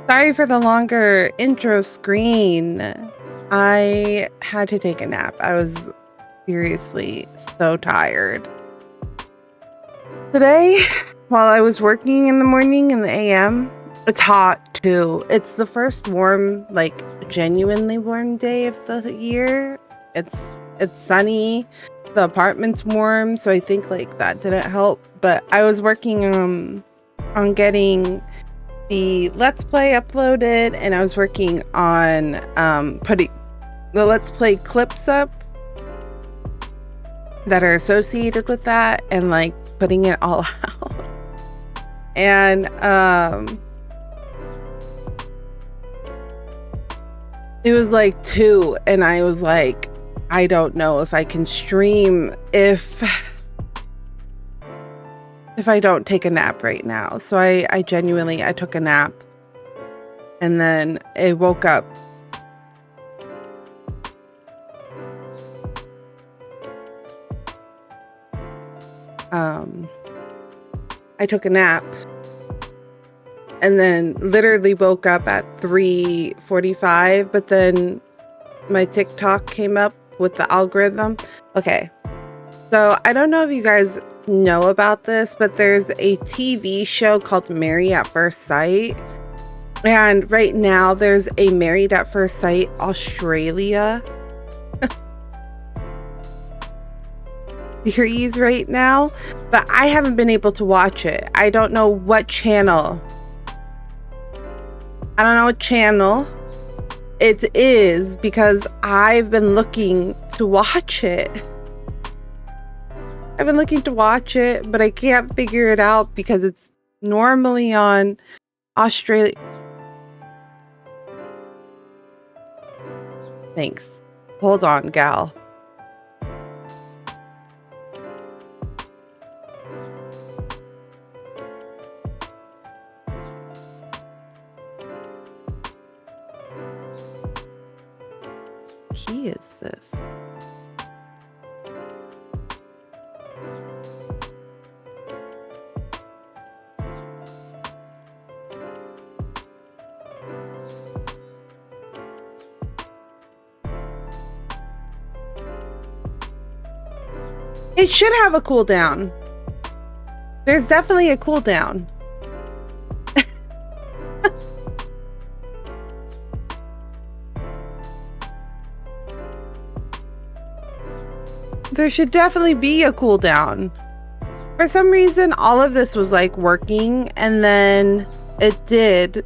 Sorry for the longer intro screen. I had to take a nap. I was seriously so tired. Today, while I was working in the morning in the AM, it's hot too. It's the first warm, like genuinely warm day of the year. It's sunny. The apartment's warm, so I think like that didn't help. But I was working on getting the Let's Play uploaded, and I was working on putting the Let's Play clips up that are associated with that, and like putting it all out. And it was like 2, and I was like, I don't know if I can stream if I don't take a nap right now. So I genuinely took a nap, and then I woke up. I took a nap, and then literally woke up at 3:45, but then my TikTok came up with the algorithm. Okay, so I don't know if you guys know about this, but there's a TV show called Married at First Sight, and right now there's a Married at First Sight Australia series right now, but I haven't been able to watch it. I don't know what channel it is, because I've been looking to watch it. But I can't figure it out because it's normally on Australia. Thanks. Hold on, gal. Key is this? It should have a cooldown. There's definitely a cooldown. There should definitely be a cooldown. For some reason, all of this was like working, and then it did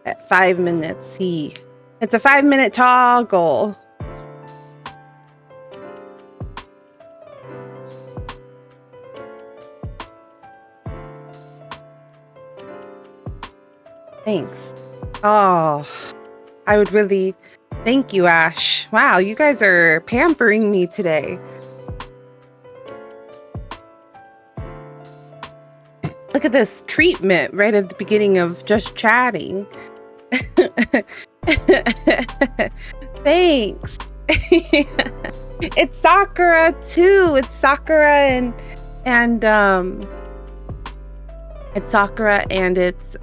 at 5 minutes. See, it's a 5-minute toggle. Thanks. Oh, I would really thank you, Ash. Wow, you guys are pampering me today. Look at this treatment right at the beginning of just chatting. Thanks. It's Sakura too. It's Sakura and it's Sakura and it's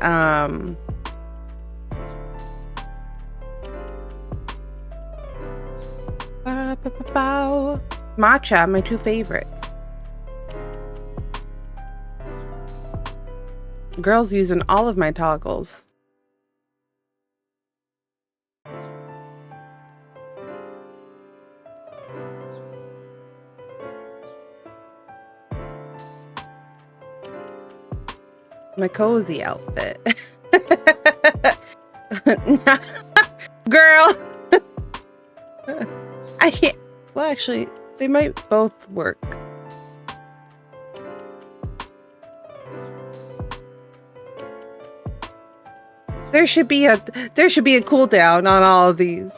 matcha, my 2 favorites. Girls using all of my toggles. My cozy outfit. Girl. I can't. Well, actually, they might both work. There should be a cooldown on all of these.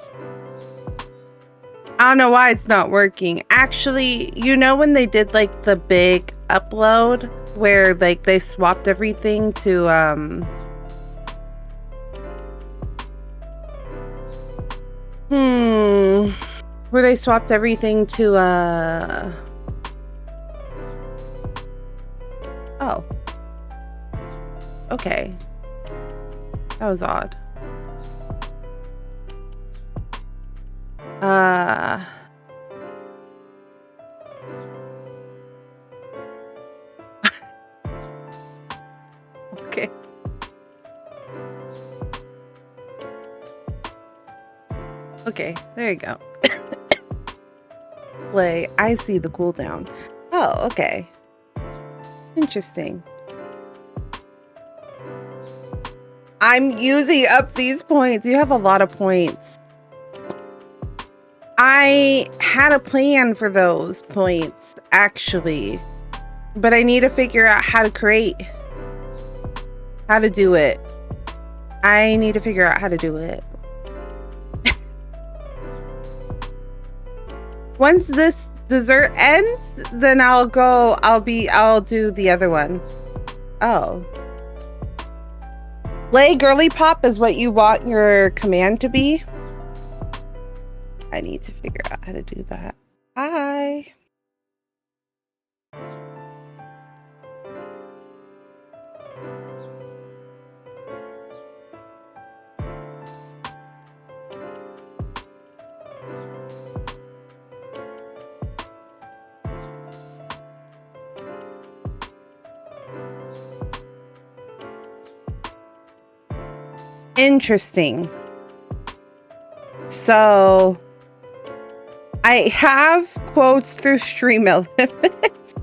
I don't know why it's not working. Actually, you know when they did like the big upload where like they swapped everything to where they swapped everything to Oh. Okay. That was odd. Okay. Okay, there you go. Play. I see the cooldown. Oh, okay. Interesting. I'm using up these points. You have a lot of points. I had a plan for those points, actually. But I need to figure out how to do it. I need to figure out how to do it. Once this dessert ends, then I'll do the other one. Oh. Lay girly pop is what you want your command to be? I need to figure out how to do that. Hi. Interesting. So I have quotes through Stream Elements,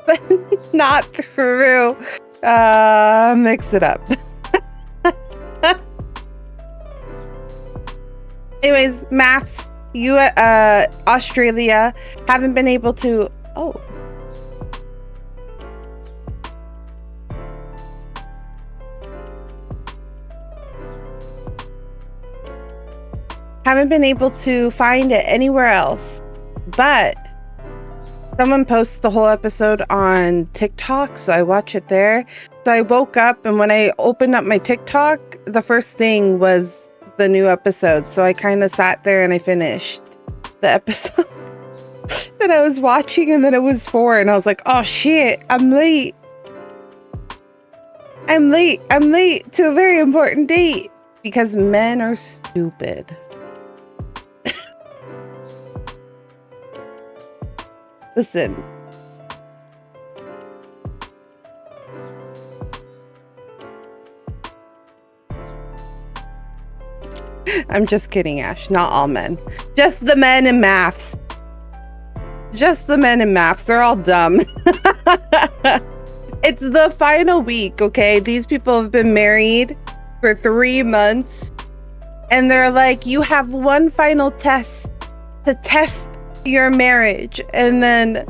but not through Mix It Up. Anyways, maths, Australia haven't been able to. Oh. Haven't been able to find it anywhere else, but someone posts the whole episode on TikTok, so I watch it there. So I woke up, and when I opened up my TikTok, the first thing was the new episode. So I kind of sat there and I finished the episode that I was watching, and then it was 4, and I was like, oh shit, I'm late to a very important date, because men are stupid. Listen. I'm just kidding, Ash. Not all men. Just the men in maths. Just the men in maths. They're all dumb. It's the final week, okay? These people have been married for 3 months. And they're like, you have one final test to test your marriage, and then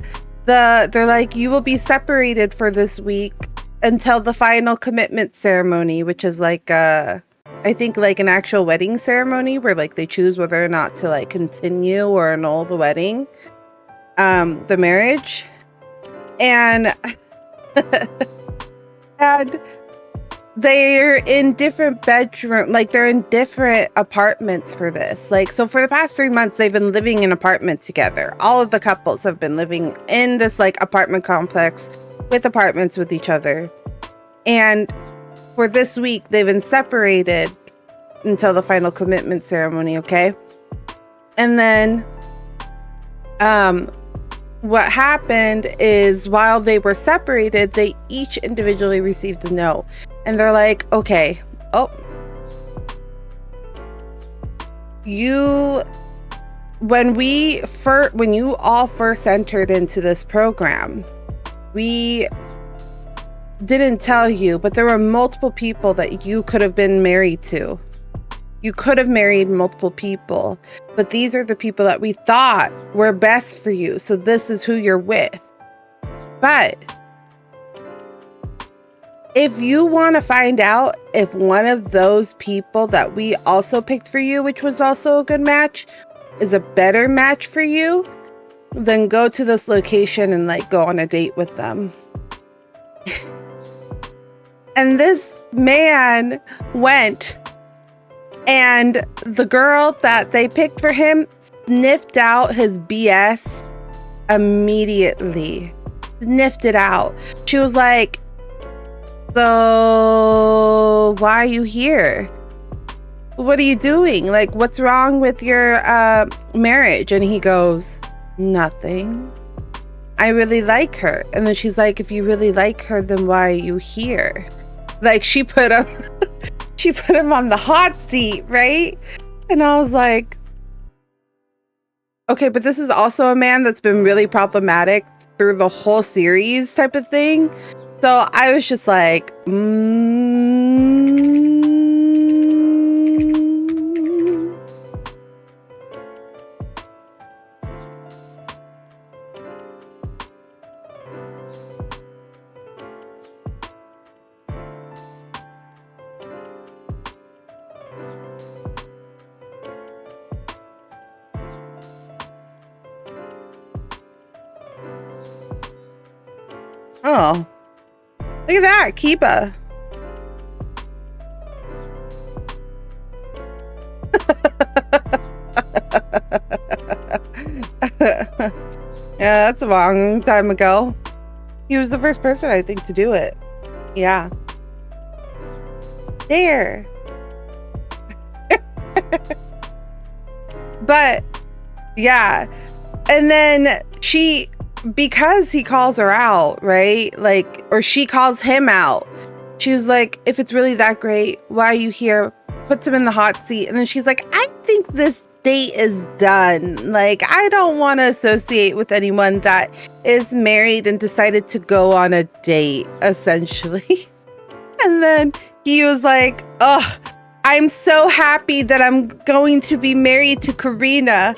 they're like, you will be separated for this week until the final commitment ceremony, which is like I think like an actual wedding ceremony where like they choose whether or not to like continue or annul the wedding, the marriage, and and they're in different bedroom, like they're in different apartments for this. Like, so for the past 3 months, they've been living in an apartment together. All of the couples have been living in this like apartment complex with apartments with each other. And for this week, they've been separated until the final commitment ceremony. Okay. And then, what happened is while they were separated, they each individually received a note. And they're like, okay, when you all first entered into this program, we didn't tell you, but there were multiple people that you could have been married to. You could have married multiple people, but these are the people that we thought were best for you. So this is who you're with. But if you want to find out if one of those people that we also picked for you, which was also a good match, is a better match for you, then go to this location and like go on a date with them. And this man went, and the girl that they picked for him sniffed out his BS immediately. sniffed it out. She was like, so why are you here? What are you doing? Like, what's wrong with your marriage? And he goes, nothing. I really like her. And then she's like, if you really like her, then why are you here? Like, she put him on the hot seat, right? And I was like, okay, but this is also a man that's been really problematic through the whole series type of thing. So I was just like, oh, look at that, Kiba. Yeah, that's a long time ago. He was the first person, I think, to do it. Yeah. There. But, yeah. And then because he calls her out, right? Like, or she calls him out. She was like, if it's really that great, why are you here? Puts him in the hot seat. And then she's like, I think this date is done. Like, I don't want to associate with anyone that is married and decided to go on a date, essentially. And then he was like, ugh, I'm so happy that I'm going to be married to Karina.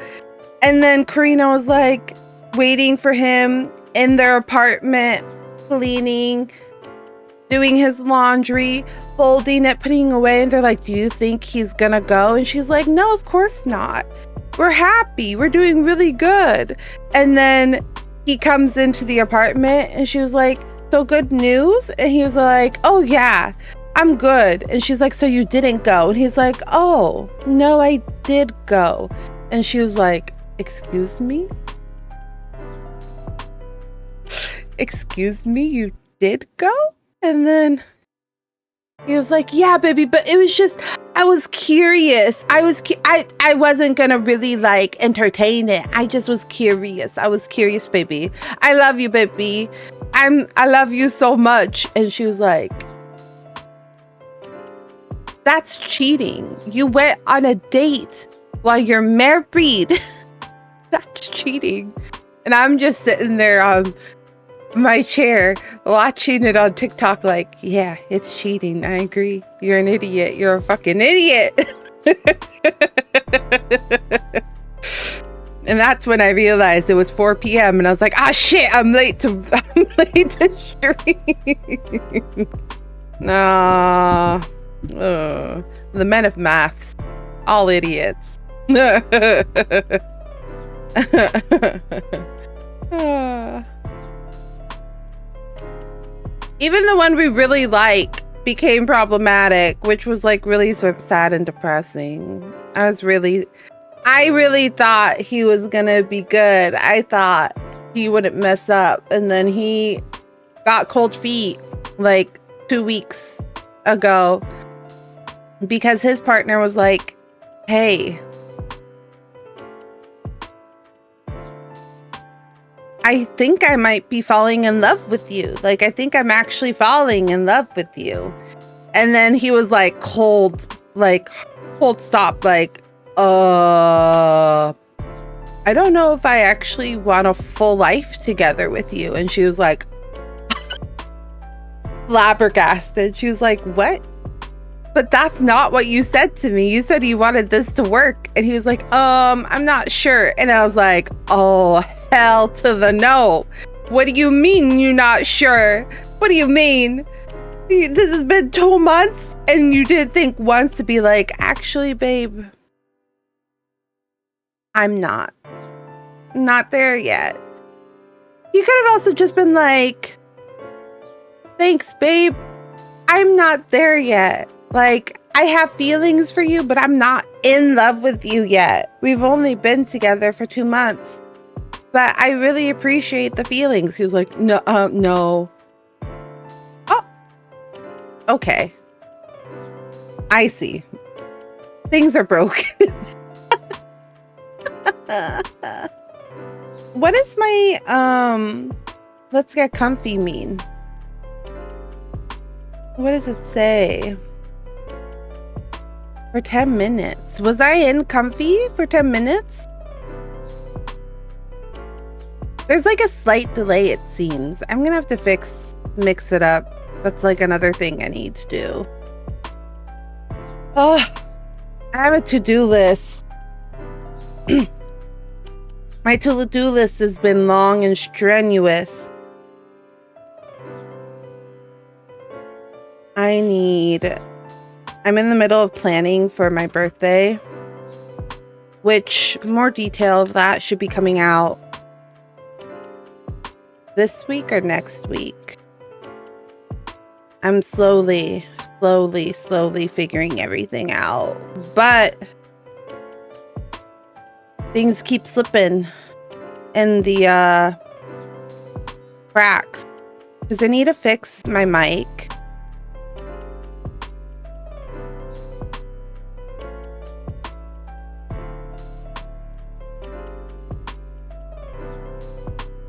And then Karina was like, waiting for him in their apartment, cleaning, doing his laundry, folding it, putting it away. And they're like, do you think he's gonna go? And she's like, no, of course not. We're happy. We're doing really good. And then he comes into the apartment and she was like, so good news? And he was like, oh yeah, I'm good. And she's like, so you didn't go? And he's like, oh, no, I did go. And she was like, excuse me? Excuse me, you did go? And then he was like, yeah, baby, but it was just, I was curious. I wasn't gonna really like entertain it. I just was curious. I was curious, baby. I love you, baby. I love you so much. And she was like, that's cheating. You went on a date while you're married. That's cheating. And I'm just sitting there on my chair watching it on TikTok like, yeah, it's cheating. I agree. You're an idiot. You're a fucking idiot. And that's when I realized it was 4 p.m. and I was like, ah, shit, I'm late to stream. Nah. The men of maths. All idiots. Even the one we really like became problematic, which was like really sad and depressing. I really thought he was gonna be good. I thought he wouldn't mess up. And then he got cold feet like 2 weeks ago because his partner was like, hey, I think I might be falling in love with you. Like, I think I'm actually falling in love with you. And then he was like cold stop, like, I don't know if I actually want a full life together with you. And she was like, flabbergasted. She was like, what? But that's not what you said to me. You said you wanted this to work. And he was like, I'm not sure. And I was like, oh, hell to the no. What do you mean you're not sure? What do you mean? This has been 2 months and you didn't think once to be like, actually, babe, I'm not there yet. You could have also just been like, thanks, babe, I'm not there yet. Like, I have feelings for you, but I'm not in love with you yet. We've only been together for 2 months. But I really appreciate the feelings. He was like, no, no. Oh, okay. I see. Things are broken. What does my, let's get comfy mean? What does it say? For 10 minutes. Was I in comfy for 10 minutes? There's like a slight delay, it seems. I'm gonna have to mix it up. That's like another thing I need to do. Oh, I have a to-do list. My to-do list has been long and strenuous. I'm in the middle of planning for my birthday, which more detail of that should be coming out this week or next week. I'm slowly figuring everything out, but things keep slipping in the cracks because I need to fix my mic.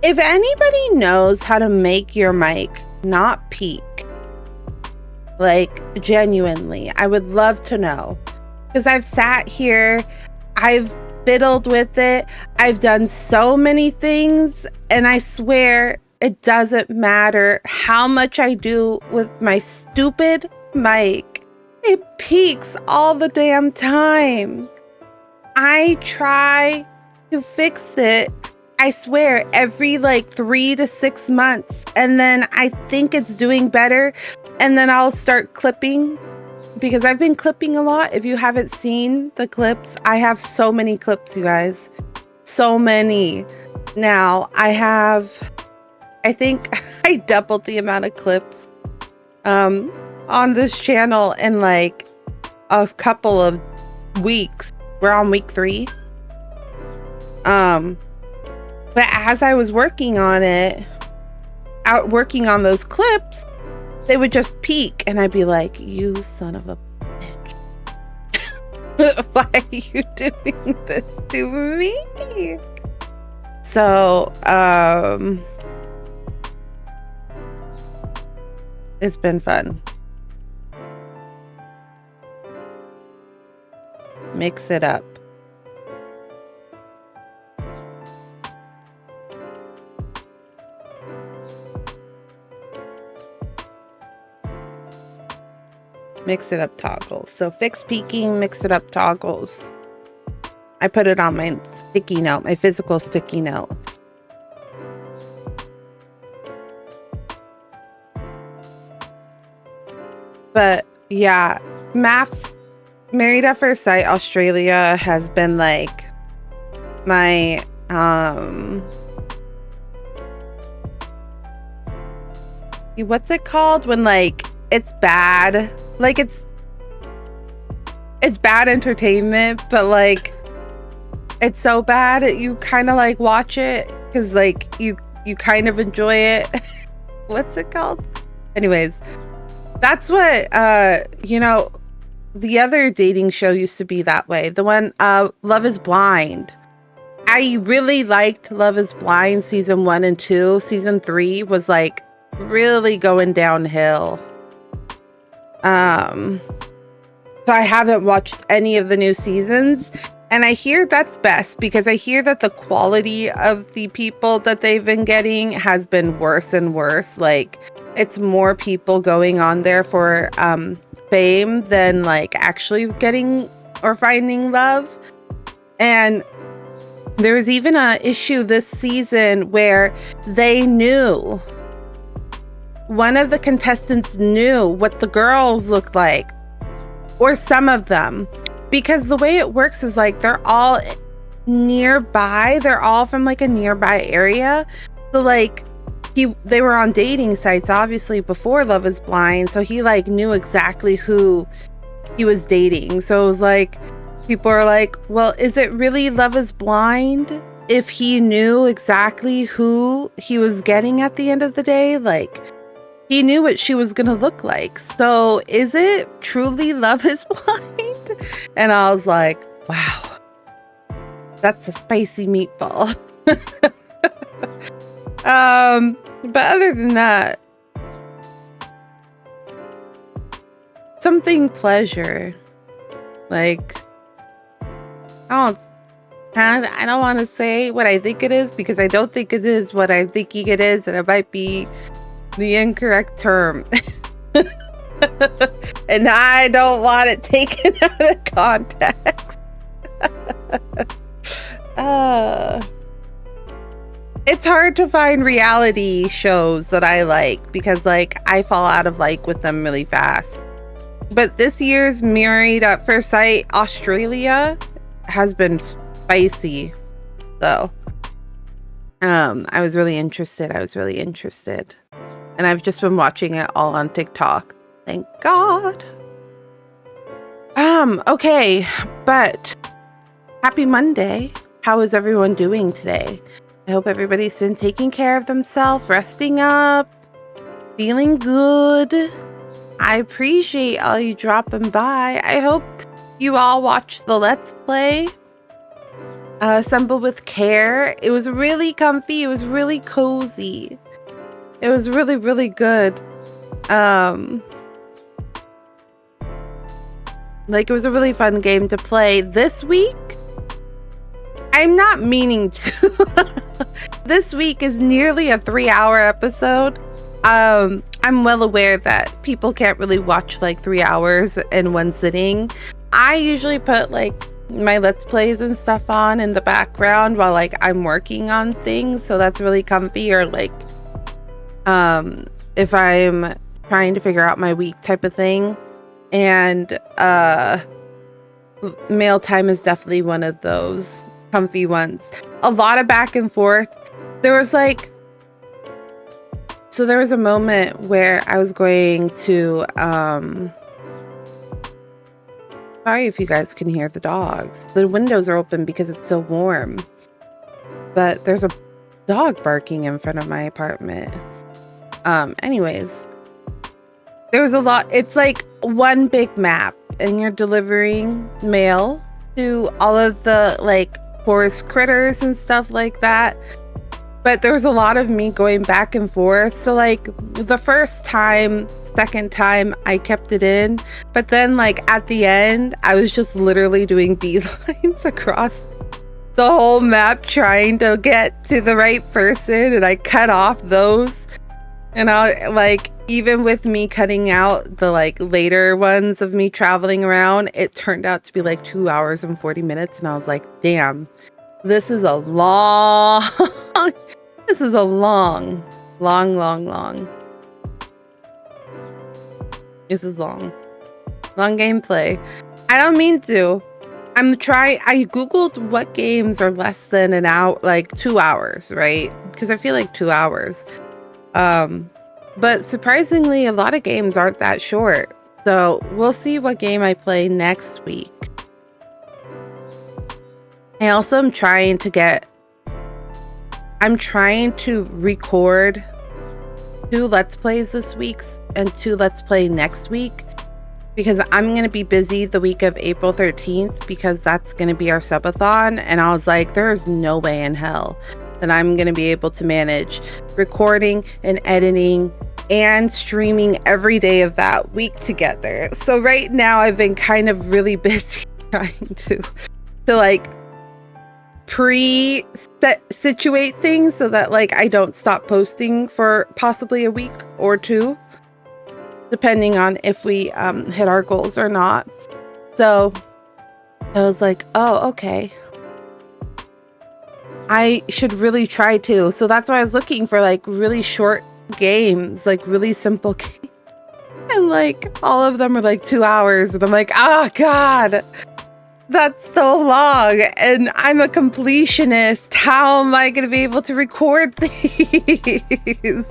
If anybody knows how to make your mic not peak, like genuinely, I would love to know. Because I've sat here, I've fiddled with it, I've done so many things, and I swear it doesn't matter how much I do with my stupid mic. It peaks all the damn time. I try to fix it, I swear, every like 3 to 6 months. And then I think it's doing better. And then I'll start clipping because I've been clipping a lot. If you haven't seen the clips, I have so many clips, you guys. So many. Now I think I doubled the amount of clips on this channel in like a couple of weeks. We're on week 3. But as I was working on those clips, they would just peak and I'd be like, you son of a bitch. Why are you doing this to me? So, it's been fun. Mix it up. Mix it up toggles. So fix peaking, mix it up toggles. I put it on my sticky note, my physical sticky note. But yeah, maths, Married at First Sight Australia has been like my what's it called when like it's bad, like it's bad entertainment, but like it's so bad you kind of like watch it because like you kind of enjoy it. What's it called? Anyways, that's what you know, the other dating show used to be that way. The one Love is Blind. I really liked Love is Blind season 1 and 2. Season 3 was like really going downhill. So I haven't watched any of the new seasons, and I hear that's best because I hear that the quality of the people that they've been getting has been worse and worse. Like it's more people going on there for fame than like actually getting or finding love. And there was even an issue this season where they knew, one of the contestants knew what the girls looked like, or some of them, because the way it works is like they're all nearby. They're all from like a nearby area. So like they were on dating sites obviously before Love is Blind, so he like knew exactly who he was dating. So it was like people are like, well, is it really Love is Blind? if he knew exactly who he was getting at the end of the day. Like, he knew what she was gonna look like. So is it truly Love Is Blind? And I was like, wow, that's a spicy meatball. But other than that, something pleasure. Like, I don't want to say what I think it is, because I don't think it is what I'm thinking it is, and it might be the incorrect term. And I don't want it taken out of context. It's hard to find reality shows that I like, because like I fall out of like with them really fast. But this year's Married at First Sight Australia has been spicy. So I was really interested. And I've just been watching it all on TikTok. Thank God. Okay, but happy Monday. How is everyone doing today? I hope everybody's been taking care of themselves, resting up, feeling good. I appreciate all you dropping by. I hope you all watched the Let's Play. Assemble with Care. It was really comfy. It was really cozy. It was really, really good. Like, it was a really fun game to play. This week, I'm not meaning to. This week is nearly a 3-hour episode. I'm well aware that people can't really watch like 3 hours in one sitting. I usually put like my Let's Plays and stuff on in the background while like I'm working on things, so that's really comfy. Or like if I'm trying to figure out my week type of thing. And mail time is definitely one of those comfy ones. A lot of back and forth. There was a moment where I was going to sorry if you guys can hear the dogs. The windows are open because it's so warm. But there's a dog barking in front of my apartment. Anyways, there was a lot. It's like one big map, and you're delivering mail to all of the like forest critters and stuff like that. But there was a lot of me going back and forth. So like the first time, second time, I kept it in. But then like at the end, I was just literally doing beelines across the whole map trying to get to the right person. And I cut off those. And I like, even with me cutting out the like later ones of me traveling around, it turned out to be like 2 hours and 40 minutes. And I was like, damn, this is a long, this is a long. This is long gameplay. I don't mean to. I Googled what games are less than an hour, like 2 hours, right? Because I feel like 2 hours. But surprisingly, a lot of games aren't that short. So we'll see what game I play next week. I also am trying to record 2 Let's Plays this week and 2 Let's Play next week, because I'm going to be busy the week of April 13th, because that's going to be our subathon. And I was like, there's no way in hell that I'm going to be able to manage recording and editing and streaming every day of that week together. So right now I've been kind of really busy trying to like situate things so that like I don't stop posting for possibly a week or 2, depending on if we hit our goals or not. So I was like, oh, okay, I should really try to. So that's why I was looking for like really short games, like really simple games. And like all of them are like 2 hours. And I'm like, oh God, that's so long. And I'm a completionist. How am I going to be able to record these?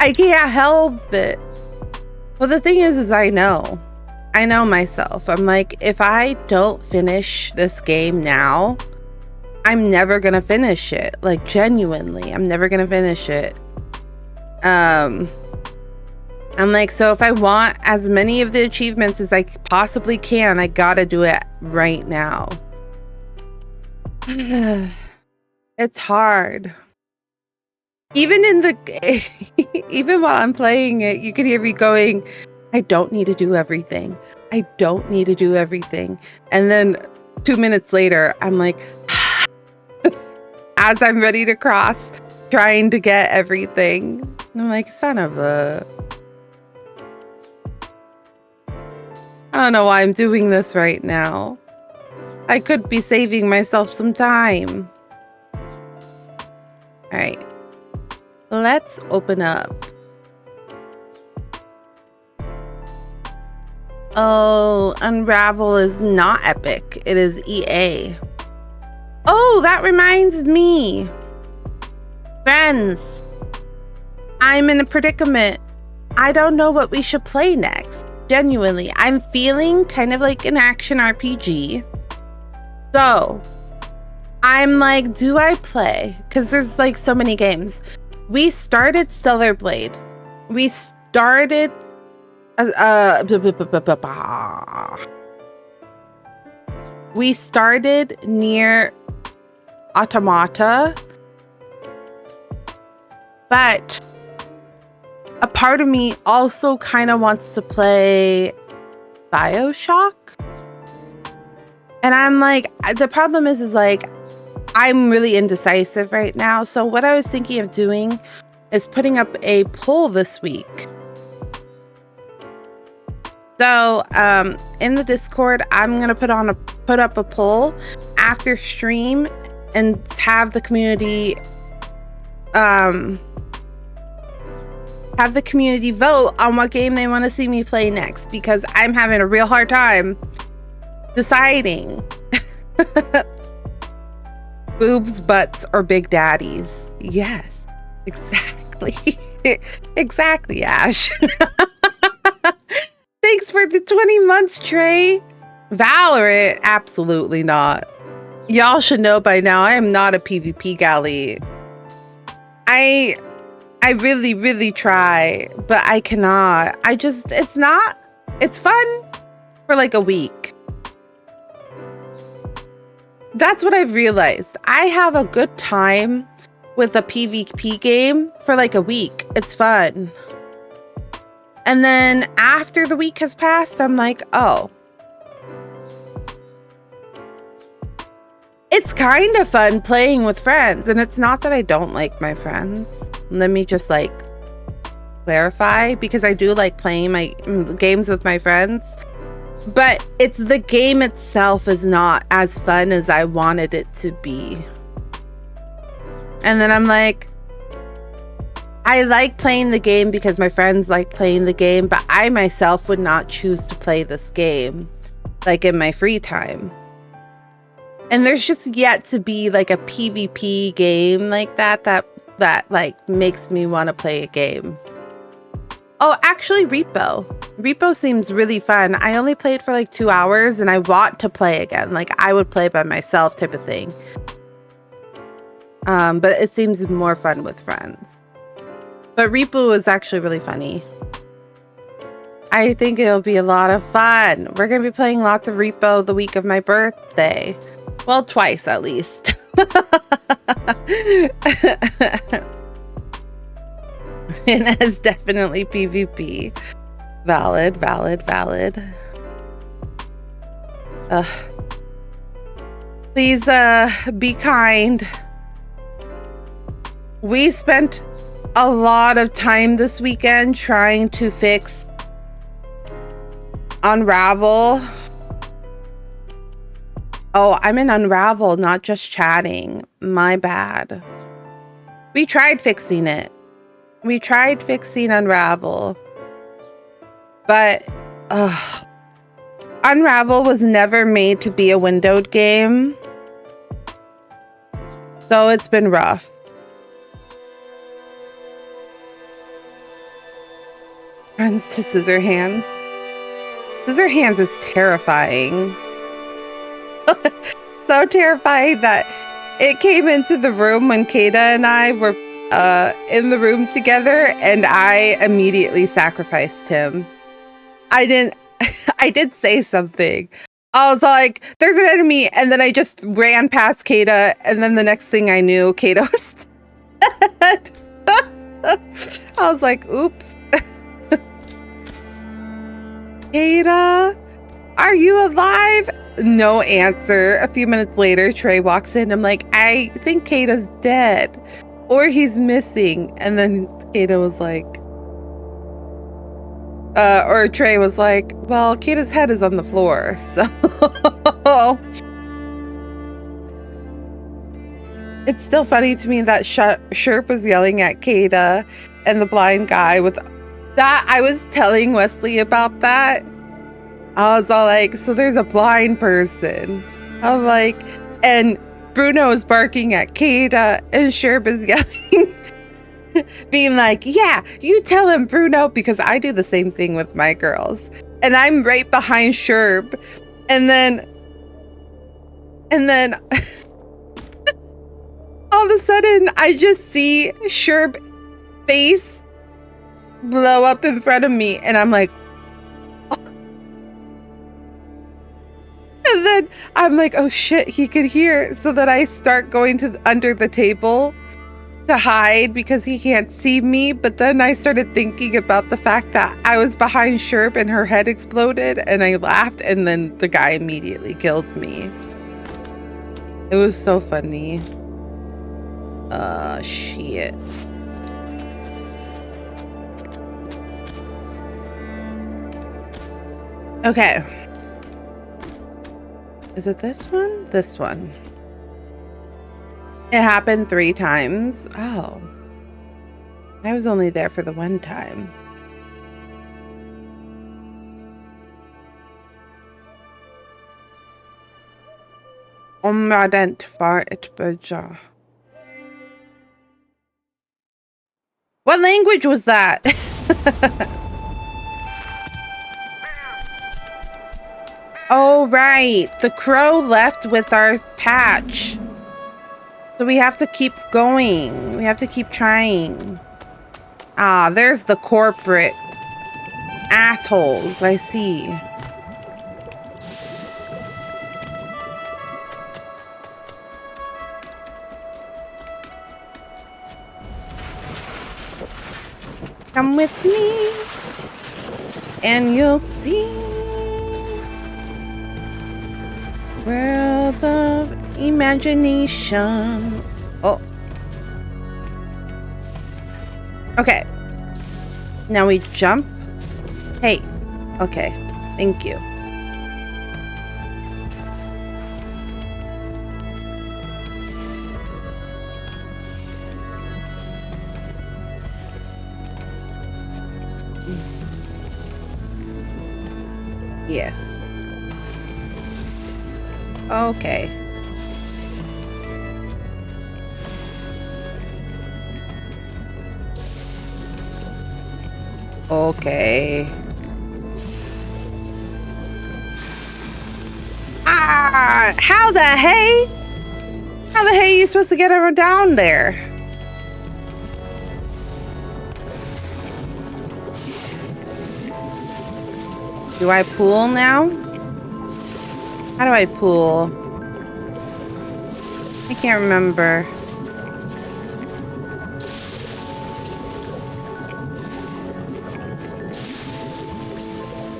I can't help it. Well, the thing is I know myself. I'm like, if I don't finish this game now, I'm never gonna finish it. Like, genuinely, I'm never gonna finish it. I'm like, so if I want as many of the achievements as I possibly can, I gotta do it right now. It's hard. Even in the even while I'm playing it, you can hear me going, I don't need to do everything. I don't need to do everything. And then 2 minutes later, I'm like, as I'm ready to cross, trying to get everything. And I'm like, son of a... I don't know why I'm doing this right now. I could be saving myself some time. All right. Let's open up. Oh, Unravel is not Epic. It is EA. Oh, that reminds me. Friends, I'm in a predicament. I don't know what we should play next. Genuinely, I'm feeling kind of like an action RPG. So, I'm like, do I play? Because there's like so many games. We started Stellar Blade. We started we started Nier Automata, but a part of me also kind of wants to play BioShock. And I'm like, the problem is like, I'm really indecisive right now. So what I was thinking of doing is putting up a poll this week. So in the Discord, I'm gonna put up a poll after stream and have the community vote on what game they want to see me play next, because I'm having a real hard time deciding. Boobs, butts, or big daddies. Yes, exactly. Exactly, Ash. Thanks for the 20 months, Trey. Valorant, absolutely not. Y'all should know by now, I am not a PvP galley. I really, really try, but I cannot. It's fun for like a week. That's what I've realized. I have a good time with a PvP game for like a week. It's fun. And then after the week has passed, I'm like, oh. It's kind of fun playing with friends. And it's not that I don't like my friends. Let me just like clarify, because I do like playing my games with my friends. But it's the game itself is not as fun as I wanted it to be. And then I'm like, I like playing the game because my friends like playing the game, but I myself would not choose to play this game like in my free time. And there's just yet to be like a PvP game like that like makes me want to play a game. Oh, actually Repo. Repo seems really fun. I only played for like 2 hours and I want to play again. Like I would play by myself type of thing. But it seems more fun with friends. But Repo is actually really funny. I think it'll be a lot of fun. We're going to be playing lots of Repo the week of my birthday. Well, twice at least. And as definitely PvP. Valid. Please be kind. We spent a lot of time this weekend trying to fix Unravel. Oh, I'm in Unravel, not just chatting. My bad. We tried fixing it. We tried fixing Unravel. But Unravel was never made to be a windowed game. So it's been rough. Friends to Scissorhands. Scissorhands is terrifying. So terrifying that It came into the room when Kata and I were in the room together, and I immediately sacrificed him. I did say something. I was like, there's an enemy, and then I just ran past Kata, and then the next thing I knew, Kata was dead. I was like, oops. Kata, are you alive? No answer. A few minutes later, Trey walks in. I'm like, I think Kata's dead, or he's missing. And then Kata was like, or Trey was like, well, Kata's head is on the floor, so. It's still funny to me that Sherp was yelling at Kata and the blind guy with that. I was telling Wesley about that. I was all like, so there's a blind person. I'm like, and Bruno is barking at Kata and Sherp is yelling, being like, yeah, you tell him, Bruno, because I do the same thing with my girls. And I'm right behind Sherp. And then all of a sudden, I just see Sherp's face blow up in front of me, and I'm like, oh. And then I'm like, oh shit, he could hear. So that I start going to under the table to hide because he can't see me. But then I started thinking about the fact that I was behind Sherp and her head exploded, and I laughed, and then the guy immediately killed me. It was so funny. Shit. Okay. Is it this one? This one. It happened 3 times. Oh. I was only there for the one time. Omradent var et böja. What language was that? Oh, right. The crow left with our patch. So we have to keep going. We have to keep trying. Ah, there's the corporate assholes. I see. Come with me, and you'll see. World of imagination. Oh. Okay. Now we jump. Hey. Okay. Thank you. Yes. Okay. Okay. Ah! How the hey? How the hey are you supposed to get her down there? Do I pull now? How do I pull? I can't remember.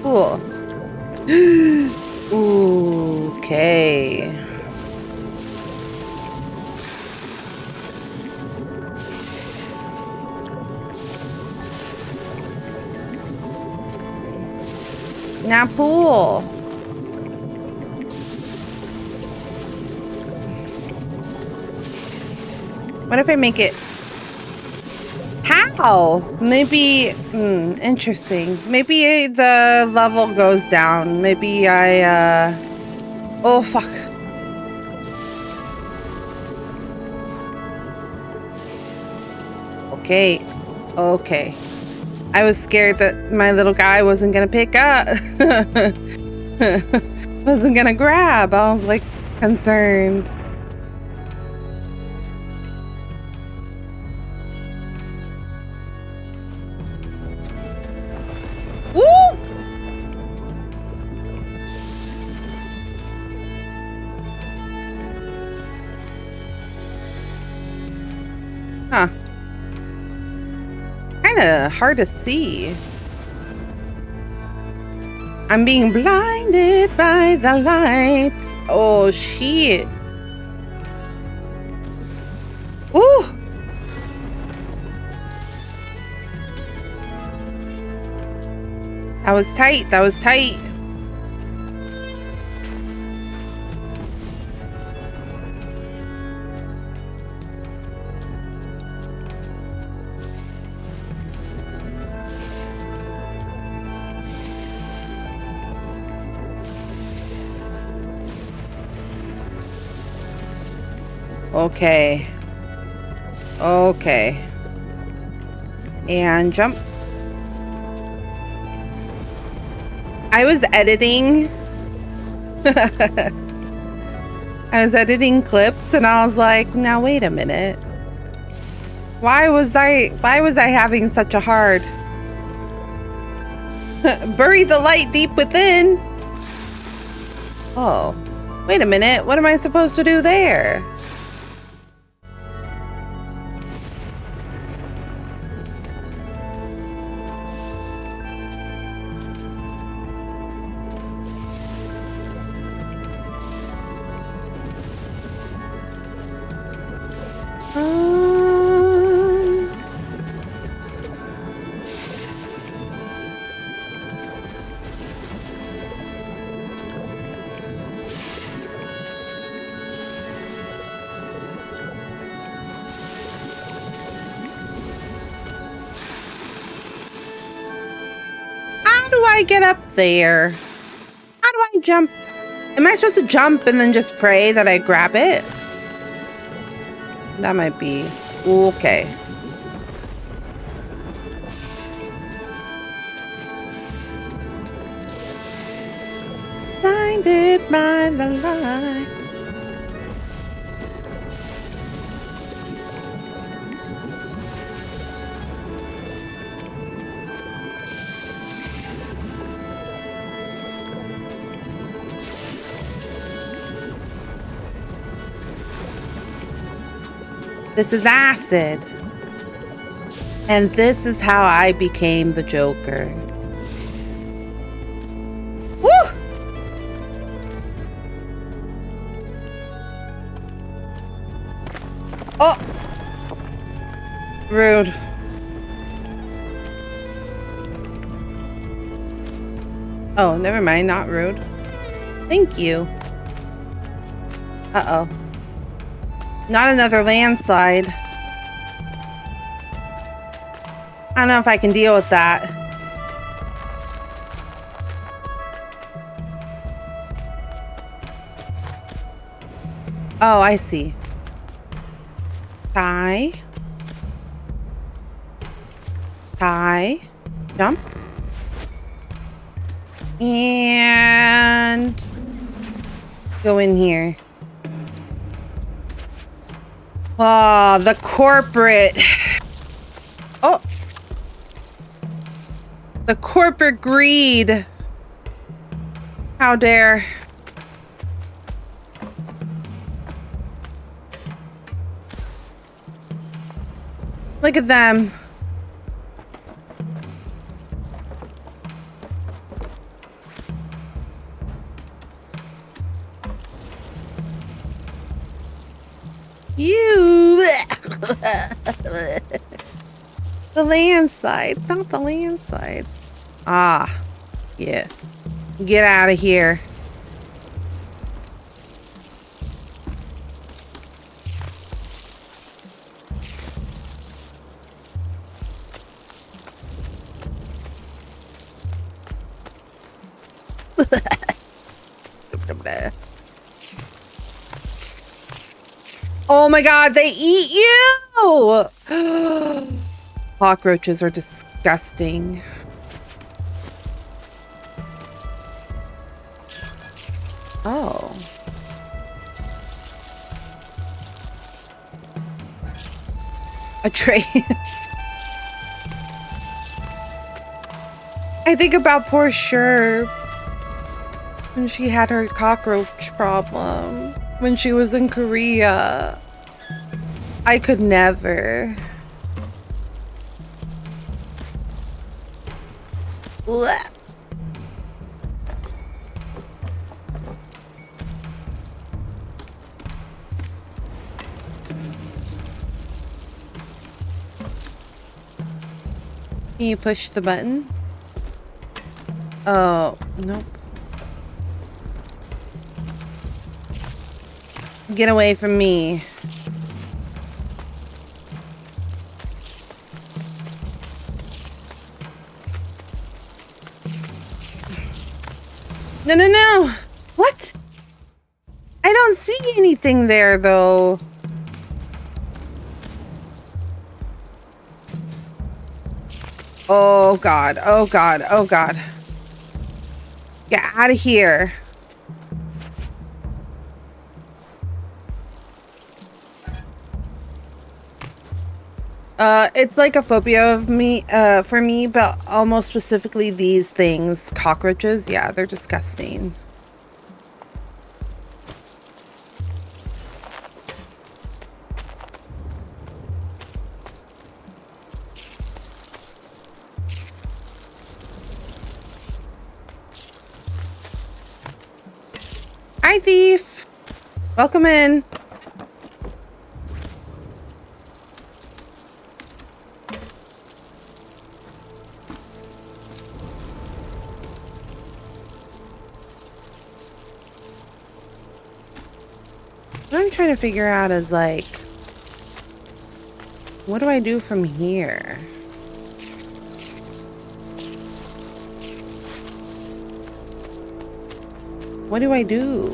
Cool. Okay. Now pull. What if I make it? How? Maybe, interesting. Maybe the level goes down. Maybe I, oh, fuck. Okay. Okay. I was scared that my little guy wasn't gonna pick up. Wasn't gonna grab. I was like concerned. Huh. Kinda hard to see. I'm being blinded by the lights. Oh, shit. Ooh. That was tight. That was tight. Okay. Okay. And jump. I was editing. I was editing clips and I was like, now wait a minute. Why was I having such a hard? Bury the light deep within. Oh, wait a minute. What am I supposed to do there? How do I get up there? How do I jump? Am I supposed to jump and then just pray that I grab it? That might be okay. Blinded by the light. This is acid. And this is how I became the Joker. Woo! Oh! Rude. Oh, never mind. Not rude. Thank you. Uh-oh. Not another landslide. I don't know if I can deal with that. Oh, I see. Tie. Tie. Jump. And go in here. Oh, the corporate. Oh. The corporate greed. How dare. Look at them. You. The landslides, not the landslides. Ah, yes. Get out of here. Oh my god, they eat you! Cockroaches are disgusting. Oh. A tray. I think about poor Sherb when she had her cockroach problem when she was in Korea. I could never. Blech. Can you push the button? Oh, nope. Get away from me. No, no, no! What? I don't see anything there, though. Oh, God. Oh, God. Oh, God. Get out of here. It's like a phobia of me, for me, but almost specifically these things. Cockroaches. Yeah, they're disgusting. Hi, thief. Welcome in. What I'm trying to figure out is like, what do I do from here? What do I do?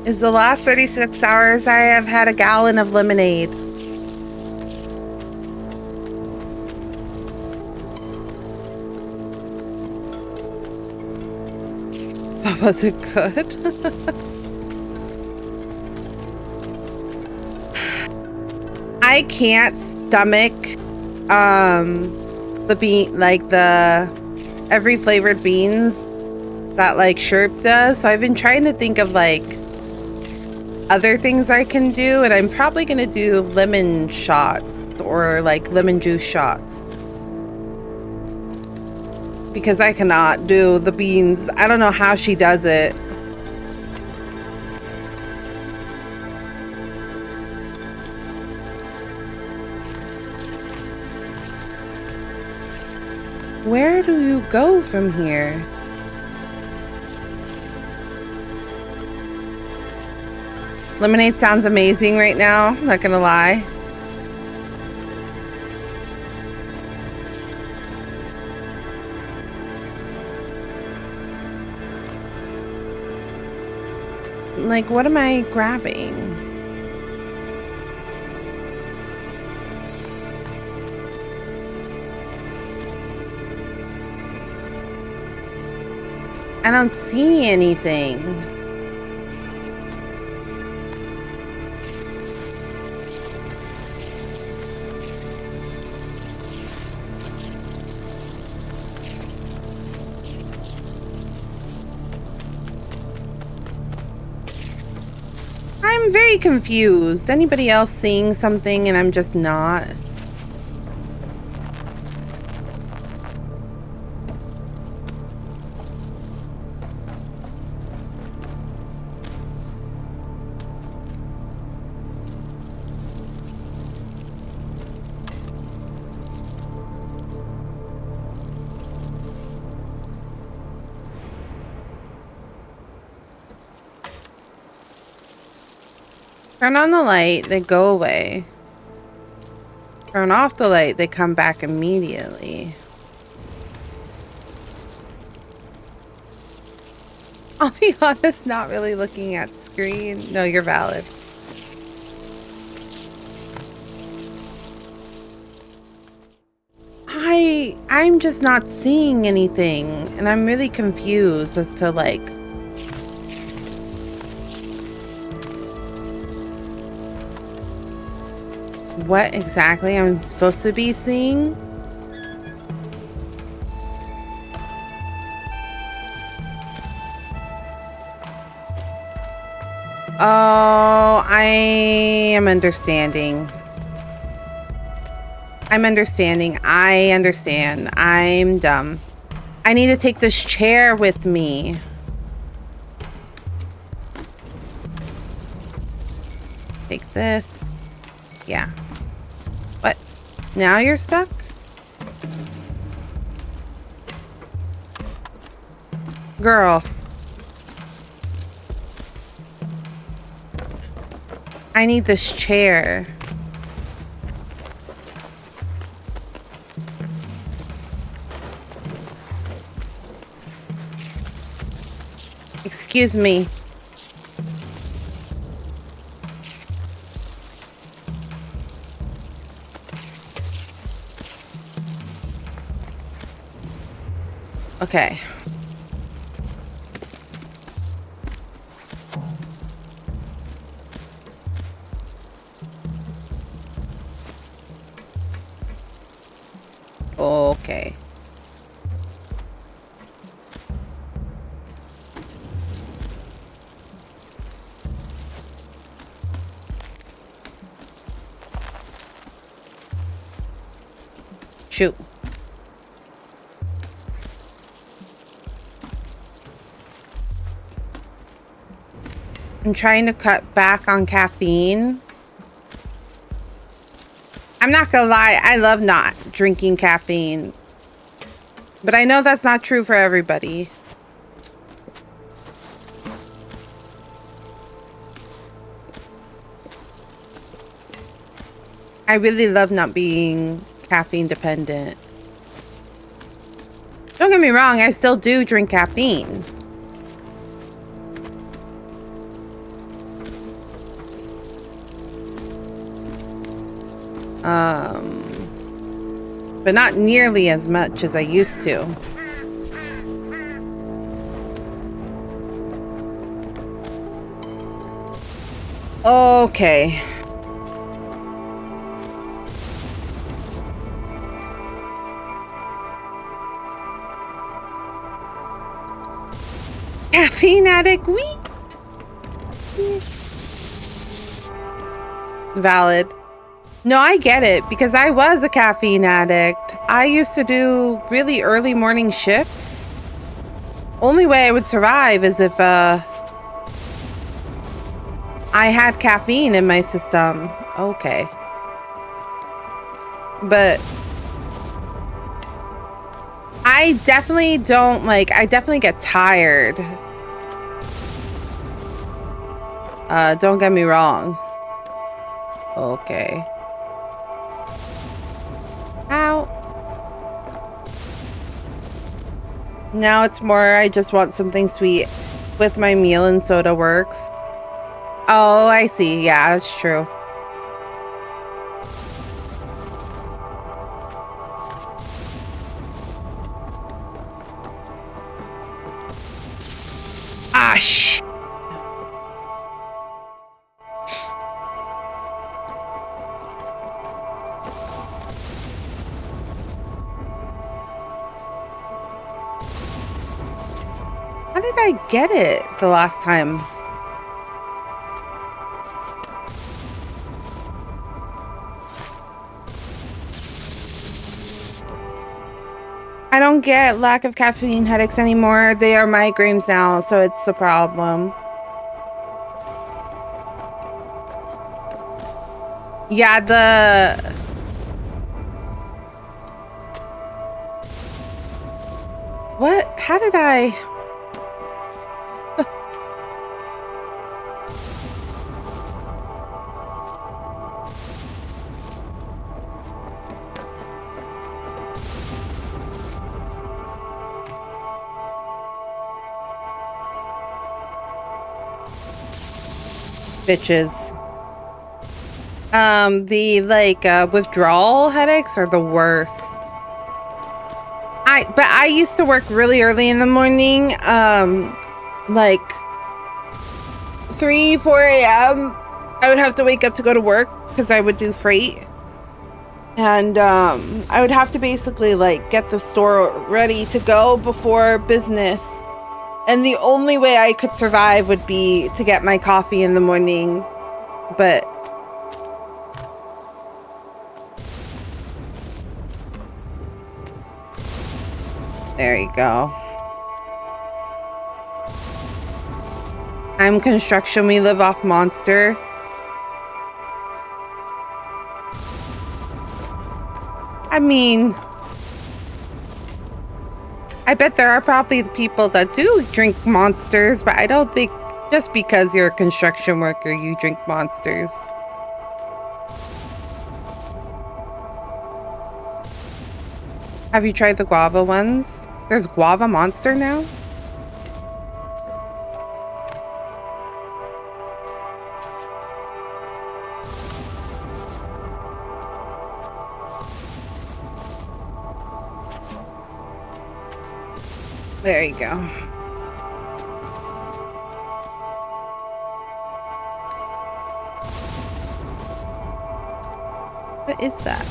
Is the last 36 hours I have had a gallon of lemonade. Was it good? I can't stomach the bean, like the every flavored beans that like Sherp does. So I've been trying to think of like other things I can do, and I'm probably gonna do lemon shots or like lemon juice shots. Because I cannot do the beans. I don't know how she does it. Where do you go from here? Lemonade sounds amazing right now, not gonna lie. Like, what am I grabbing? I don't see anything. I'm very confused. Anybody else seeing something and I'm just not? Turn on the light, they go away. Turn off the light, they come back immediately. I'll be honest, not really looking at screen. No, you're valid. I'm just not seeing anything, and I'm really confused as to like what exactly I'm supposed to be seeing. Oh, I am understanding. I'm understanding. I understand. I'm dumb. I need to take this chair with me. Take this. Yeah. What? Now you're stuck? Girl. I need this chair. Excuse me. Okay. Okay. Shoot. I'm trying to cut back on caffeine. I'm not gonna lie, I love not drinking caffeine. But I know that's not true for everybody. I really love not being caffeine dependent. Don't get me wrong, I still do drink caffeine. But not nearly as much as I used to. Okay. Caffeine addict, wee. Valid. No, I get it, because I was a caffeine addict. I used to do really early morning shifts. Only way I would survive is if I had caffeine in my system. Okay. But I definitely don't like, I definitely get tired. Don't get me wrong. Okay. Ow. Now it's more, I just want something sweet with my meal and soda works. Oh, I see. Yeah, that's true. Ah, shit. How did I get it the last time? I don't get lack of caffeine headaches anymore. They are migraines now, so it's a problem. Yeah, What? How did I... Bitches. The withdrawal headaches are the worst. But I used to work really early in the morning, like 3, 4 a.m. I would have to wake up to go to work because I would do freight. And I would have to basically like get the store ready to go before business. And the only way I could survive would be to get my coffee in the morning. But there you go. I'm construction. We live off Monster. I mean, I bet there are probably the people that do drink Monsters, but I don't think just because you're a construction worker, you drink Monsters. Have you tried the guava ones? There's guava Monster now? There you go. What is that?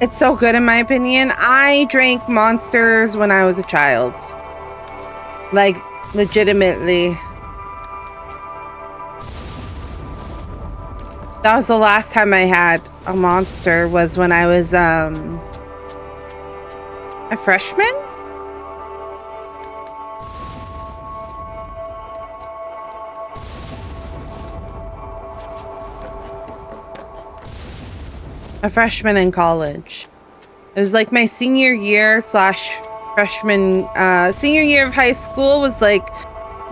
It's so good in my opinion. I drank Monsters when I was a child. Like, legitimately. That was the last time I had a Monster, was when I was a freshman? A freshman in college. It was like my senior year slash freshman, senior year of high school was like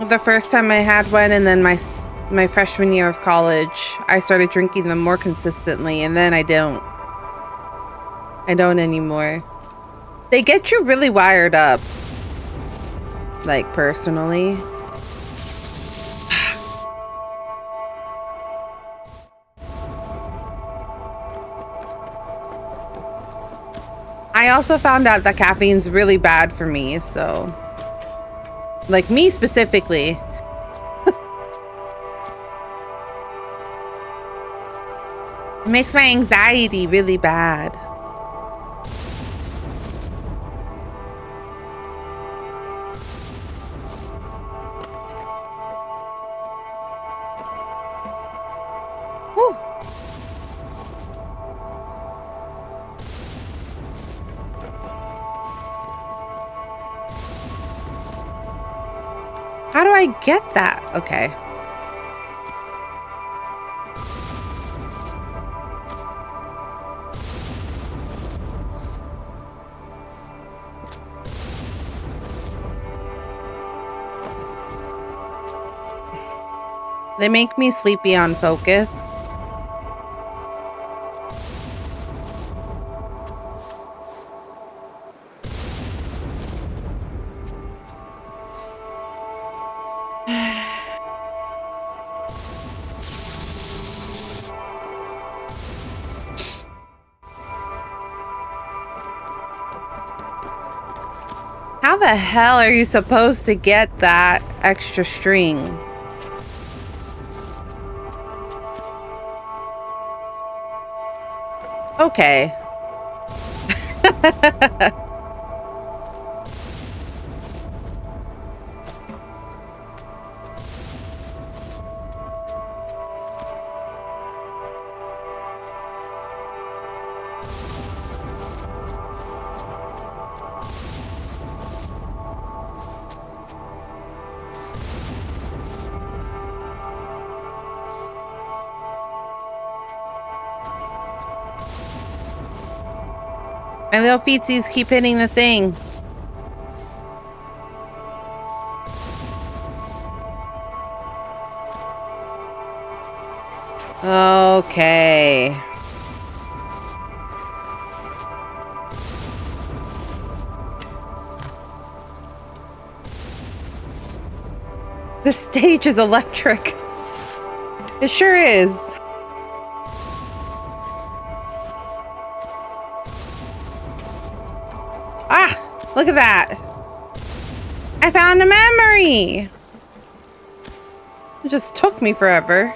the first time I had one, and then my freshman year of college, I started drinking them more consistently, and then I don't anymore. They get you really wired up, like personally. I also found out that caffeine's really bad for me, so like me specifically. It makes my anxiety really bad. Whew. How do I get that? Okay. They make me sleepy on focus. How the hell are you supposed to get that extra string? Okay. My little feetsies keep hitting the thing. Okay. This stage is electric. It sure is. Ah, look at that. I found a memory. It just took me forever.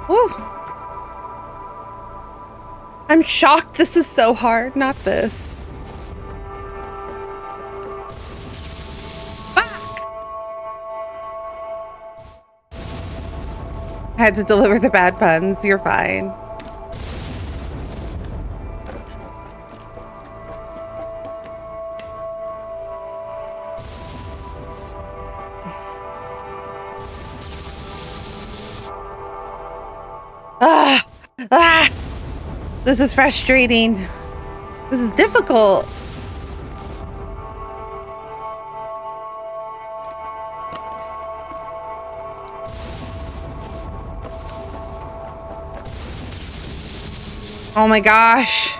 Woo. I'm shocked this is so hard, not this. I had to deliver the bad puns. You're fine. This is frustrating. This is difficult. Oh my gosh.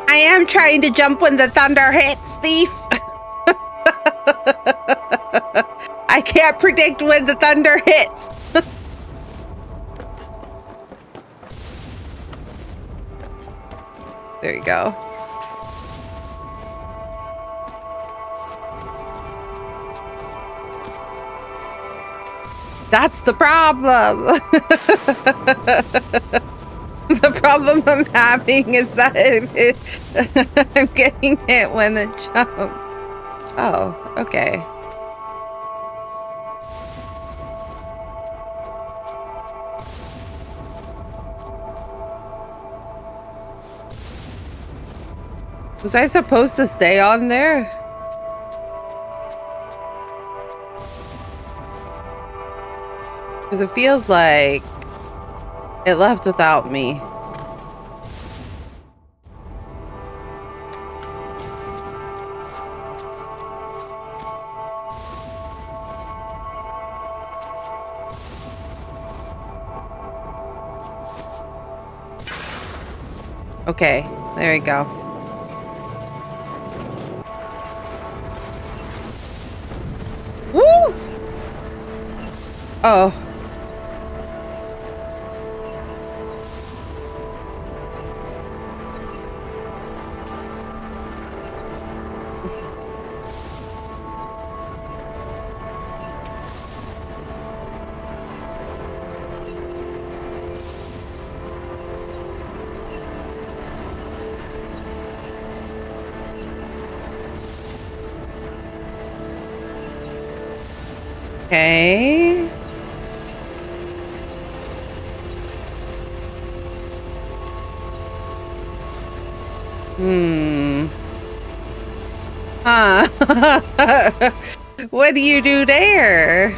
I am trying to jump when the thunder hits, thief. I can't predict when the thunder hits. There you go. That's the problem. The problem I'm having is that I'm getting hit when it jumps. Oh, okay. Was I supposed to stay on there? Because it feels like it left without me. Okay, there we go. Woo! Oh. Okay. Huh. What do you do there?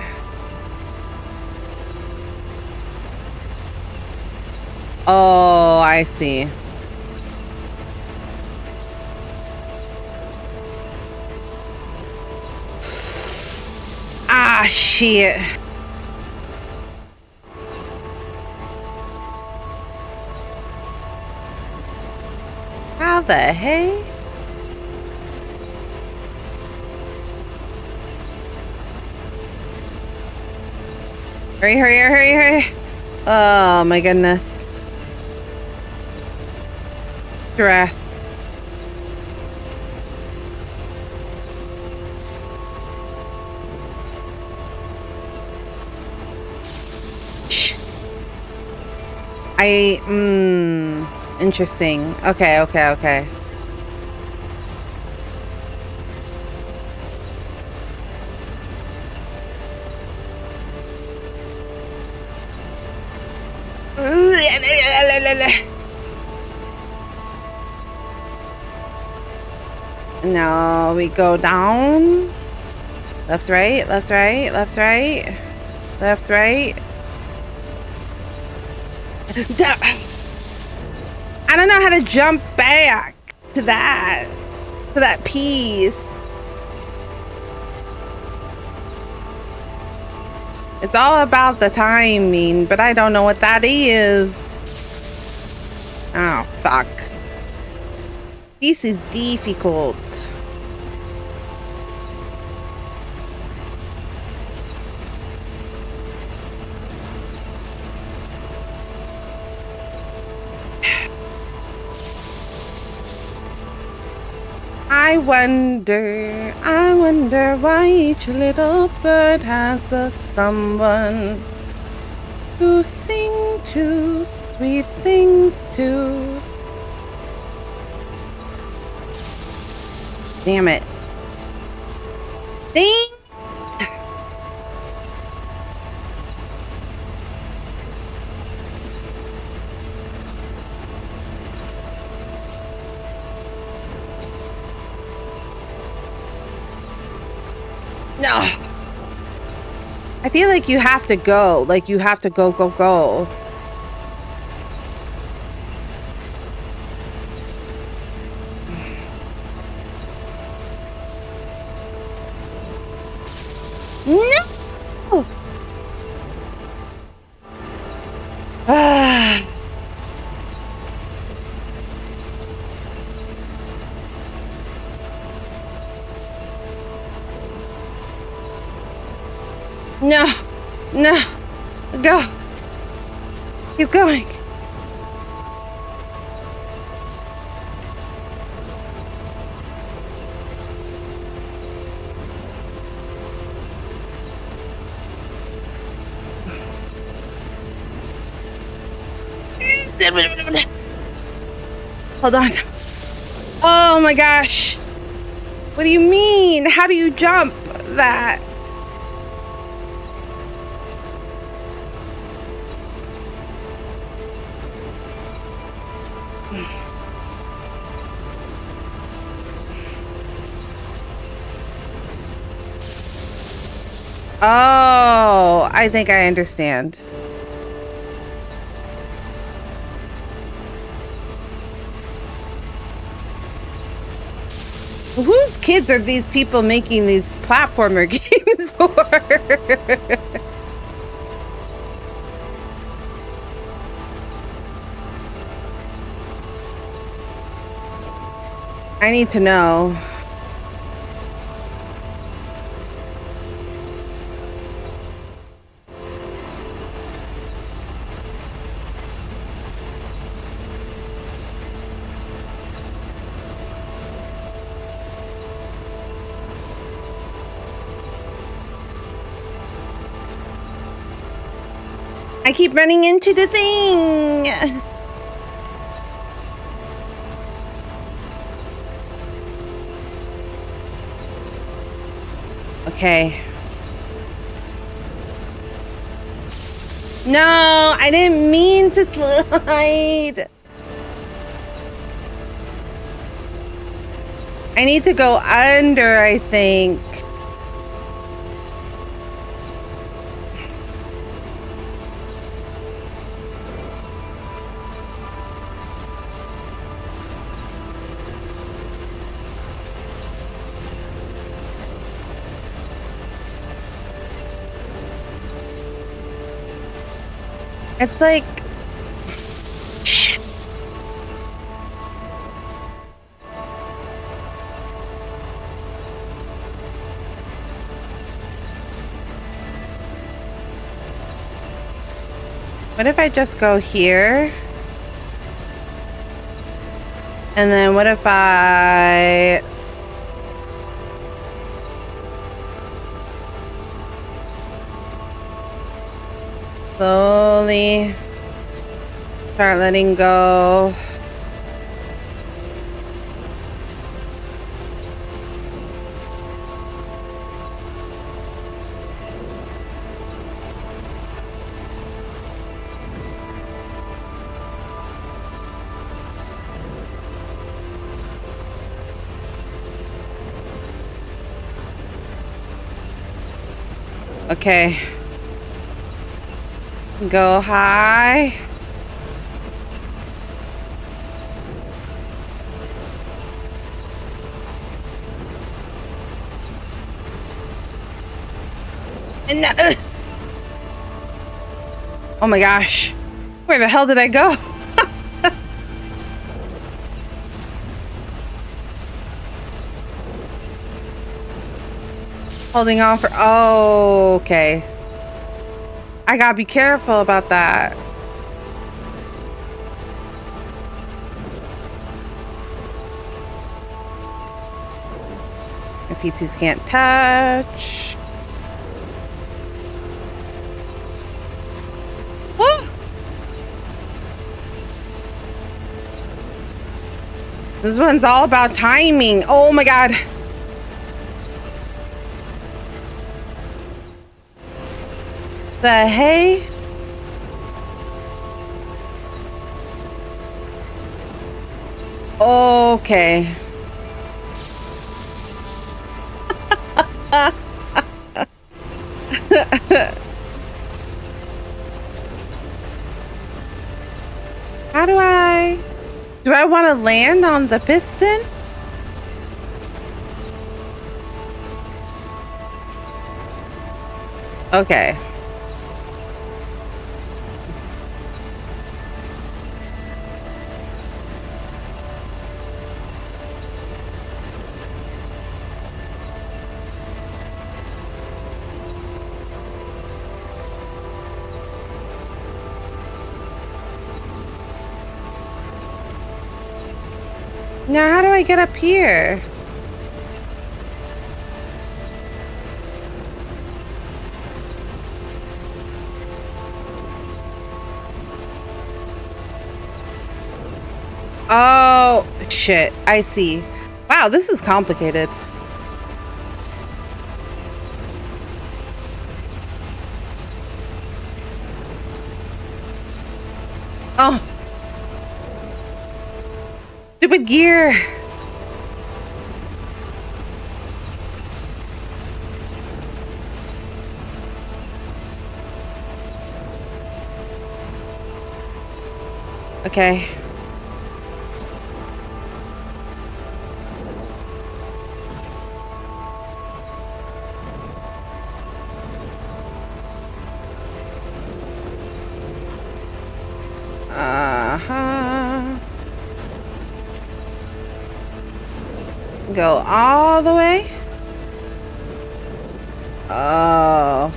Oh, I see. Ah, shit. How the heck? Hurry, hurry, hurry, hurry. Oh my goodness. Stress. Interesting. Okay, okay, okay. Now we go down. Left, right, left, right, left, right, left, right. I don't know how to jump back to that piece. It's all about the timing, but I don't know what that is. Oh, fuck. This is difficult. I wonder why each little bird has a someone to sing to, sweet things to. Damn it. Ding! No. I feel like you have to go. Like you have to go, go, go. No! Ah. No. No. Go. Keep going. Hold on. Oh my gosh. What do you mean? How do you jump that? Oh, I think I understand. Whose kids are these people making these platformer games for? I need to know. I keep running into the thing. Okay. No, I didn't mean to slide. I need to go under, I think. It's like... Shit. What if I just go here? And then what if I... slowly start letting go. Okay. Go high. And oh my gosh. Where the hell did I go? Holding on for... Oh, okay. I gotta be careful about that. PCs can't touch. Woo! This one's all about timing. Oh my god. The hay? Okay. How do I want to land on the piston? Okay. Now, how do I get up here? Oh, shit. I see. Wow, this is complicated. Oh. Stupid gear. Okay. Uh-huh. Go all the way. Oh.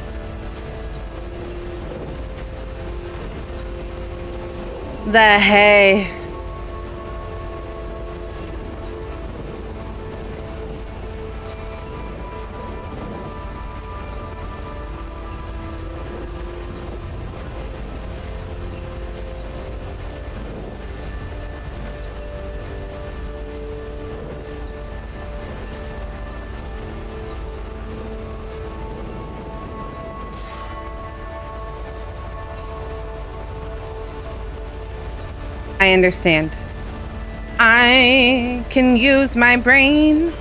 The hay. I understand. I can use my brain.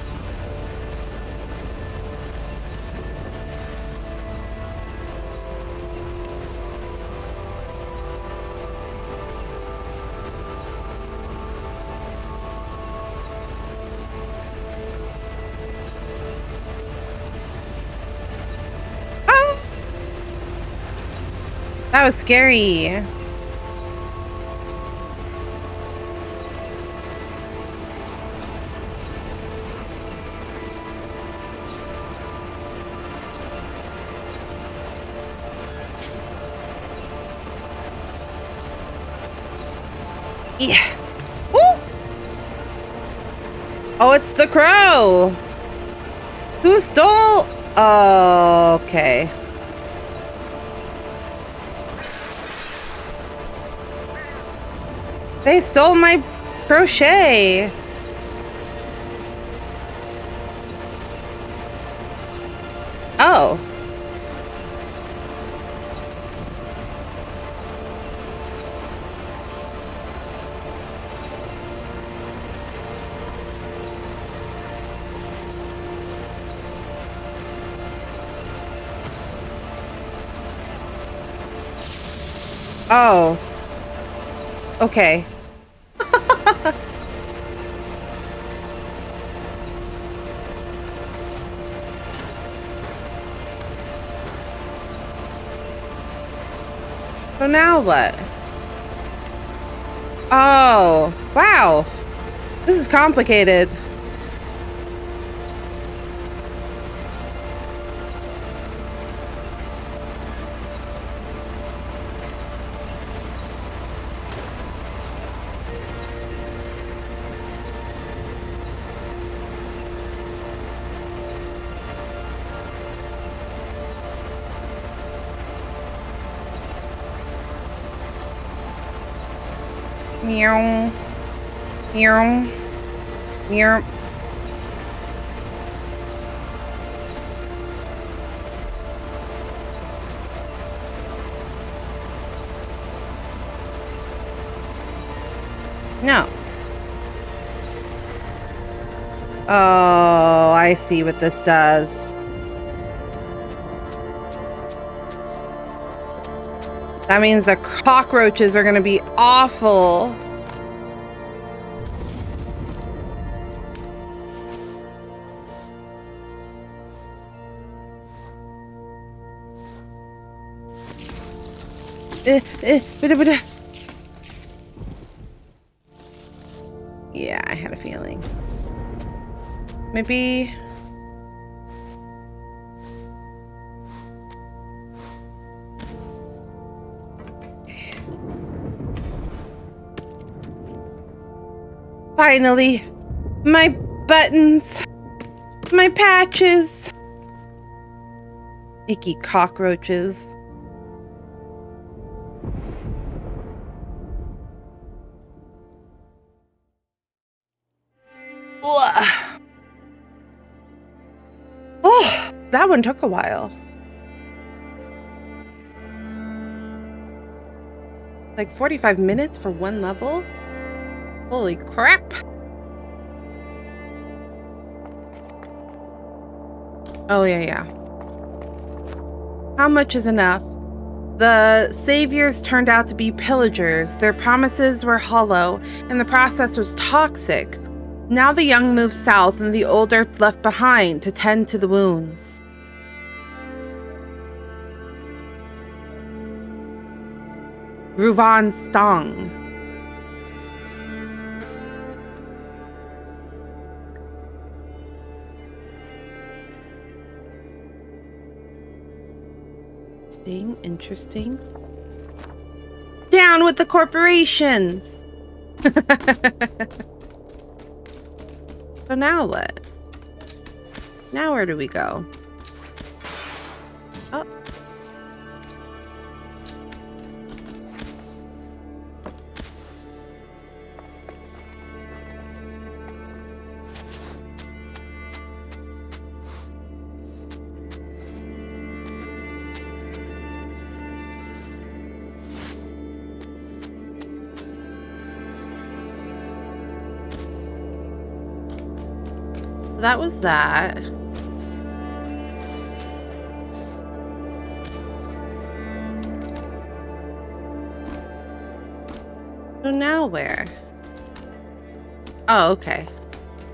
Oh! That was scary. Yeah. Ooh. Oh, it's the crow. Who stole? Oh, okay. They stole my crochet. Oh. Oh. Okay. So now what? Oh, wow. This is complicated. Meow. Meow. Meow. No. Oh, I see what this does. That means the cockroaches are going to be awful. Yeah, I had a feeling. Maybe... Finally! My buttons! My patches! Icky cockroaches. Ugh. Oh, that one took a while. Like 45 minutes for one level? Holy crap! Oh, yeah. How much is enough? The saviors turned out to be pillagers. Their promises were hollow, and the process was toxic. Now the young move south, and the old are left behind to tend to the wounds. Ruvan Stong. Interesting. Down with the corporations! So now what? Now where do we go? Oh. That was that. So now where? Oh, okay.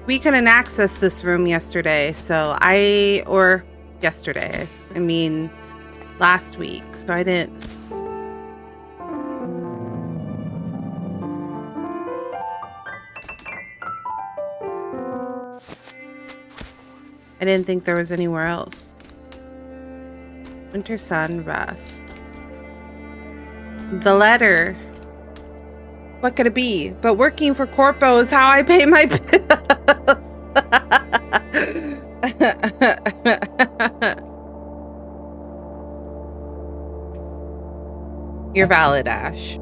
We couldn't access this room yesterday, so yesterday. I mean, last week, so I didn't. I didn't think there was anywhere else. Winter sun, rest. The letter. What could it be? But working for Corpo is how I pay my bills. You're valid, Ash.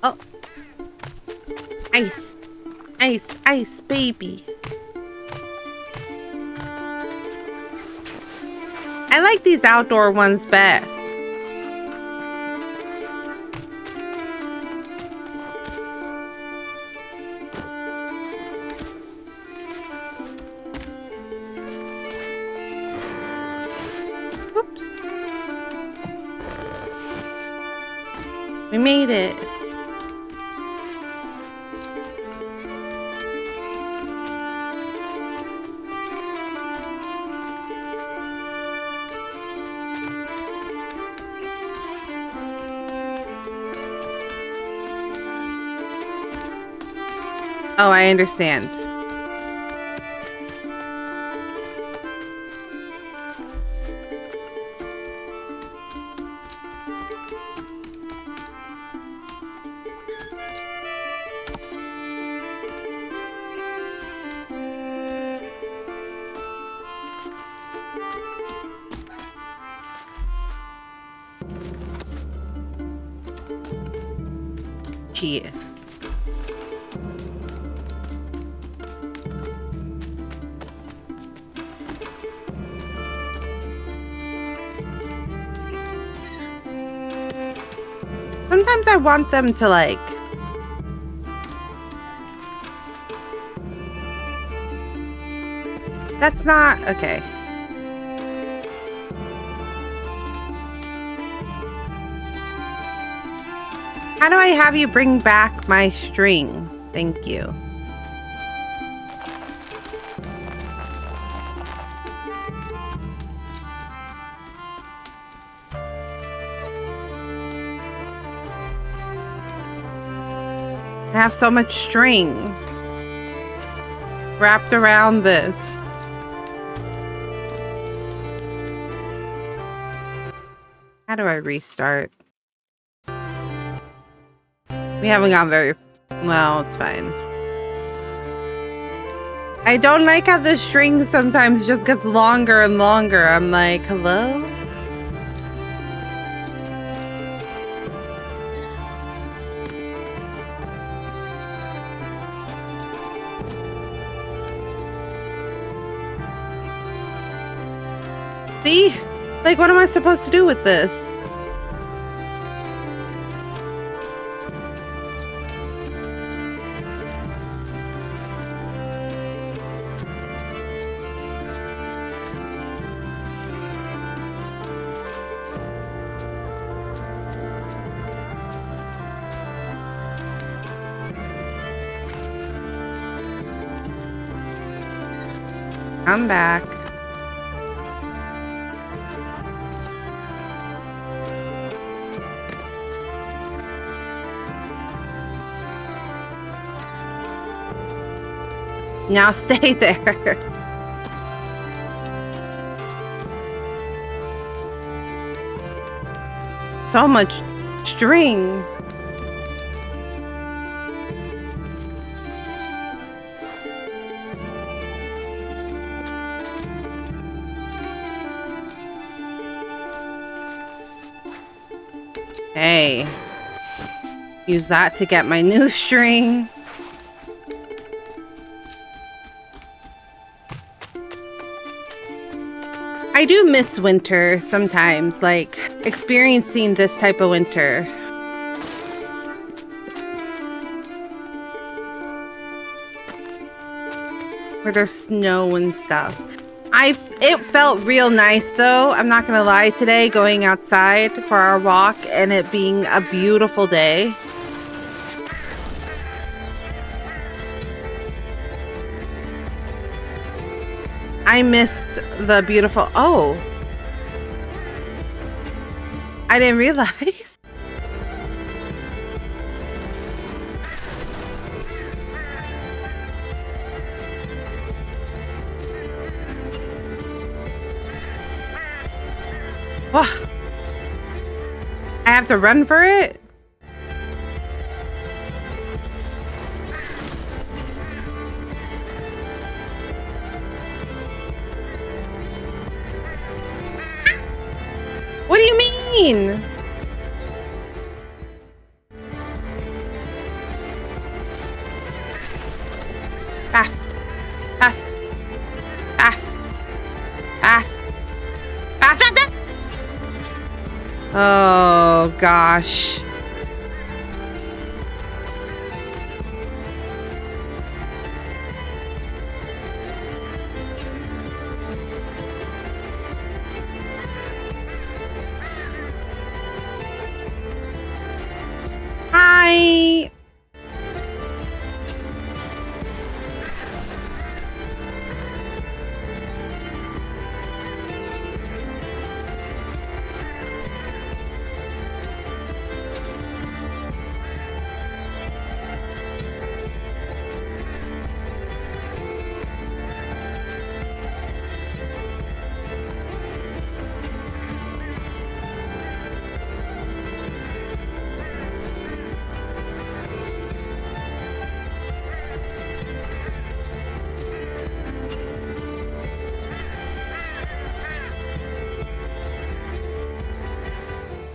Oh. Ice. Ice, ice, baby. I like these outdoor ones best. Whoops. We made it. Oh, I understand. cheat. Sometimes I want them to like... That's not... Okay. How do I have you bring back my string? Thank you. I have so much string wrapped around this. How do I restart? We haven't gone very well. It's fine. I don't like how the string sometimes just gets longer and longer. I'm like, hello? See? Like, what am I supposed to do with this? I'm back. Now stay there. So much string. Hey. Use that to get my new string. I do miss winter sometimes, like experiencing this type of winter. Where there's snow and stuff. It felt real nice though, I'm not gonna lie, today going outside for our walk and it being a beautiful day. I missed the beautiful... Oh. I didn't realize. What? I have to run for it? What do you mean? Fast. Fast. Fast. Fast. Fast. Fast. Oh, gosh. Hi.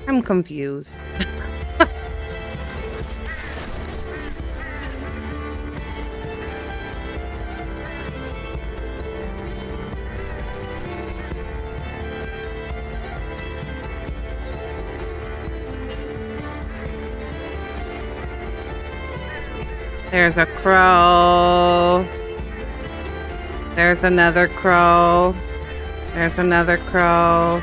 I'm confused. There's a crow. There's another crow. There's another crow.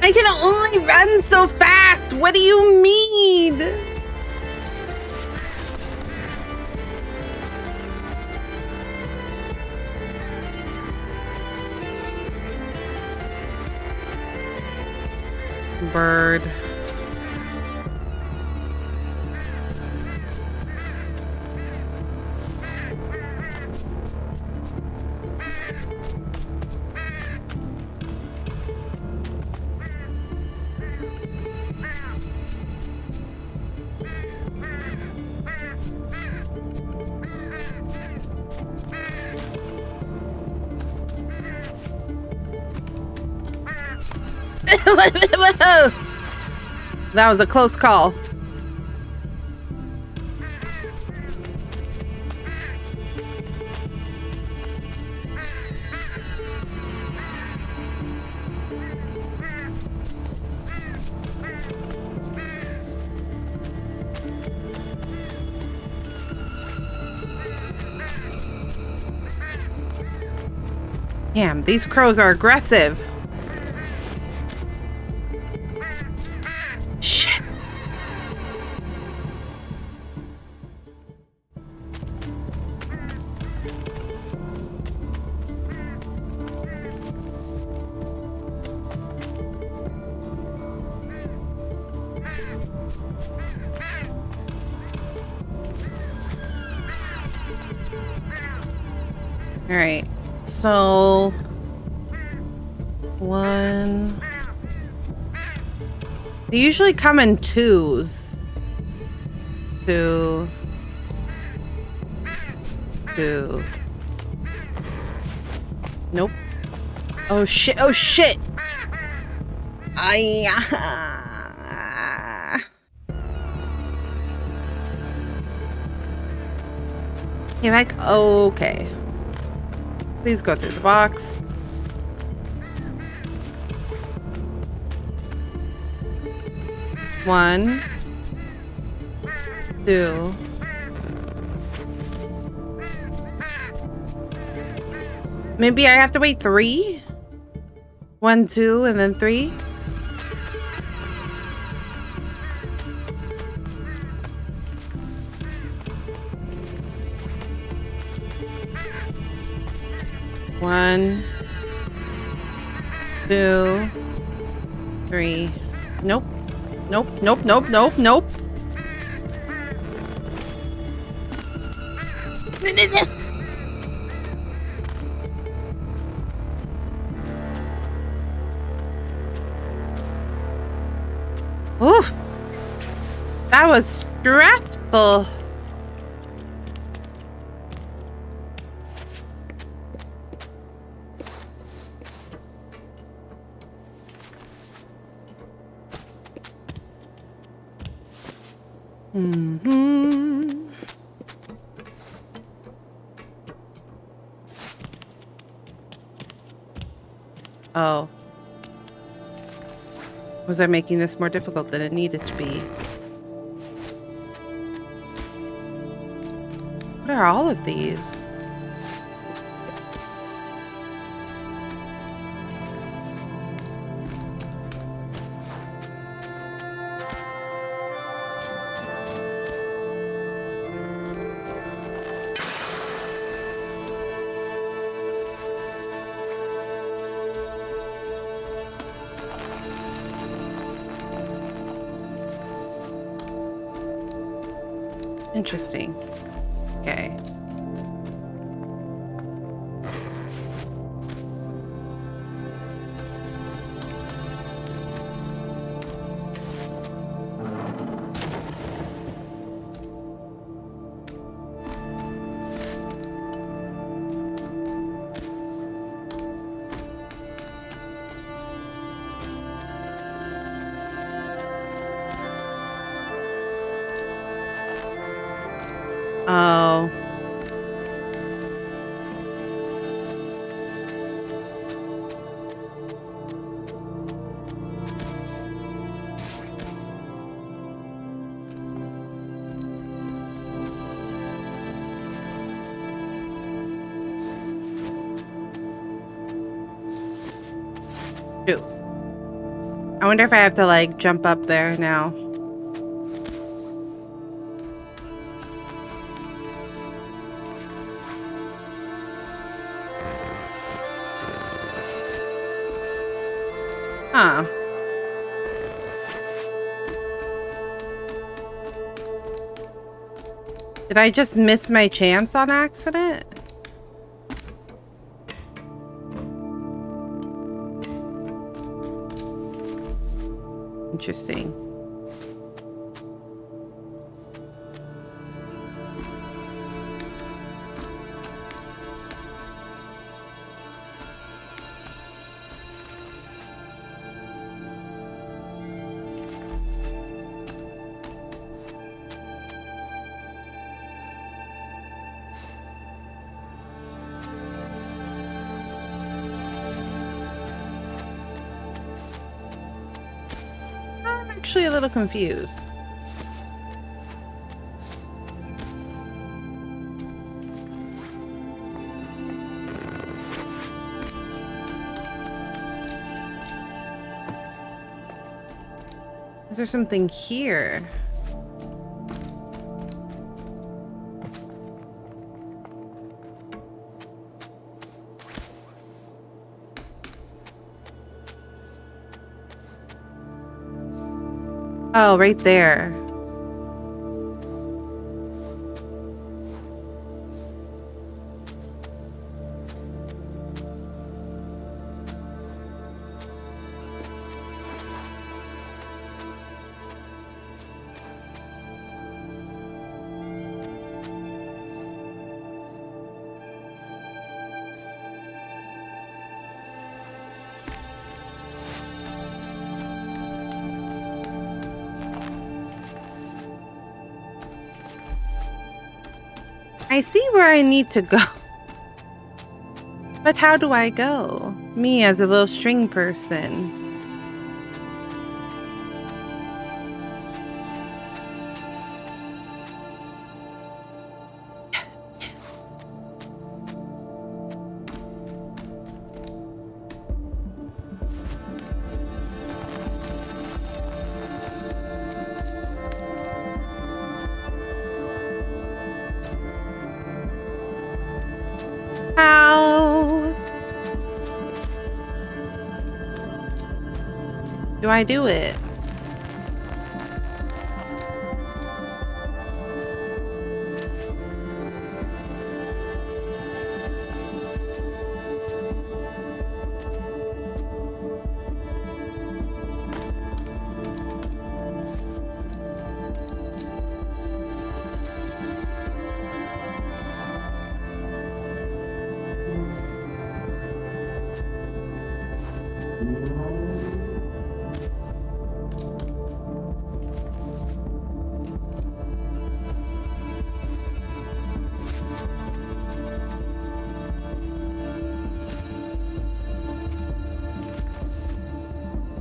I can only run so fast. What do you mean? Bird. That was a close call. Damn, these crows are aggressive. Shit. All right. So, one. They usually come in twos. Two. Two. Nope. Oh shit! Oh shit! Hey, Mike. Okay. Please go through the box. One. Two. Maybe I have to wait 3? 1, 2, and then 3? One, 2, 3. Nope. Nope, nope, nope, nope, nope. Oof. That was stressful. Mm-hmm. Oh. Was I making this more difficult than it needed to be? What are all of these? Interesting. Okay. Oh. Shoot. I wonder if I have to like jump up there now. Huh. Did I just miss my chance on accident? Interesting. I'm actually a little confused. Is there something here? Oh, right there. I see where I need to go. But how do I go? Me as a little string person. How do I do it?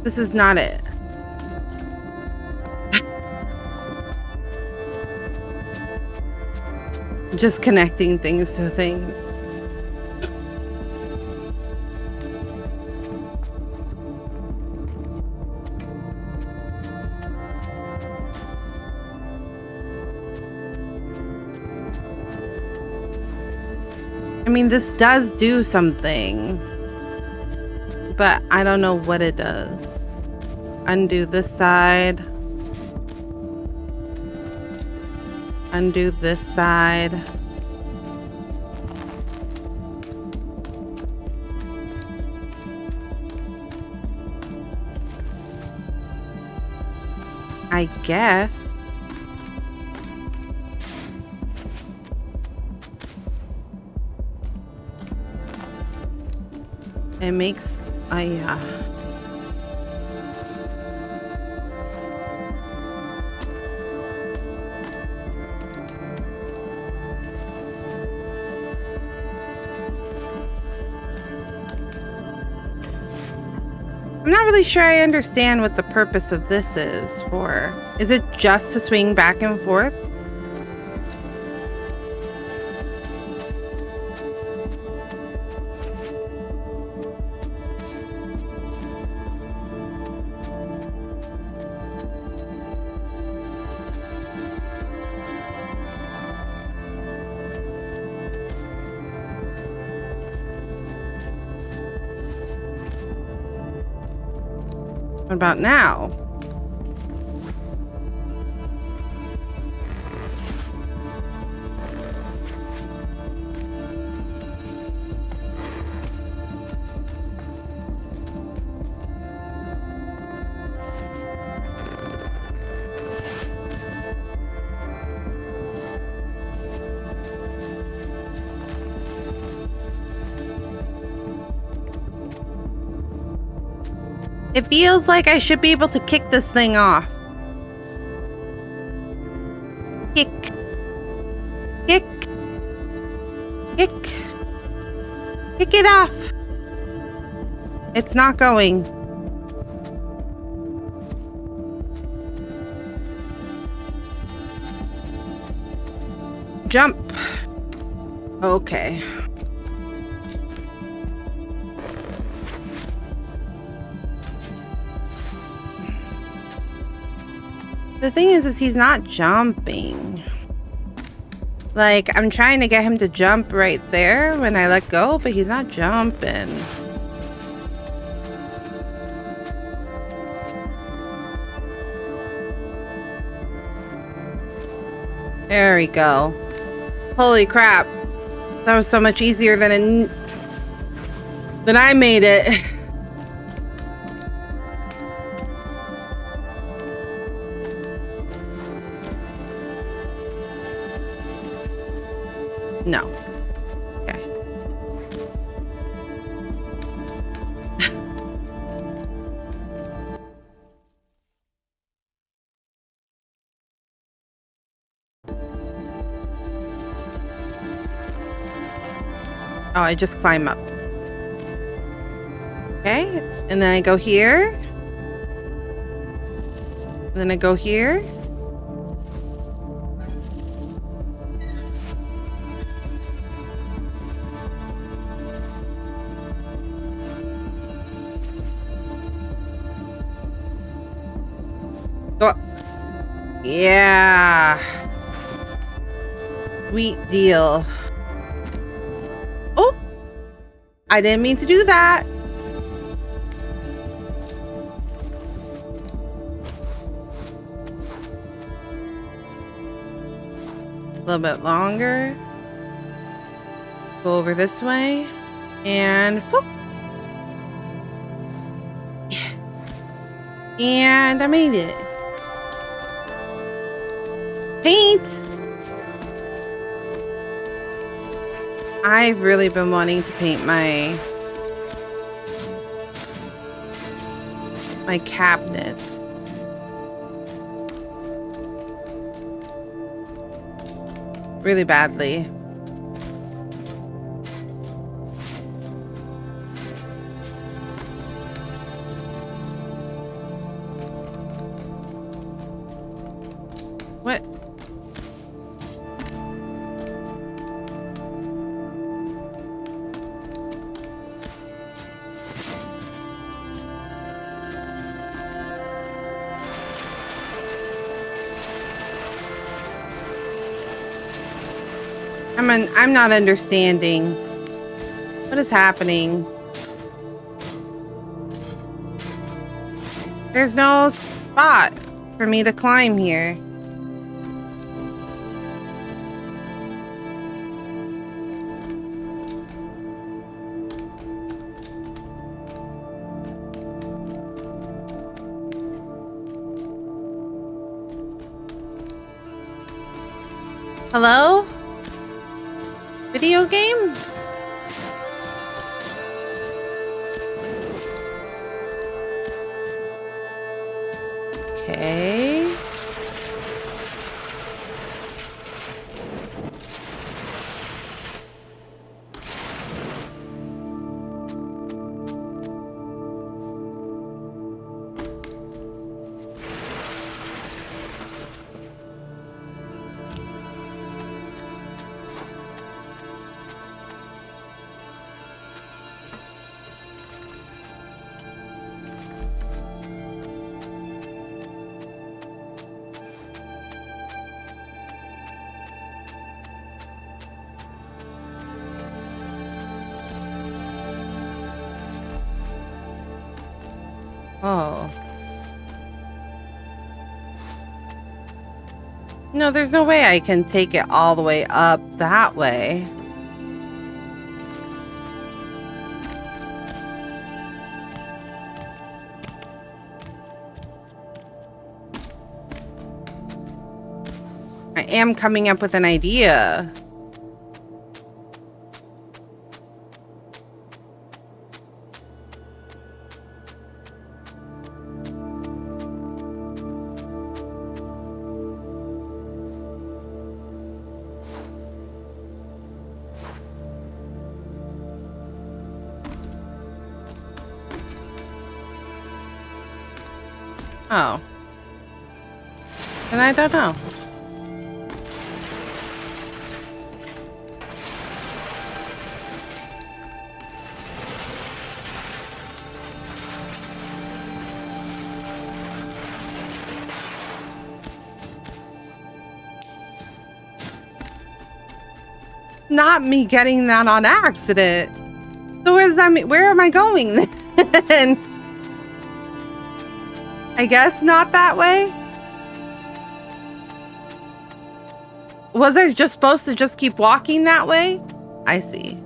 This is not it. Just connecting things to things. I mean, this does do something, but I don't know what it does. Undo this side. Undo this side. I guess. It makes, yeah. I'm not really sure I understand what the purpose of this is for. Is it just to swing back and forth? What about now? It feels like I should be able to kick this thing off. Kick. Kick. Kick. Kick it off. It's not going. Jump. Okay. The thing is he's not jumping. Like, I'm trying to get him to jump right there when I let go, but he's not jumping. There we go. Holy crap. That was so much easier than I made it. No. Okay. Oh, I just climb up. Okay. And then I go here. And then I go here. Go up. Yeah. Sweet deal. Oh! I didn't mean to do that. A little bit longer. Go over this way. And whoop. And I made it. Paint. I've really been wanting to paint my cabinets. Really badly. What? I'm not understanding. What is happening? There's no spot for me to climb here. Hello? Video game? Okay. Oh. No, there's no way I can take it all the way up that way. I am coming up with an idea. Oh. And I don't know. Not me getting that on accident. So where's that mean? Where am I going then? I guess not that way. Was I just supposed to just keep walking that way? I see.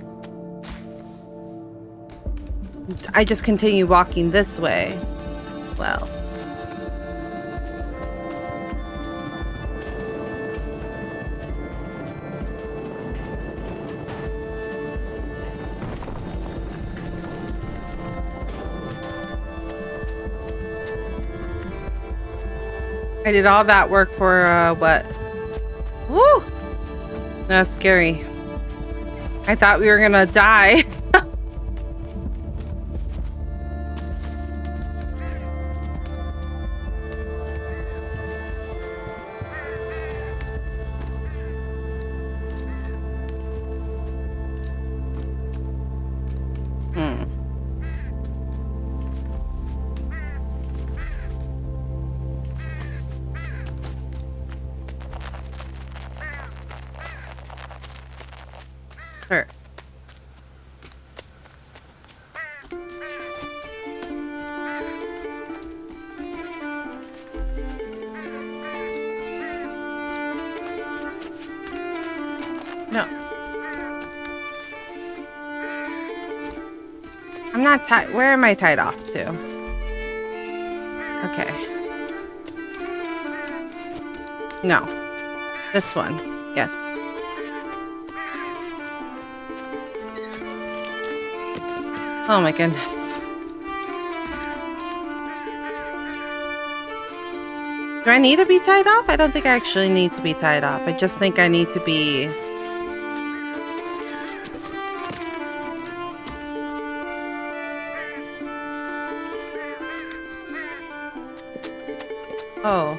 I just continue walking this way. Well. I did all that work for, what? Woo! That's scary. I thought we were gonna die. Sure. No. I'm not tied. Where am I tied off to? Okay. No. This one. Yes. Oh my goodness. Do I need to be tied off? I don't think I actually need to be tied off. I just think I need to be... Oh.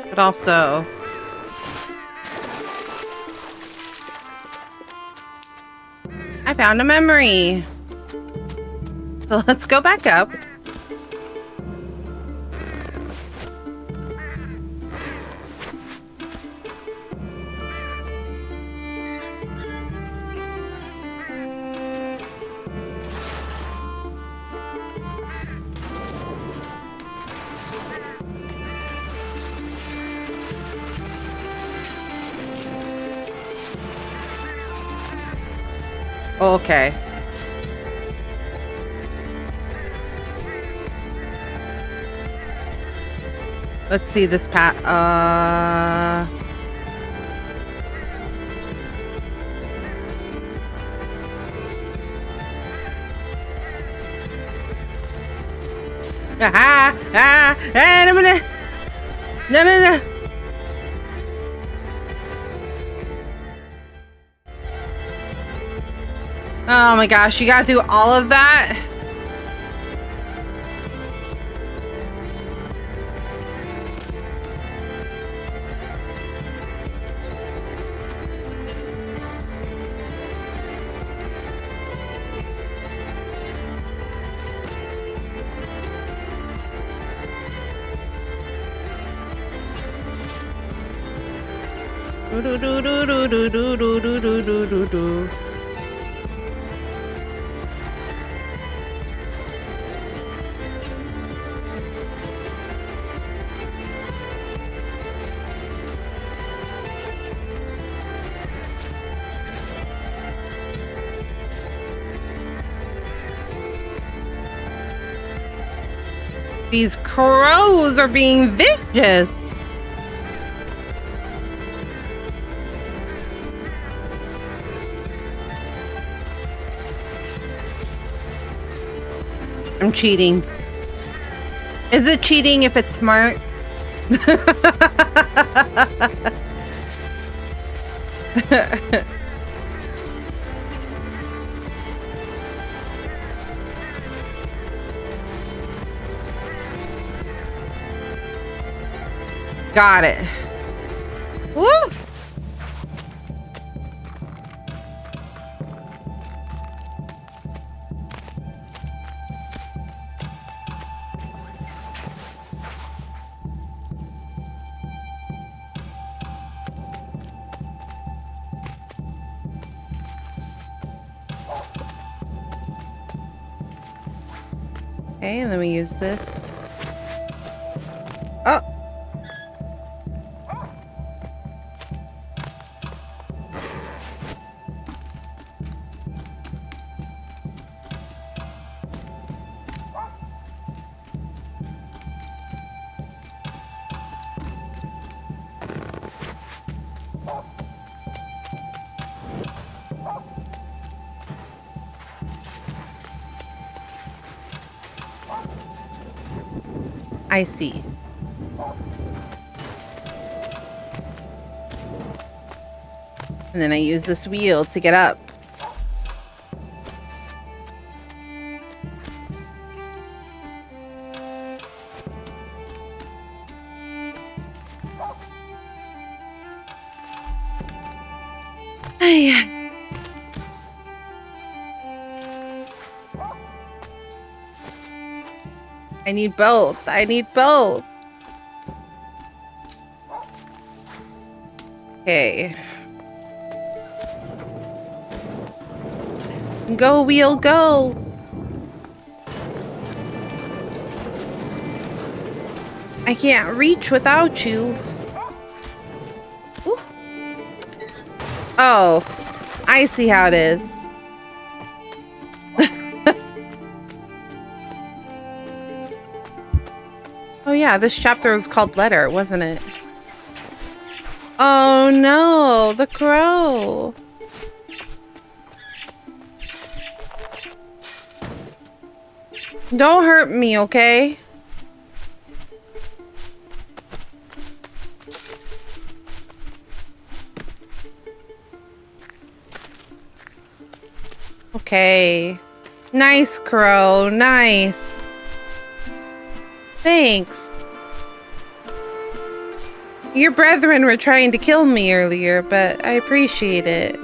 But also... I found a memory. So let's go back up. Okay. Let's see this path. And I'm gonna... No. Oh my gosh, you gotta do all of that? These crows are being vicious. I'm cheating. Is it cheating if it's smart? Got it. Woo! Okay, and then we use this. Oh! I see. And then I use this wheel to get up. I need both. I need both. Okay. Go, wheel, go. I can't reach without you. Ooh. Oh, I see how it is. Oh yeah, this chapter was called Letter, wasn't it? Oh no, the crow. Don't hurt me, okay? Okay. Nice, crow. Nice. Thanks. Your brethren were trying to kill me earlier, but I appreciate it.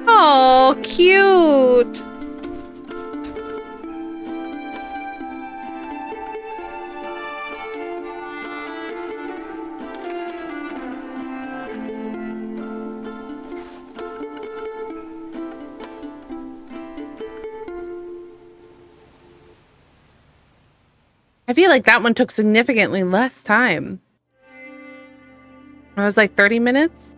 Oh, cute. I feel like that one took significantly less time. It was like 30 minutes.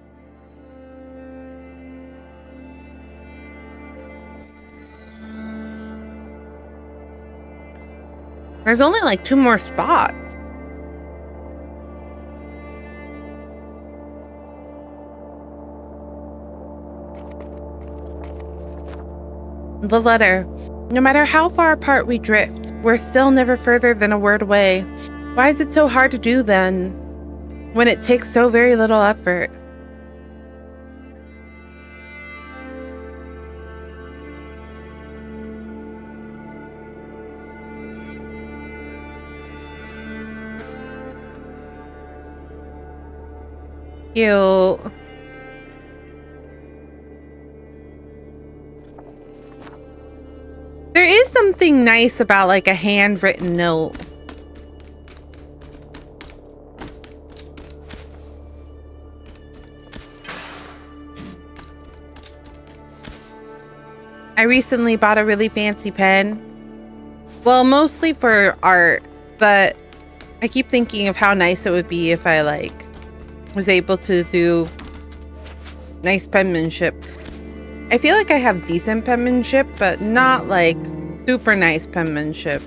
There's only like 2 more spots. The letter. No matter how far apart we drift, we're still never further than a word away. Why is it so hard to do then, when it takes so very little effort? Cute. There is something nice about like a handwritten note. I recently bought a really fancy pen. Well, mostly for art, but I keep thinking of how nice it would be if I like was able to do nice penmanship. I feel like I have decent penmanship, but not like Super nice penmanship.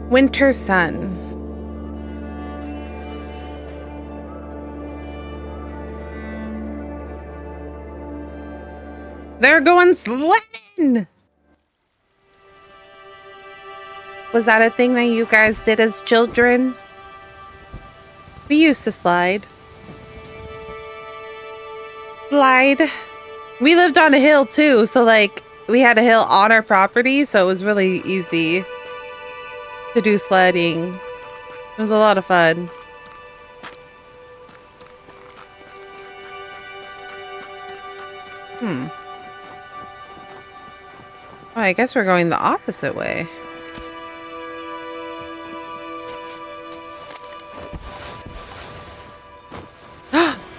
Winter sun. They're going sledding! Was that a thing that you guys did as children? We used to slide. Slide. We lived on a hill too, so like we had a hill on our property, so it was really easy to do sledding. It was a lot of fun. Oh, I guess we're going the opposite way.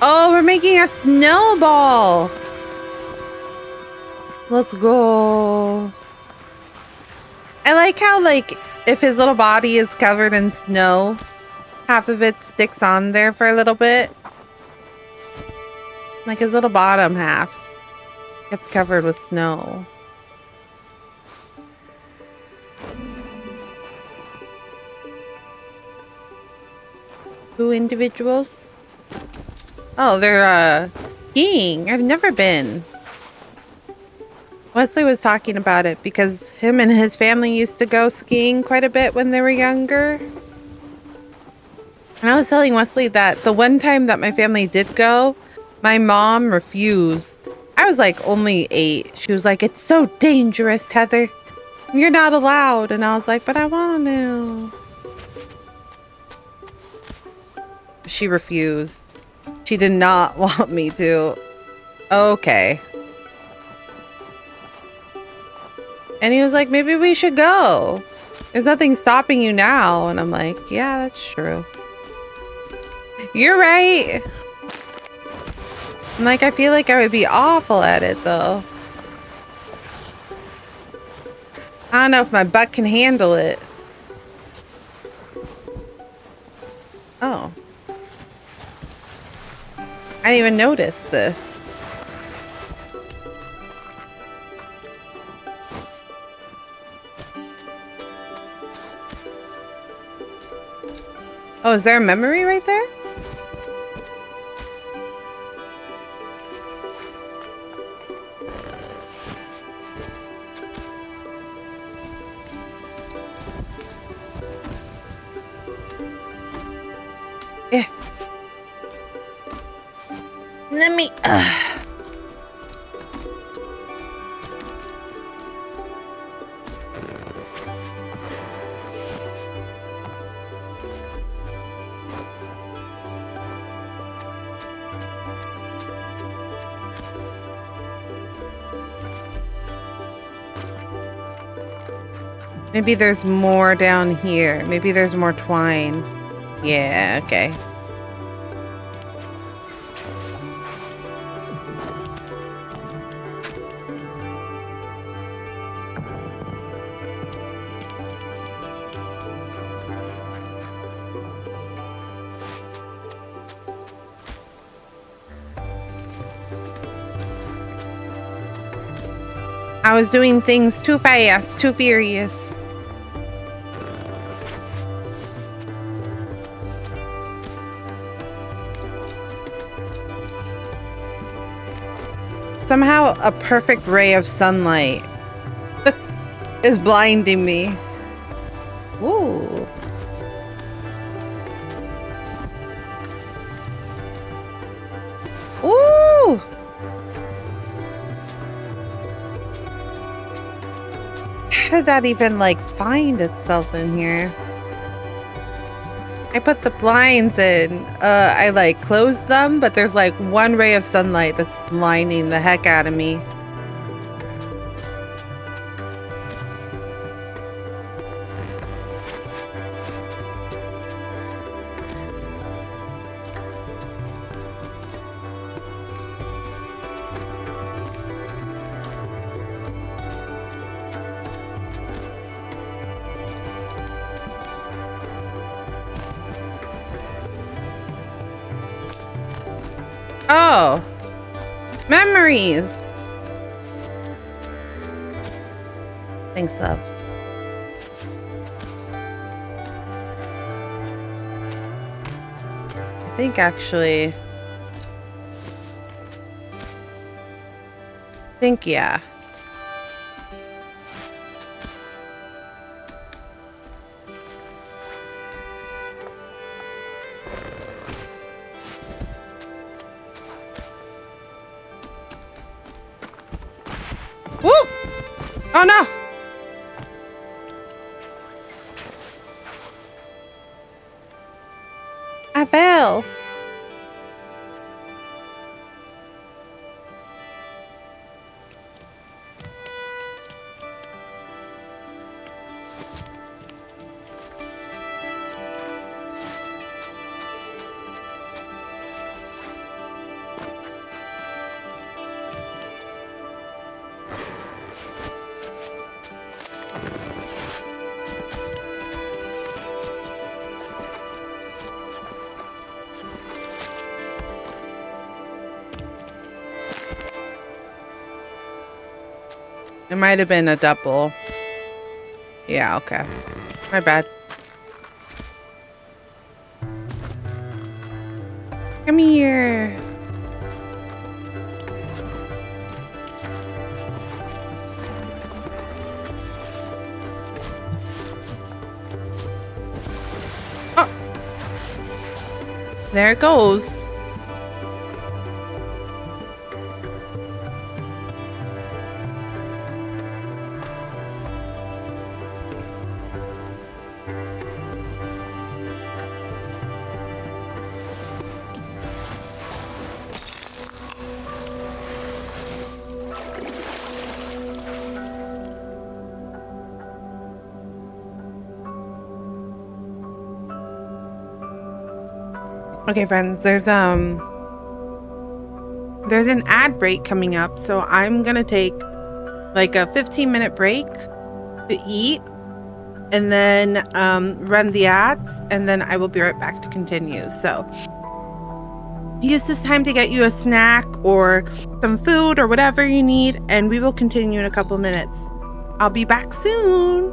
Oh, we're making a snowball. Let's go. I like how, like, if his little body is covered in snow, half of it sticks on there for a little bit. Like his little bottom half gets covered with snow. Two individuals? Oh, they're skiing. I've never been. Wesley was talking about it because him and his family used to go skiing quite a bit when they were younger. And I was telling Wesley that the one time that my family did go, my mom refused. I was like only 8. She was like, "It's so dangerous, Heather. You're not allowed." And I was like, "But I want to." She refused. She did not want me to. Okay. And he was like, "Maybe we should go. There's nothing stopping you now." And I'm like, "Yeah, that's true. You're right." I'm like, I feel like I would be awful at it though. I don't know if my butt can handle it. Oh. I didn't even notice this. Oh, is there a memory right there? Yeah. Let me... Maybe there's more down here. Maybe there's more twine. Yeah, okay. I was doing things too fast, too furious. Somehow a perfect ray of sunlight is blinding me. Ooh. Ooh. How did that even like find itself in here? I put the blinds in. I like closed them, but there's like one ray of sunlight that's blinding the heck out of me. Oh. Memories. Thanks, love. I think actually. Yeah. Woo! Oh no! I fell. It might have been a double. Yeah, okay. My bad. Come here. Oh. There it goes. Okay, friends, there's an ad break coming up, so I'm gonna take like a 15-minute break to eat and then run the ads, and then I will be right back to continue. So use this time to get you a snack or some food or whatever you need, and we will continue in a couple minutes. I'll be back soon.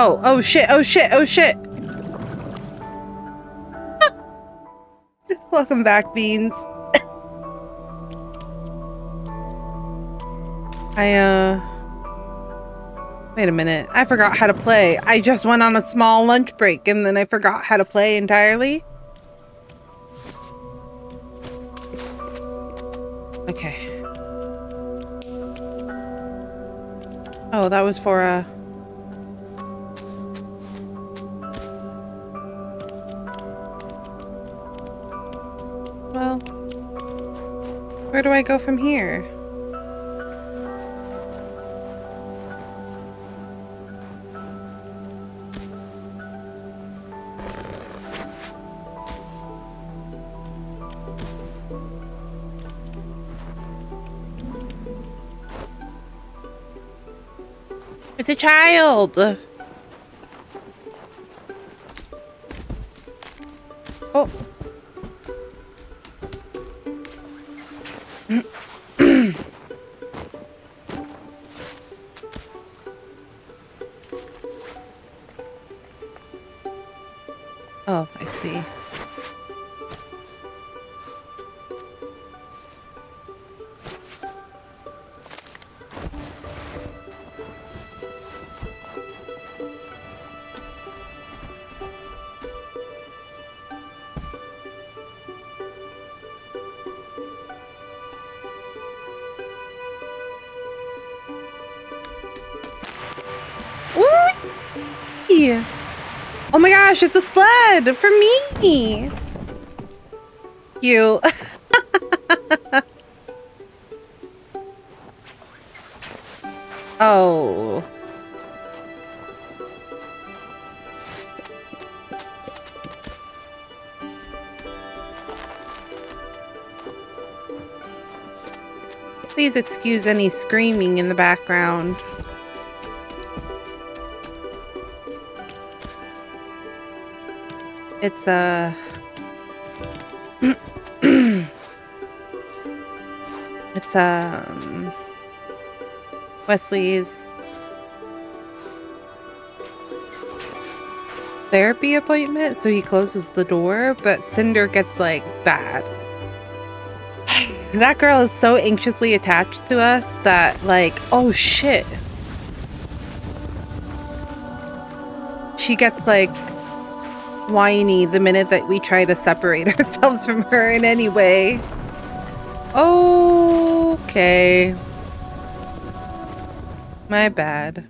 Oh shit, oh shit, oh shit. Welcome back, Beans. Wait a minute. I forgot how to play. I just went on a small lunch break and then I forgot how to play entirely. Okay. Oh, that was for well, where do I go from here? It's a child! Oh. Oh, I see. Ooh! Oh my gosh, it's a sled for me! You. Oh. Please excuse any screaming in the background. It's it's Wesley's therapy appointment, so he closes the door, but Cinder gets like bad. That girl is so anxiously attached to us that like, oh shit. She gets like whiny the minute that we try to separate ourselves from her in any way. Okay. My bad.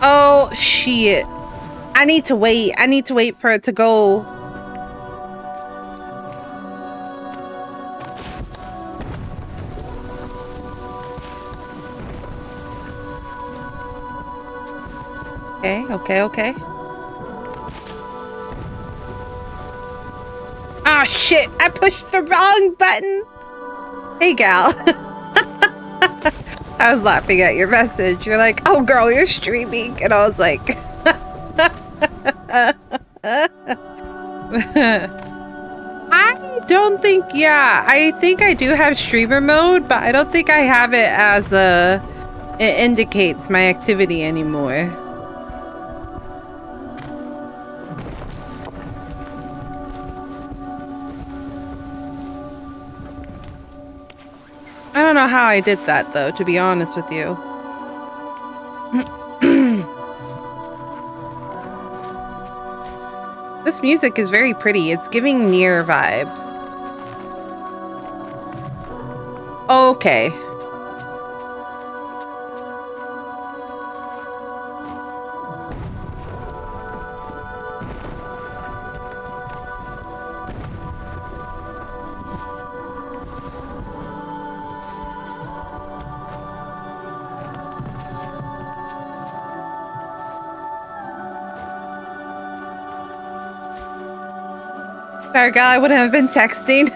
Oh shit. I need to wait. I need to wait for it to go. Okay. Ah, shit! I pushed the wrong button! Hey, gal. I was laughing at your message. You're like, oh, girl, you're streaming. And I was like... I don't think... Yeah, I think I do have streamer mode, but I don't think I have it as a... It indicates my activity anymore. don't know how I did that, though, to be honest with you. This music is very pretty. It's giving Nier vibes. Okay. Sorry, gal, I wouldn't have been texting.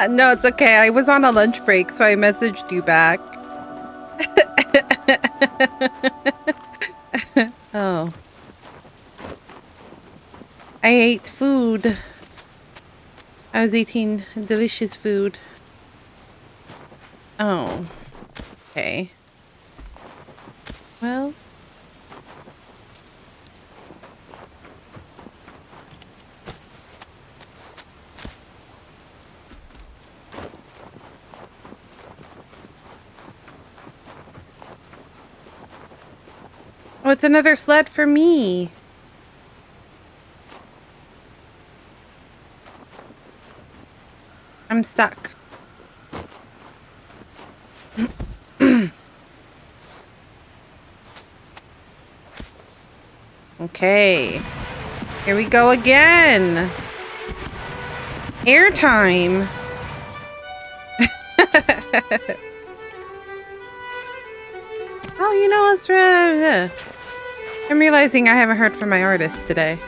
No, it's okay. I was on a lunch break, so I messaged you back. Oh. I ate food. I was eating delicious food. Oh. Okay. Well. Oh, it's another sled for me. I'm stuck. Okay. Here we go again. Airtime. Oh, you know what's I'm realizing I haven't heard from my artist today.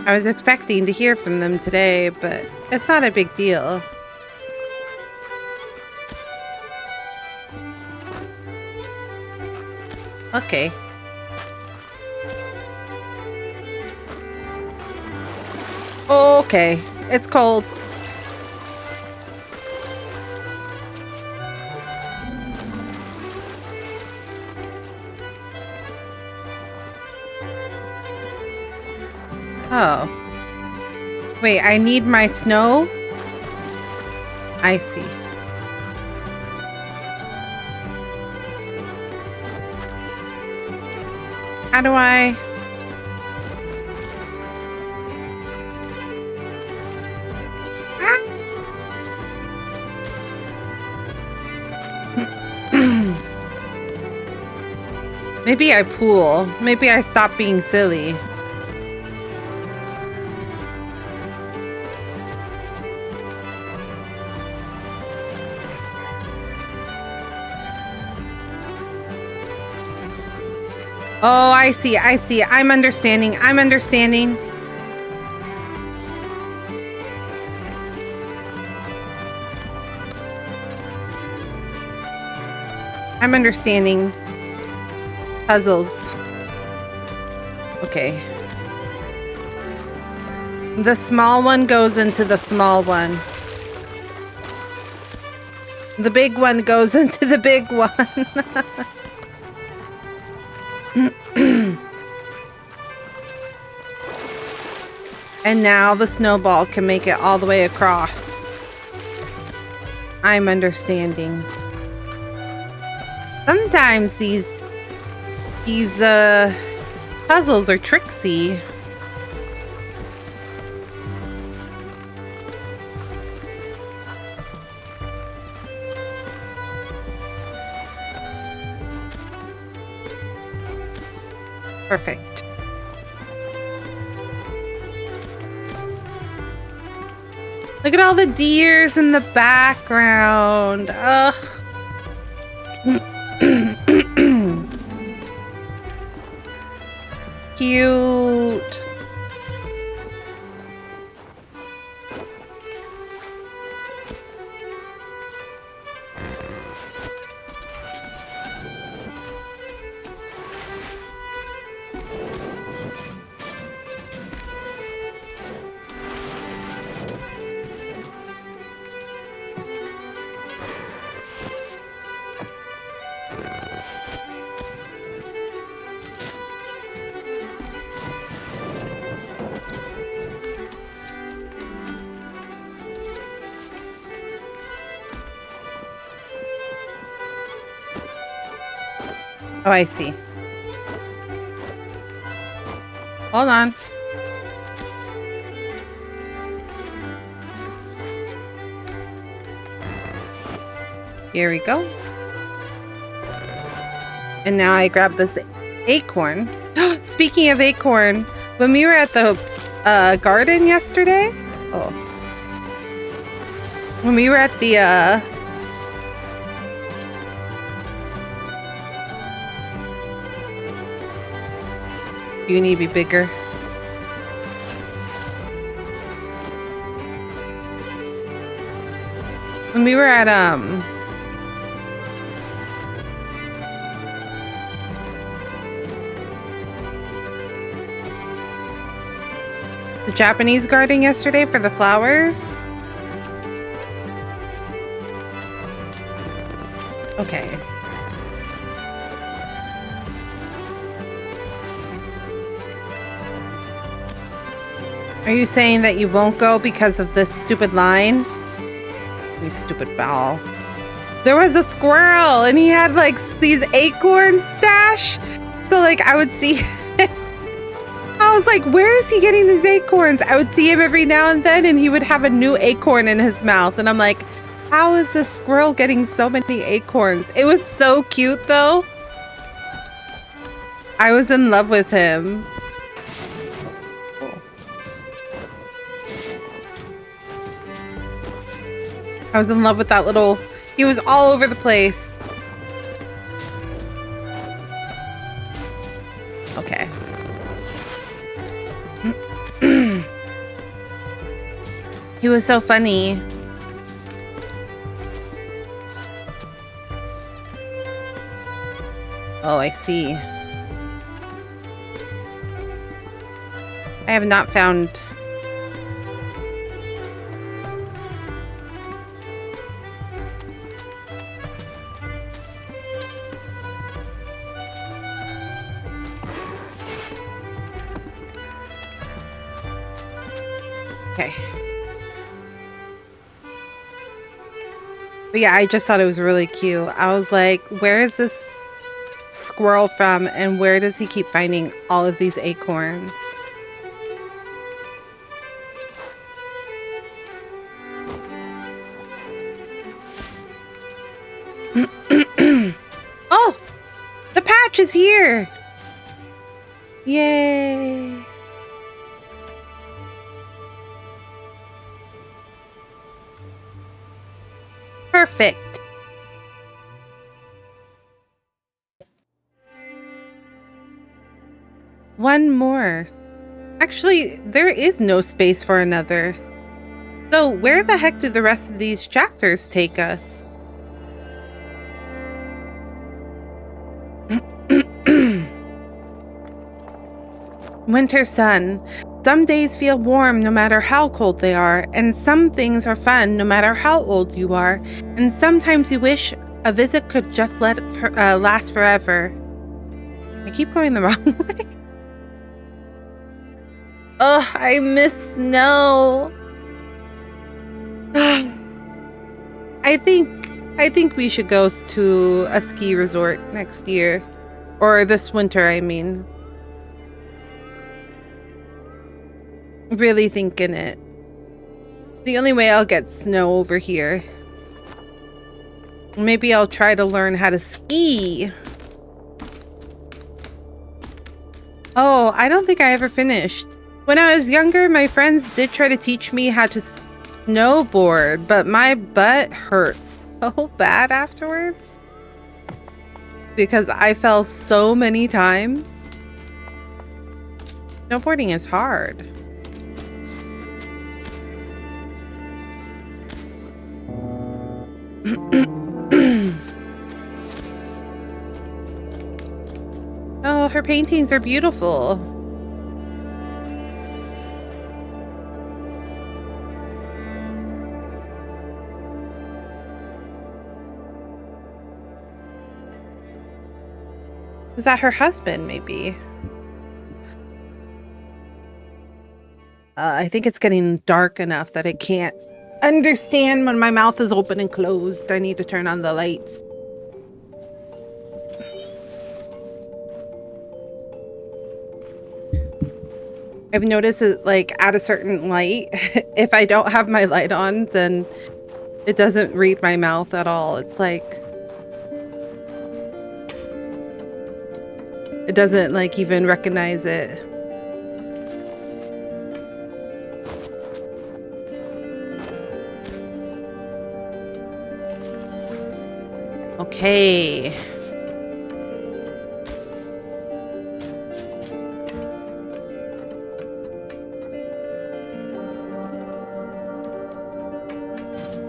I was expecting to hear from them today, but it's not a big deal. Okay. Okay. It's cold. Oh. Wait, I need my snow? I see. How do I... Maybe I pool. Maybe I stop being silly. Oh, I see. I see. I'm understanding. I'm understanding. I'm understanding. Puzzles. Okay. The small one goes into the small one. The big one goes into the big one. And now the snowball can make it all the way across. I'm understanding. Sometimes these puzzles are tricksy. Perfect. Look at all the deers in the background. Ugh. Cute. Oh, I see. Hold on. Here we go. And now I grab this acorn. Speaking of acorn, when we were at the garden yesterday, when we were at the you need to be bigger. When we were at the Japanese garden yesterday for the flowers. Okay. Are you saying that you won't go because of this stupid line? You stupid fowl. There was a squirrel and he had like these acorns stash. So like I would see I was like, where is he getting these acorns? I would see him every now and then and he would have a new acorn in his mouth. And I'm like, how is this squirrel getting so many acorns? It was so cute though. I was in love with him. I was in love with that little, he was all over the place. Okay. He was so funny. Oh, I see. I have not found... Okay. But yeah, I just thought it was really cute. I was like, where is this squirrel from and where does he keep finding all of these acorns? Oh! The patch is here! Yay! Perfect. One more. Actually, there is no space for another. So where the heck do the rest of these chapters take us? Winter sun. Some days feel warm no matter how cold they are, and some things are fun no matter how old you are, and sometimes you wish a visit could just last forever. I keep going the wrong way. Ugh, I miss snow. I think we should go to a ski resort next year. Or this winter, I mean. Really thinking it. The only way I'll get snow over here. Maybe I'll try to learn how to ski. Oh, I don't think I ever finished. When I was younger, my friends did try to teach me how to snowboard, but my butt hurts so bad afterwards. Because I fell so many times. Snowboarding is hard. Oh, her paintings are beautiful. Is that her husband, maybe? I think it's getting dark enough that I can't understand when my mouth is open and closed. I need to turn on the lights. I've noticed that, like, at a certain light, if I don't have my light on, then it doesn't read my mouth at all. It's like, it doesn't, like, even recognize it. Okay.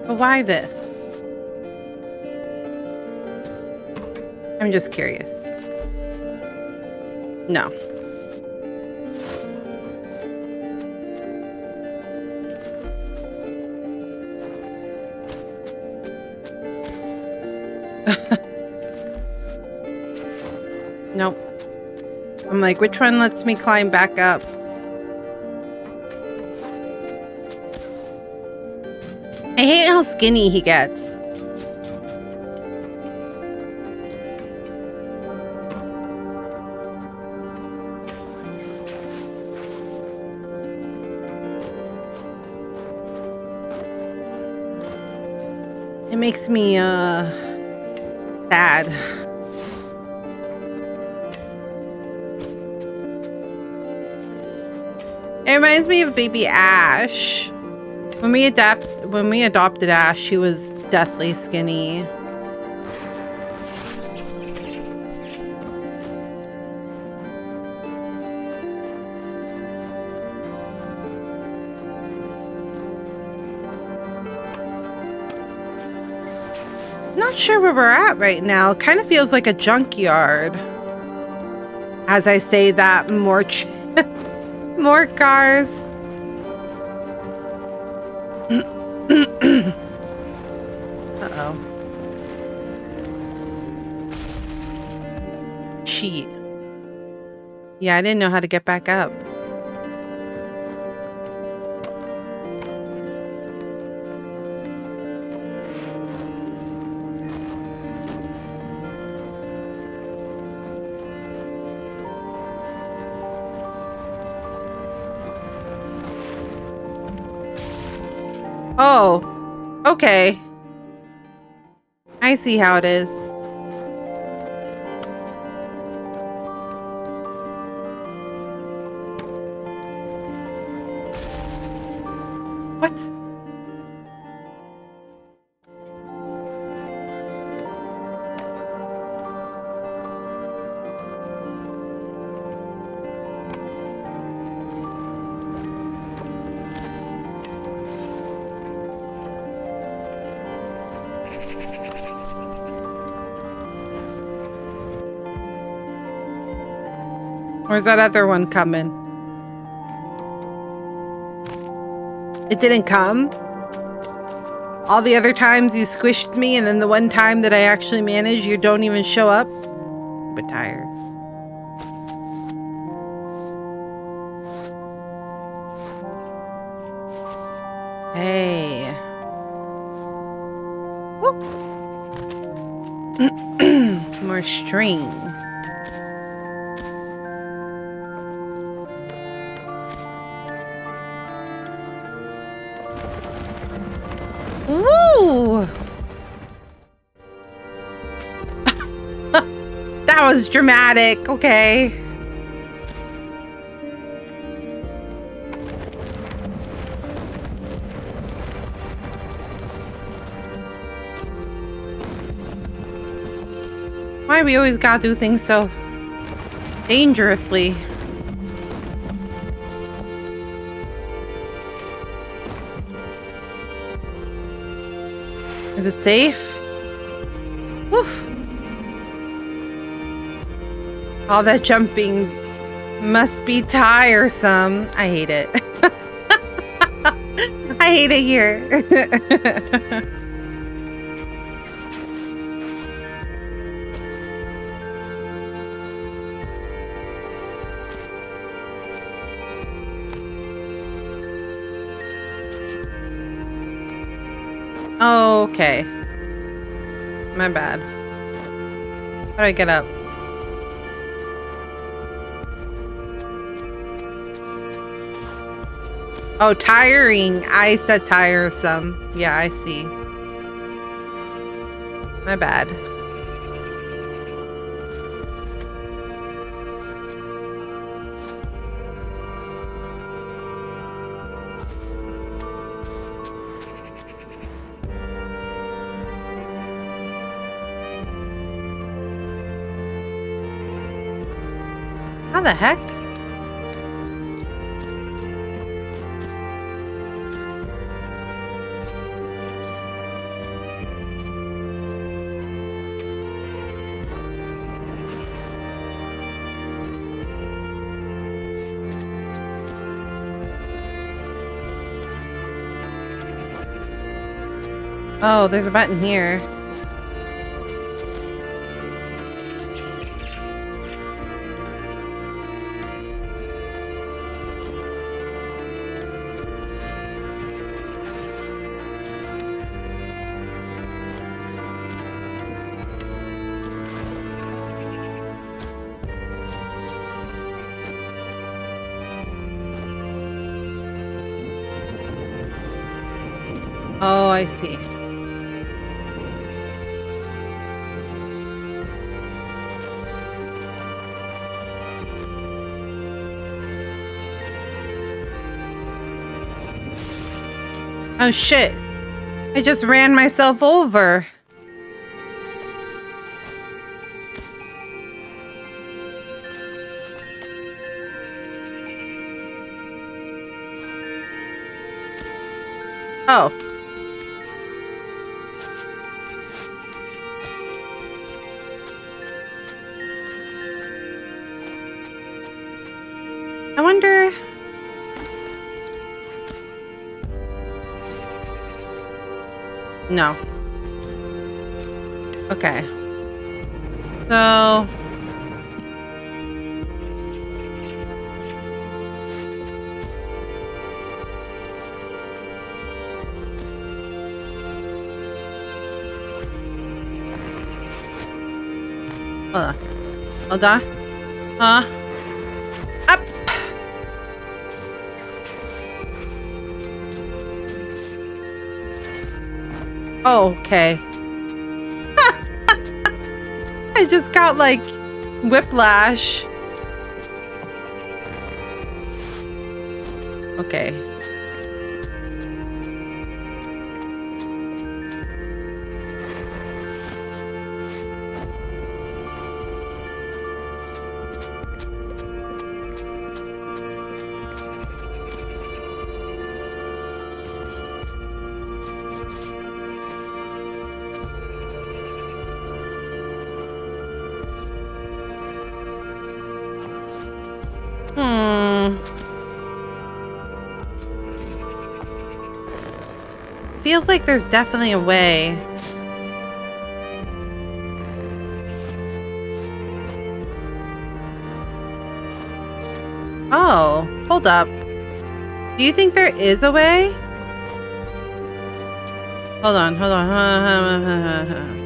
But why this? I'm just curious. No. Nope. I'm like, which one lets me climb back up? I hate how skinny he gets. It makes me, sad. It reminds me of baby Ash. When we adopted Ash, she was deathly skinny. Not sure where we're at right now. It kind of feels like a junkyard. As I say that, more more cars. Uh-oh. Cheat. Yeah, I didn't know how to get back up. Oh, okay. I see how it is. What? Where's that other one coming? It didn't come? All the other times you squished me, and then the one time that I actually managed, you don't even show up? I'm a bit tired. Hey. Whoop. More string. Woo! That was dramatic. Okay. Why we always gotta do things so dangerously? Is it safe? Woof. All that jumping must be tiresome. I hate it. I hate it here. Oh, okay. My bad. How do I get up? Oh, tiring. I said tiresome. Yeah, I see. My bad. How the heck? Oh, there's a button here. Oh, I see. Oh shit. I just ran myself over. Oh. I wonder... No. Okay. So... Hold on. Hold on. Up! Oh, okay. I just got, like, whiplash. Okay. Feels like there's definitely a way. Oh, hold up. Do you think there is a way? Hold on, hold on.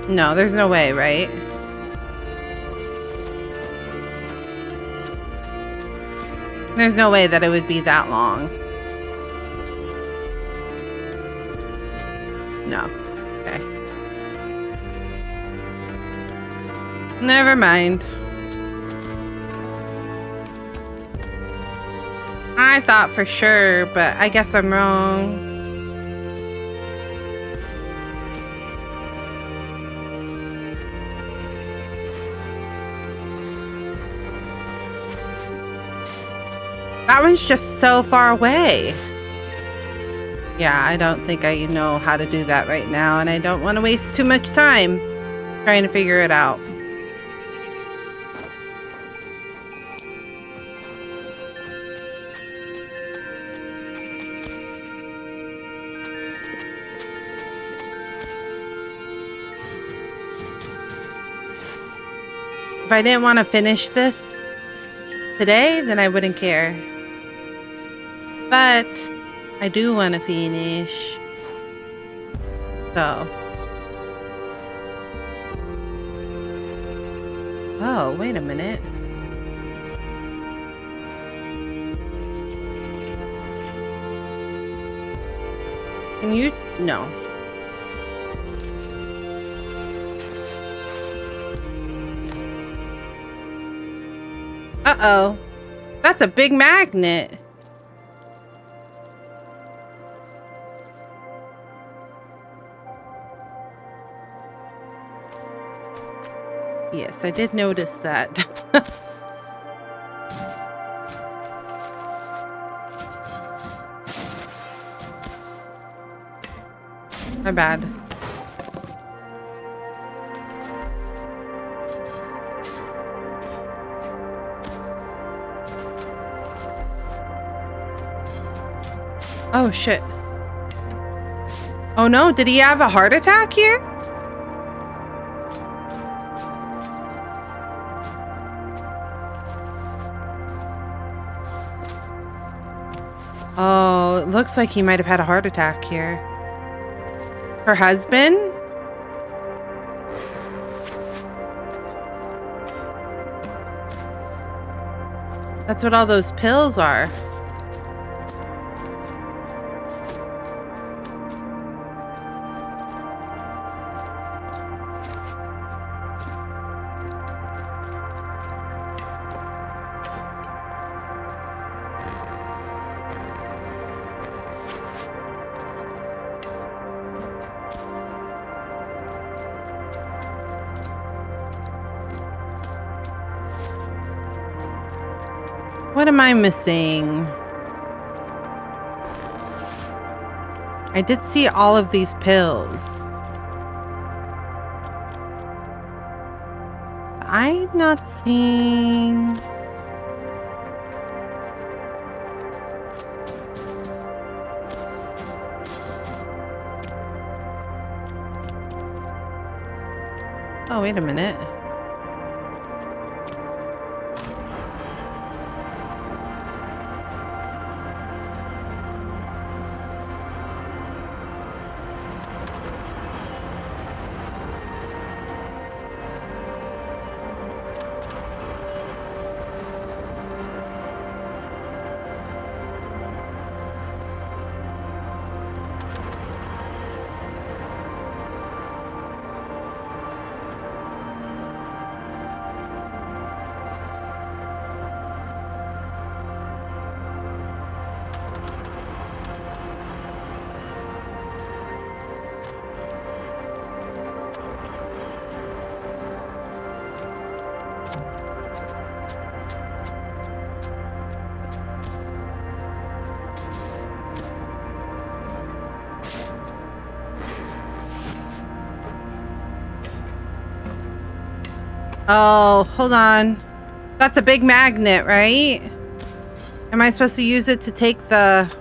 No, there's no way, right? There's no way that it would be that long. No. Okay. Never mind. I thought for sure, but I guess I'm wrong. That one's just so far away. Yeah, I don't think I know how to do that right now, and I don't want to waste too much time trying to figure it out. If I didn't want to finish this today, then I wouldn't care. But I do want to finish. So. Oh, wait a minute. Can you? No. Uh-oh. That's a big magnet. Yes, I did notice that. My bad. Oh, shit. Oh, no. Did he have a heart attack here? Oh, it looks like he might have had a heart attack here. Her husband? That's what all those pills are. What am I missing? I did see all of these pills. I'm not seeing... Oh, wait a minute. Oh, hold on. That's a big magnet, right? Am I supposed to use it to take the...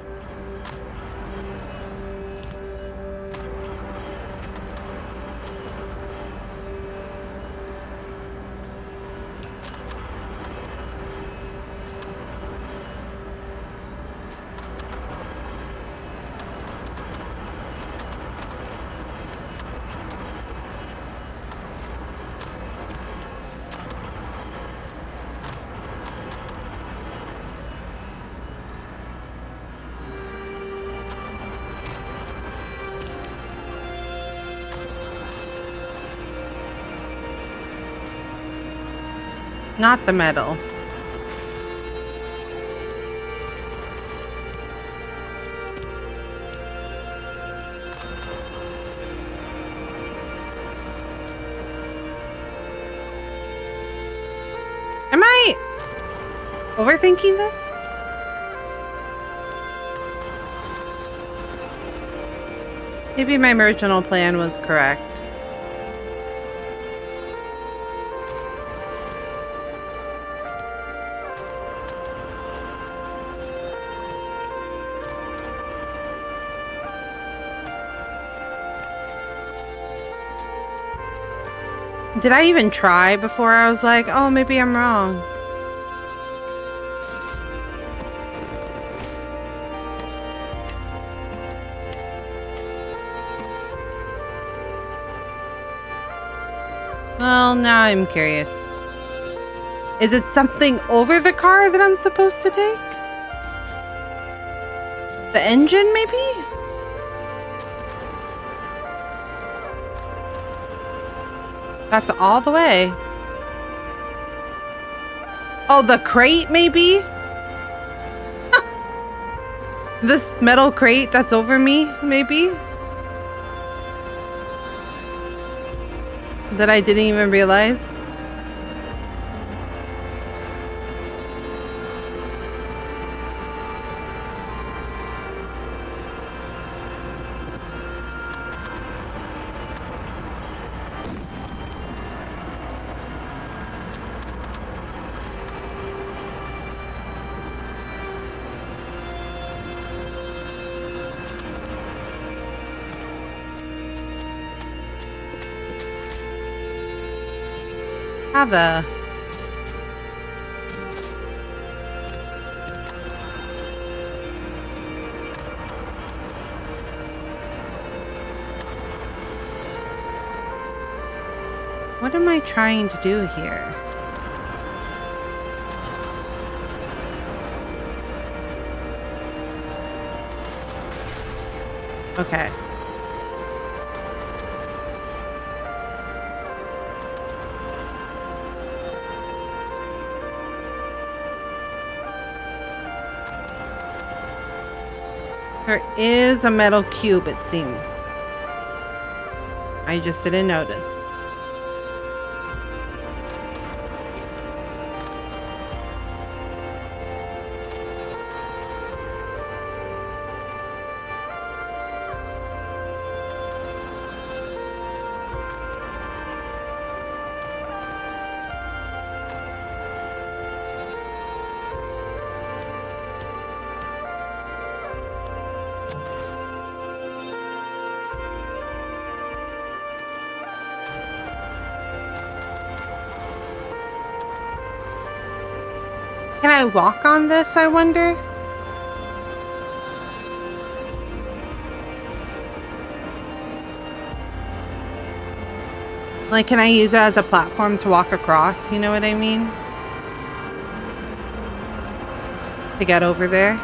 Not the metal. Am I overthinking this? Maybe my original plan was correct. Did I even try before I was like, oh, maybe I'm wrong? Well, now I'm curious. Is it something over the car that I'm supposed to take? The engine, maybe? That's all the way. Oh, the crate, maybe? This metal crate that's over me, maybe? That I didn't even realize. How the... What am I trying to do here? Okay. There is a metal cube, it seems. I just didn't notice. Can I walk on this, I wonder? Like, can I use it as a platform to walk across? You know what I mean? To get over there?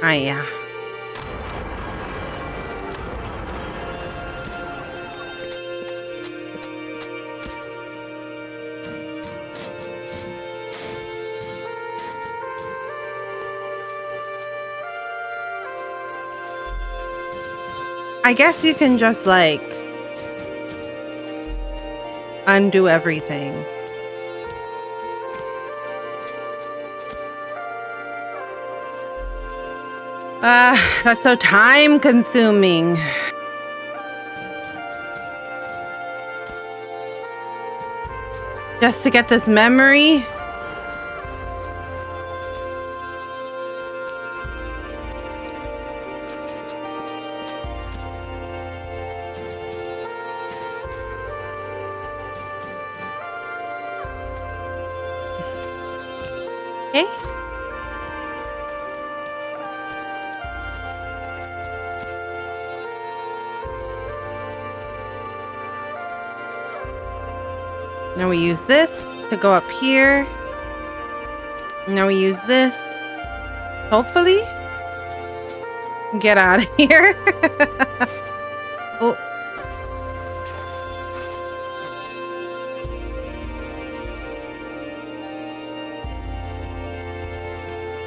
Ah, yeah. I guess you can just, like, undo everything. That's so time consuming. Just to get this memory? Okay. Now we use this to go up here. Now we use this. Hopefully. Get out of here. Oh.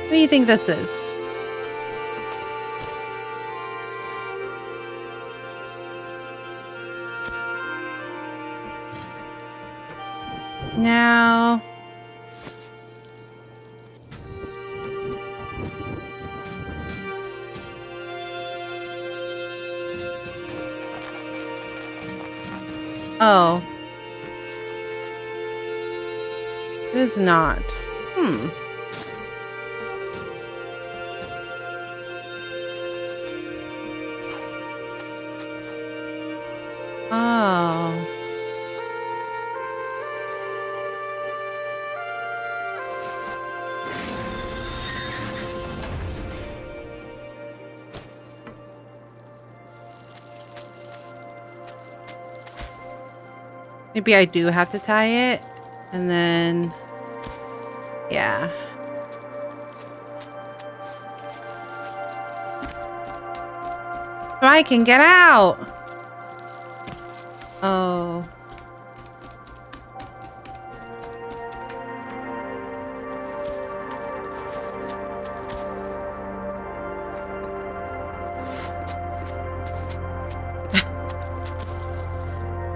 What do you think this is? Now... Oh. It is not. Hmm. Oh. Maybe I do have to tie it. And then... yeah. So I can get out! Oh.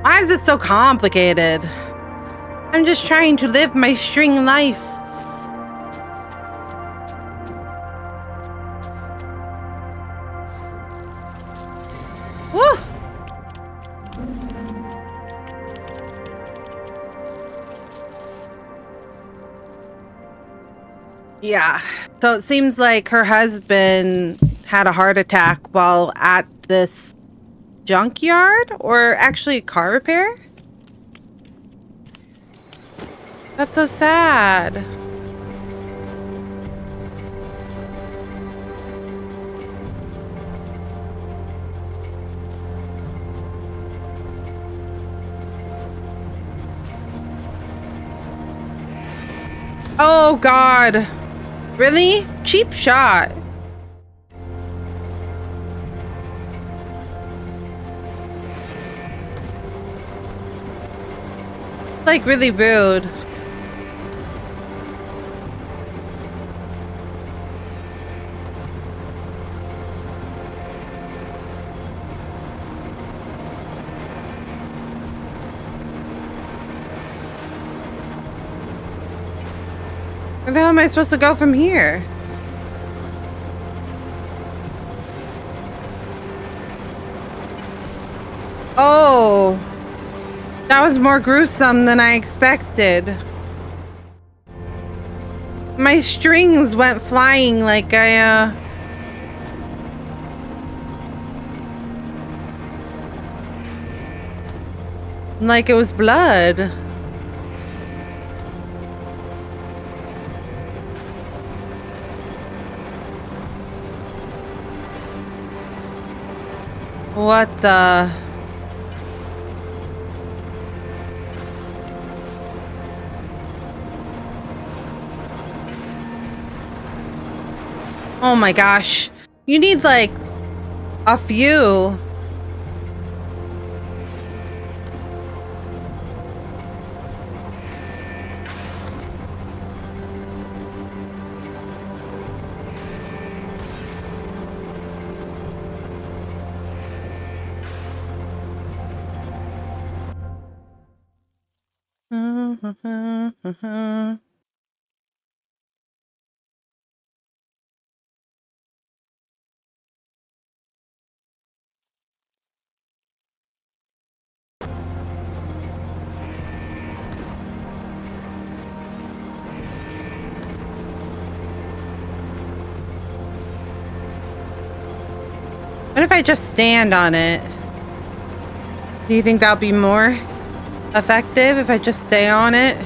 Why is it so complicated? I'm just trying to live my string life. Woo! Yeah. So it seems like her husband had a heart attack while at this junkyard, or actually car repair. That's so sad. Oh God. Really? Cheap shot. Like really rude. Where the hell am I supposed to go from here? Oh, that was more gruesome than I expected. My strings went flying like like it was blood. What the? Oh my gosh. You need like a few. What if I just stand on it? Do you think that'll be more effective if I just stay on it?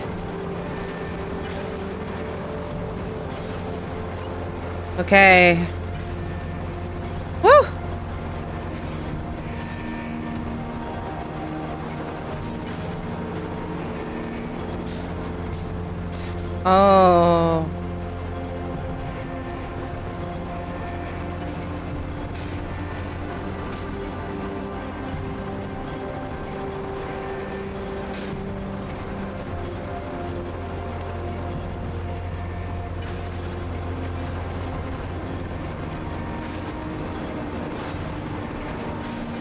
Okay. Woo! Oh.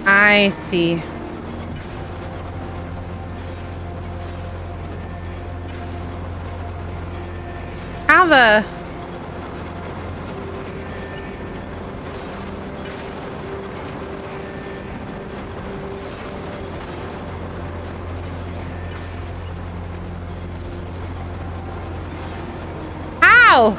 I see. How the... Ow!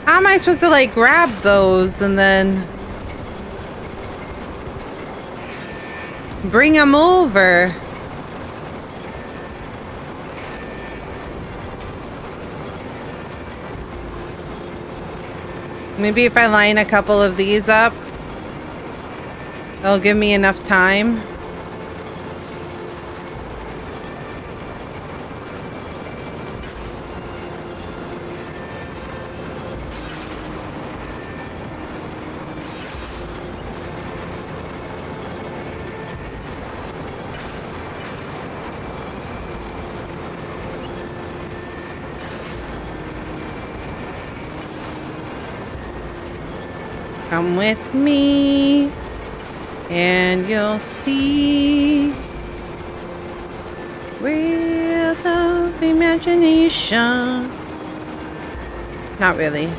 How am I supposed to like grab those and then bring them over? Maybe if I line a couple of these up, it'll give me enough time. Come with me, and you'll see world of imagination. Not really.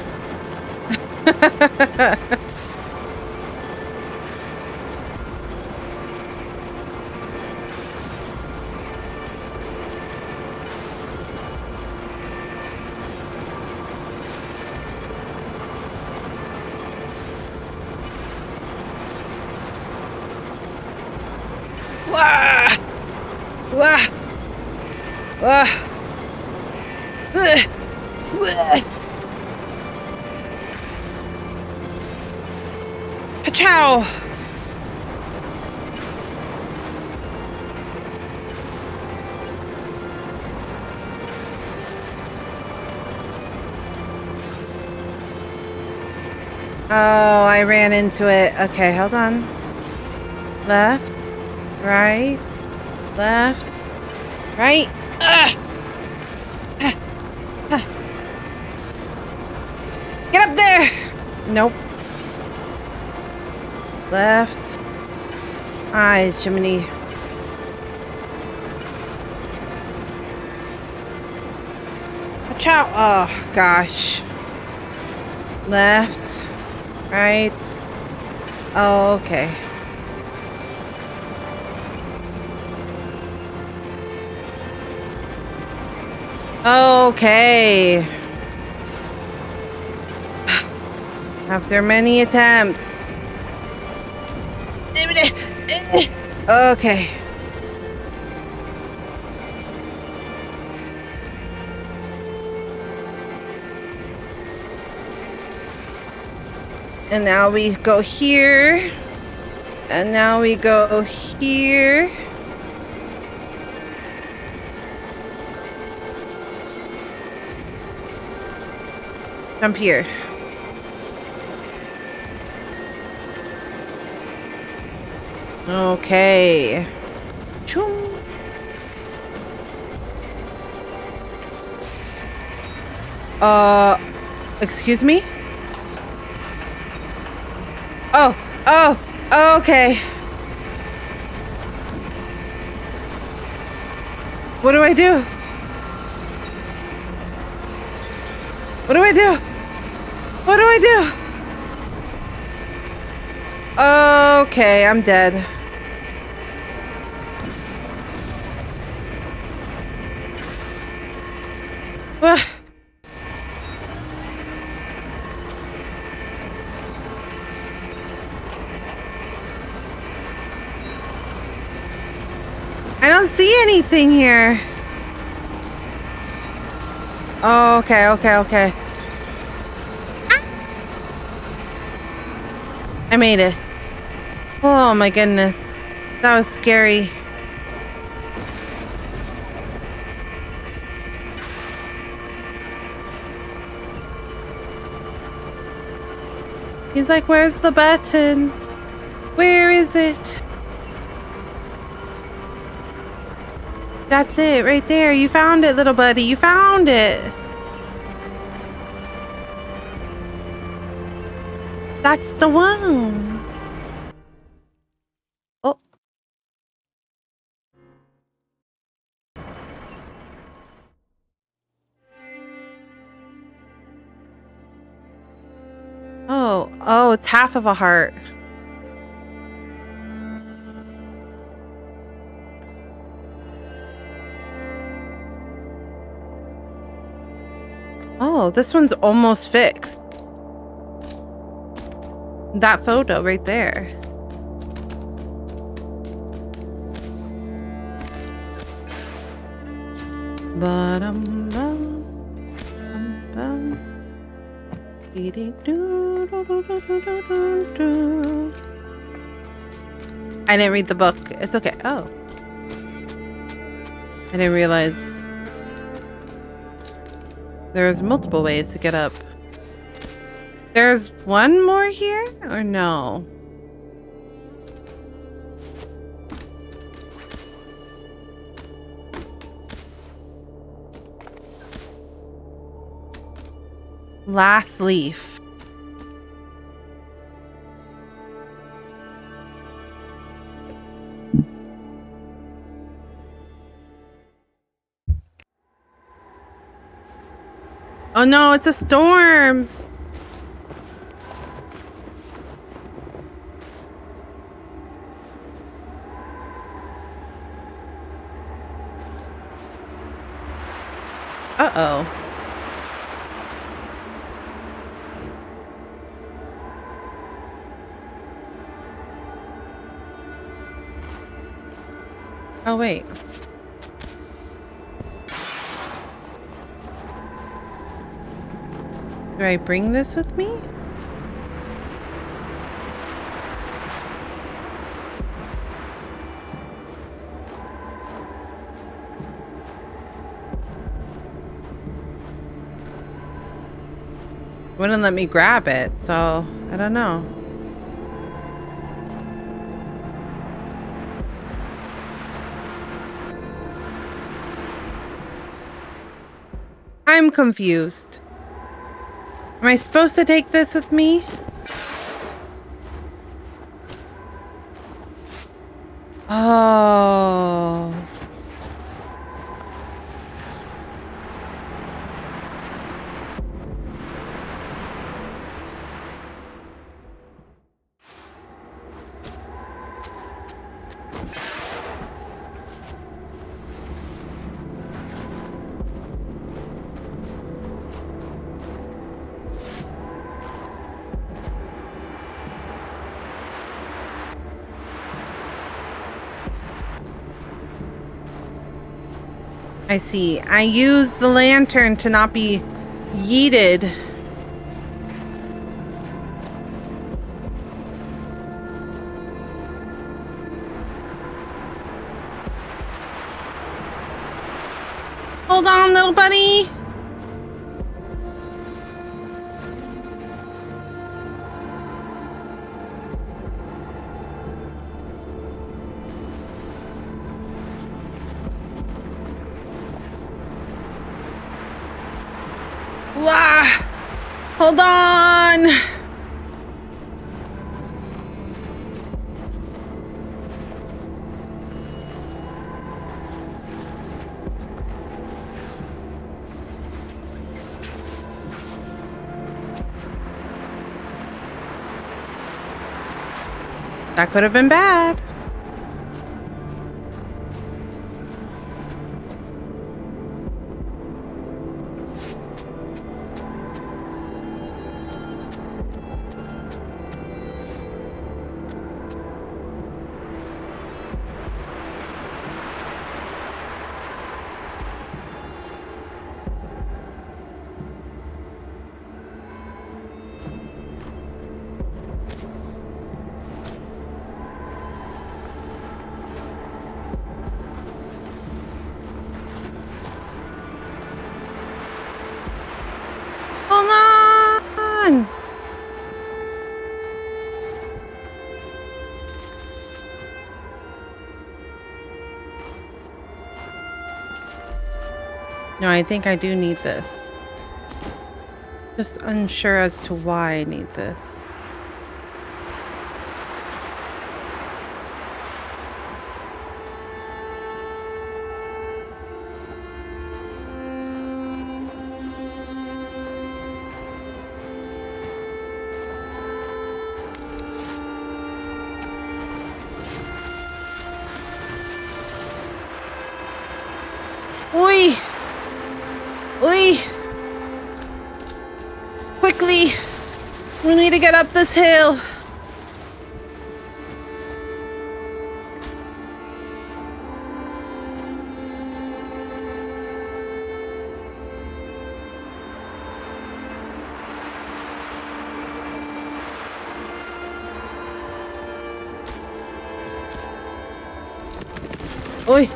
Wah! Wah! Wah! Ciao! Oh, I ran into it. Okay, hold on. Left, right, left, right. Get up there! Nope. Left. Ay, Jiminy. Watch out. Oh, gosh. Left. Right. Oh, okay. Okay. After many attempts. Okay. And now we go here. And now we go here. Jump here. Okay. Choom. Excuse me? Oh, okay. What do I do? What do I do? What do I do? Okay, I'm dead. What? I don't see anything here. Oh, okay. I made it. Oh my goodness. That was scary. He's like, where's the button? Where is it? That's it, right there. You found it, little buddy. You found it. That's the one. Oh. Oh, it's half of a heart. Oh, this one's almost fixed. That photo right there. I didn't read the book. It's okay. Oh. I didn't realize there's multiple ways to get up. There's one more here or no? Last leaf. Oh no, it's a storm. Uh-oh. Oh, wait. Do I bring this with me? Wouldn't let me grab it, so I don't know. I'm confused. Am I supposed to take this with me? Oh. I see. I used the lantern to not be yeeted. Hold on, little buddy. Hold on. That could have been bad. Hold on. No, I think I do need this. Just unsure as to why I need this. quickly. We need to get up this hill. Oi.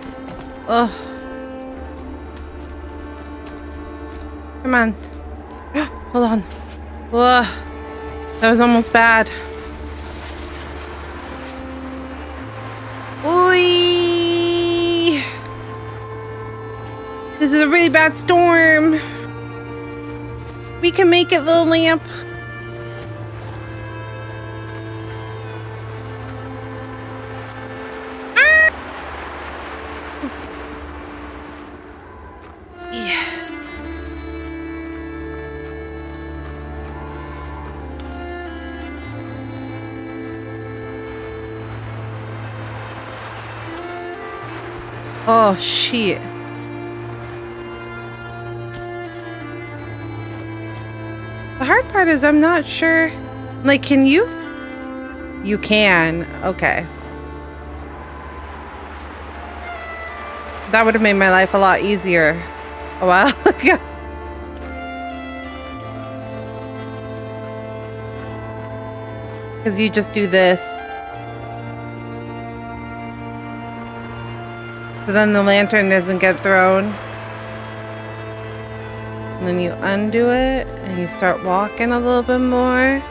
Oh. Come on. Hold on. Whoa. That was almost bad. Oi. This is a really bad storm. We can make it, little lamp. Oh, shit. The hard part is I'm not sure. Like, can you? You can. Okay. That would have made my life a lot easier a while ago. Because you just do this. So then the lantern doesn't get thrown. And then you undo it and you start walking a little bit more.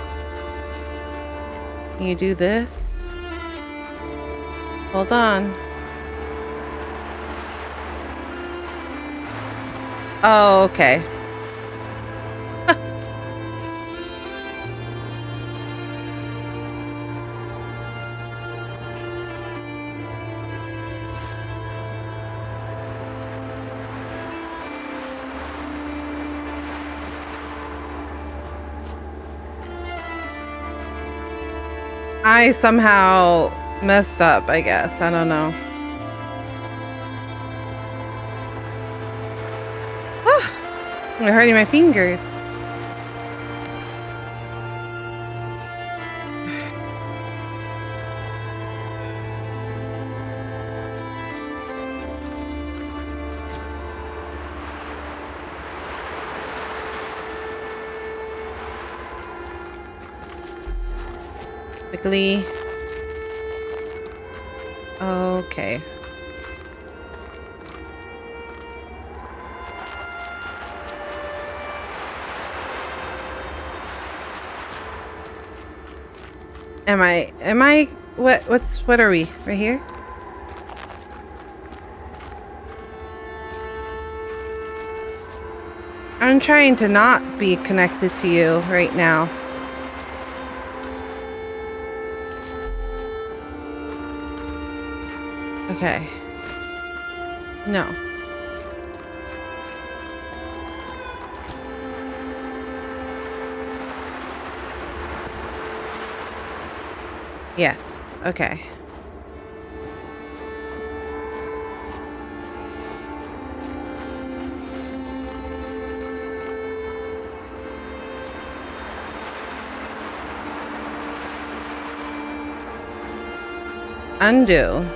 You do this. Hold on. Oh, okay. I somehow messed up, I guess. I don't know. I'm hurting my fingers. Quickly. Okay. Am I what are we? Right here? I'm trying to not be connected to you right now. Okay. No. Yes. Okay. Undo.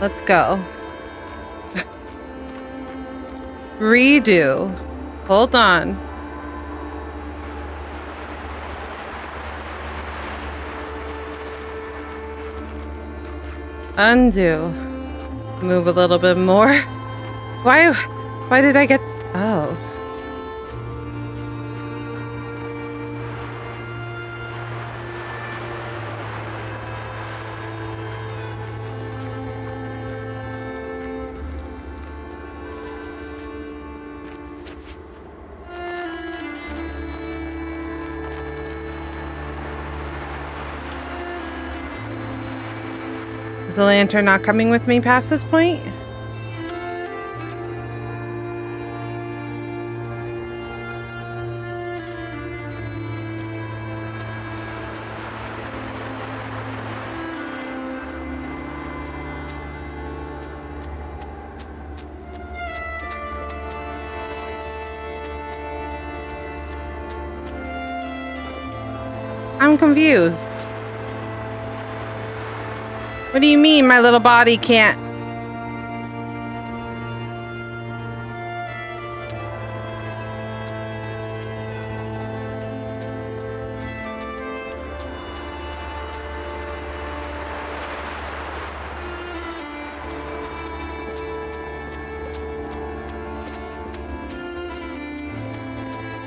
Let's go. Redo. Hold on. Undo. Move a little bit more. Why did I get... Oh. Is the lantern not coming with me past this point? I'm confused. What do you mean my little body can't?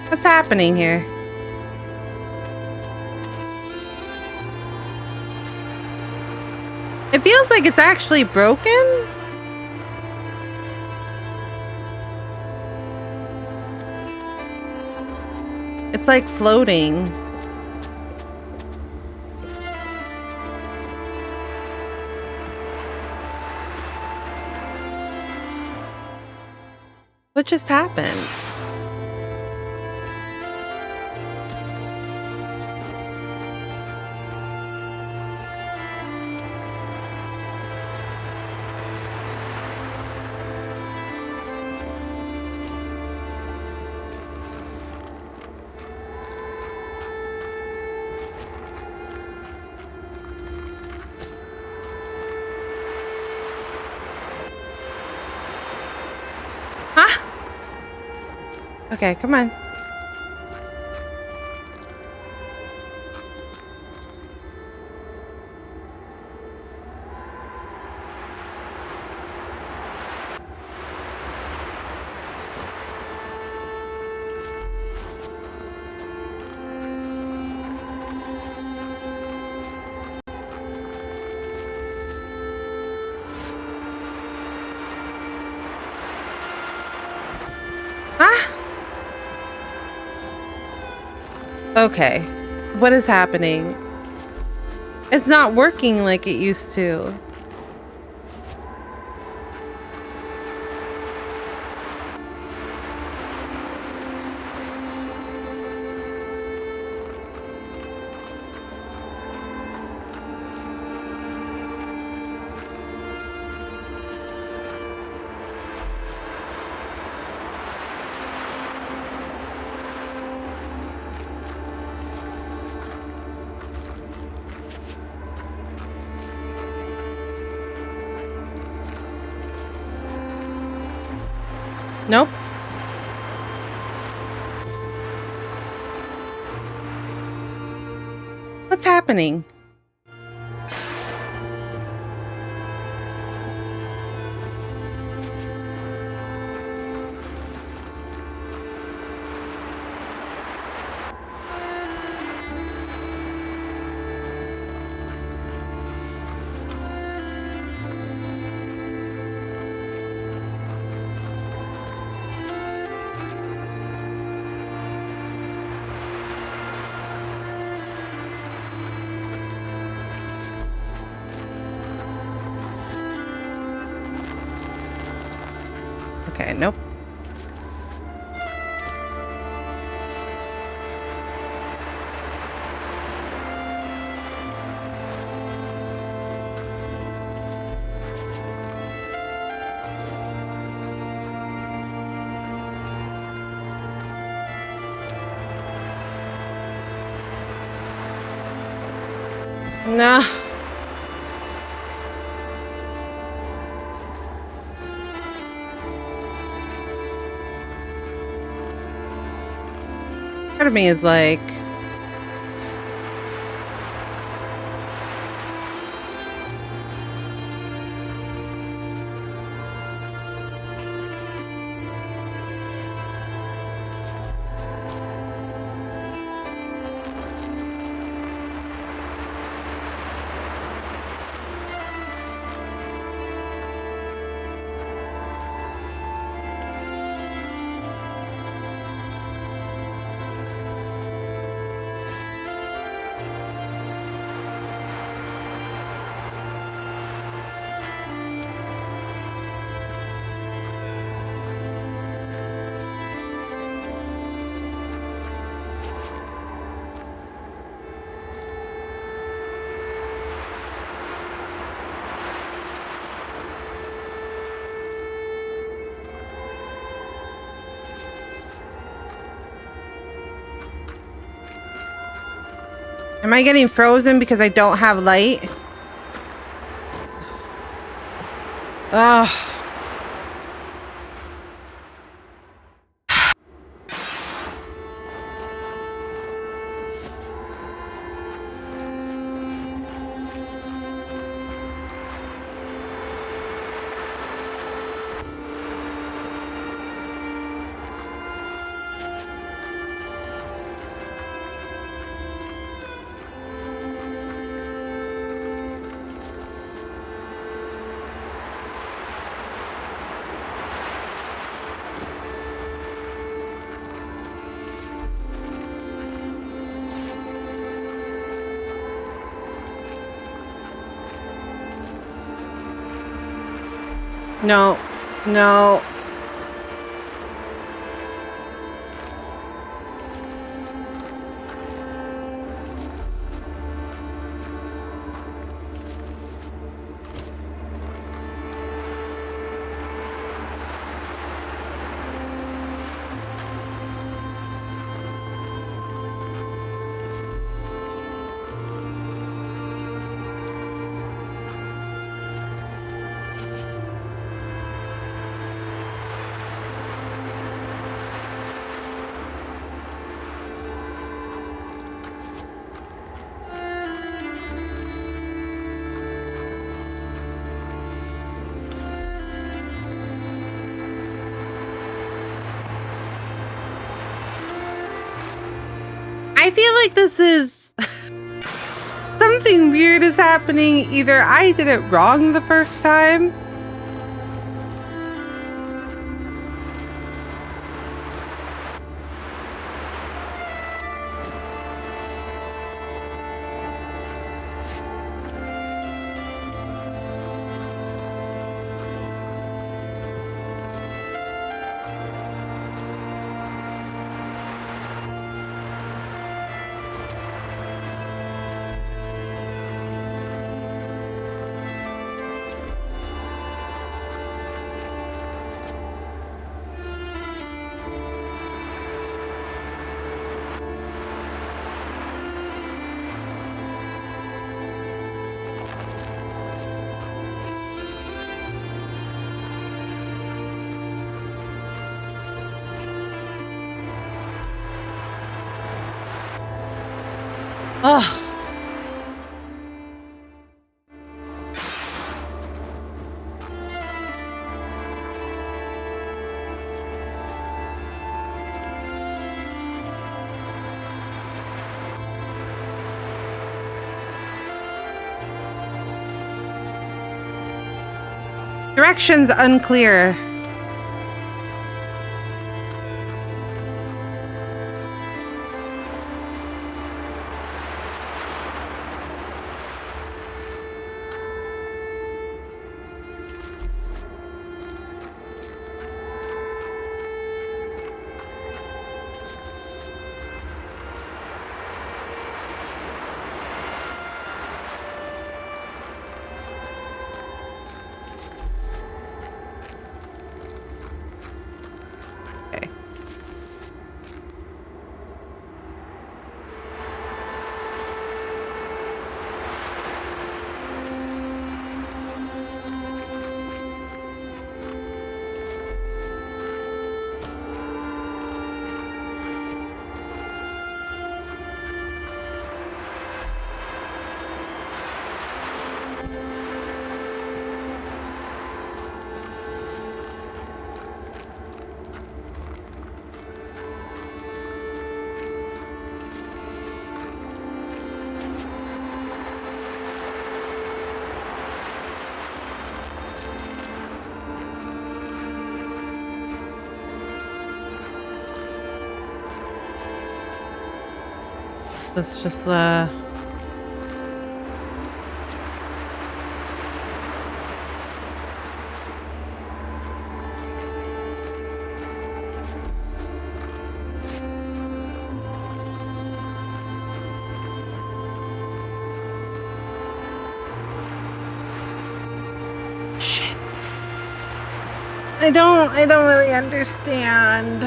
What's happening here? It feels like it's actually broken. It's like floating. What just happened? Huh? Okay, come on. Huh? Okay. What is happening? It's not working like it used to. Nope. What's happening? Okay, nope. Nah. Part of me is like, Am I getting frozen because I don't have light? Ugh. No, no. I feel like this is something weird is happening. Either I did it wrong the first time. Ugh. Directions unclear. Okay. Let's just shit. I don't really understand.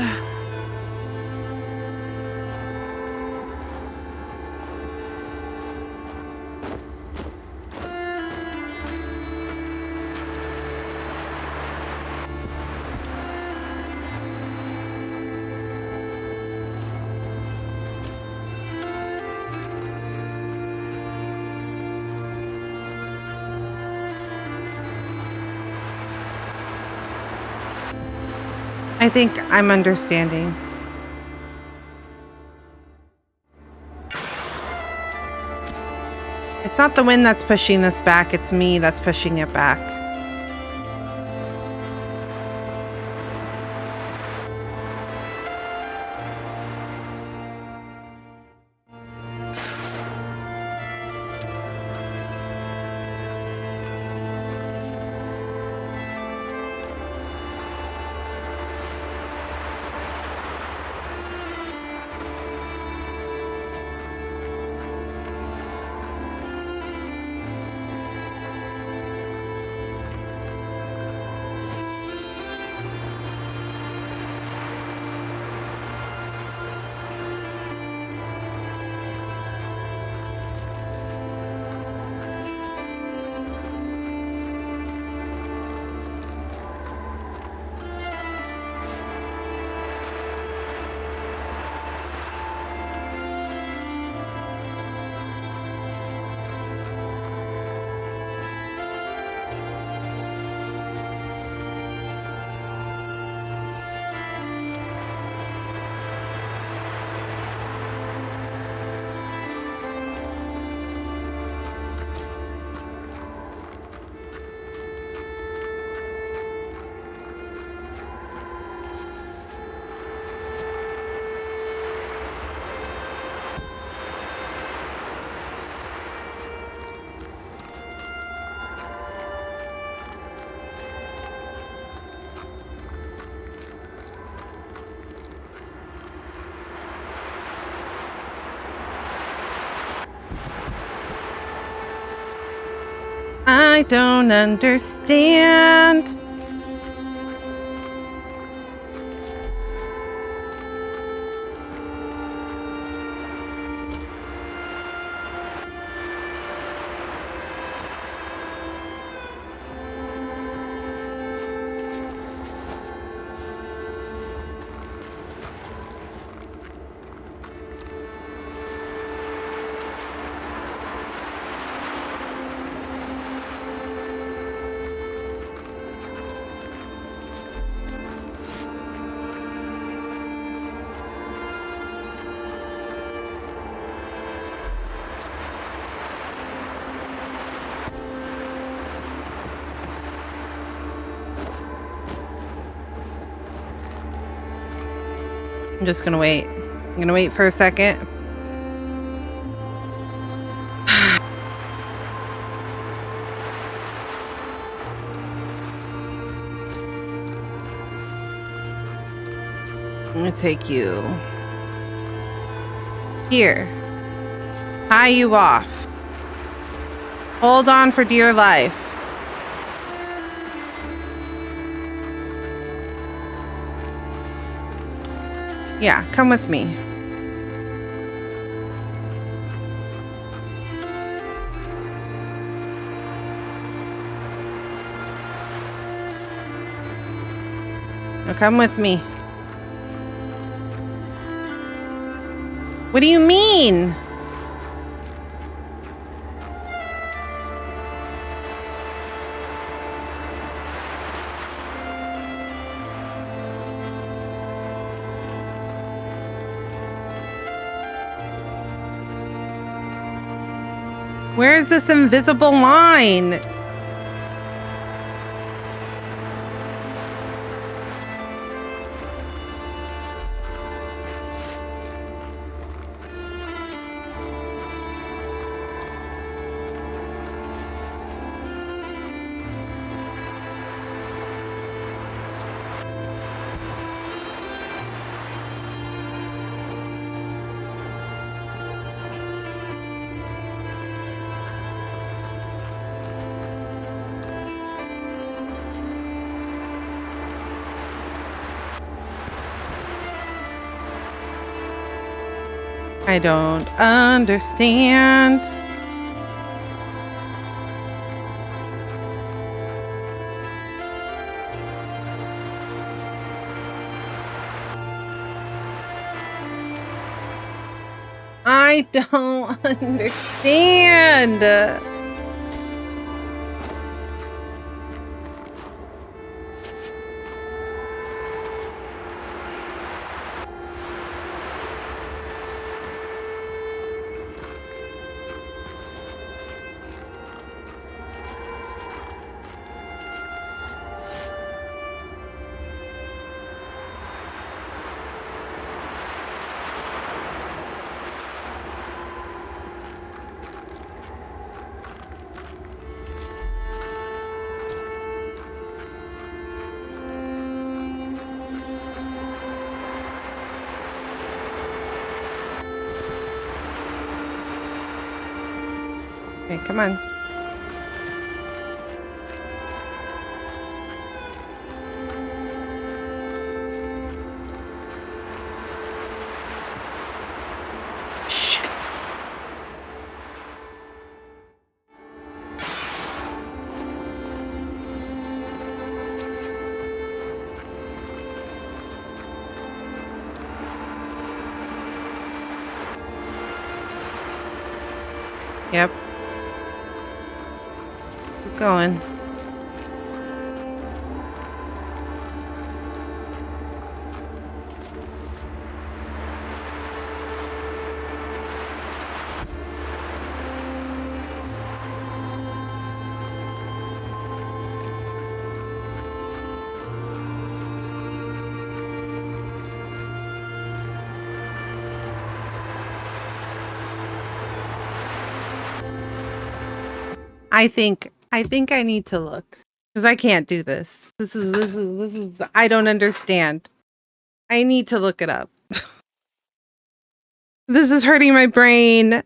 I think I'm understanding. It's not the wind that's pushing this back, it's me that's pushing it back. I don't understand. I'm just gonna wait. I'm gonna wait for a second. I'm gonna take you here. Tie you off. Hold on for dear life. Yeah, come with me. Now come with me. What do you mean? Where's this invisible line? I don't understand. I don't understand. Okay, come on. Shit. Yep. Keep going. I think I need to look because I can't do this. This is I don't understand. I need to look it up. This is hurting my brain.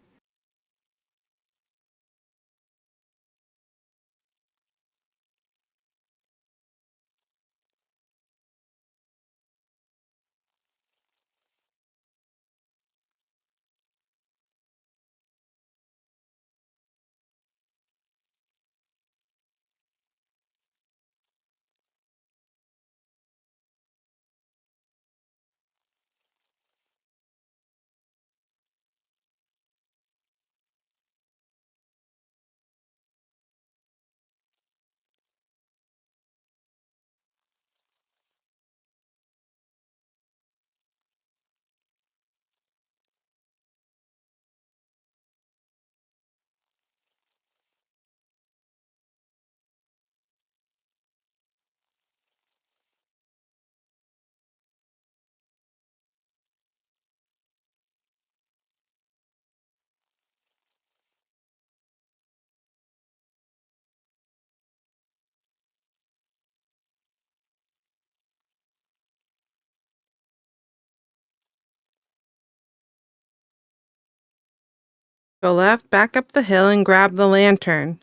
Go left, back up the hill, and grab the lantern.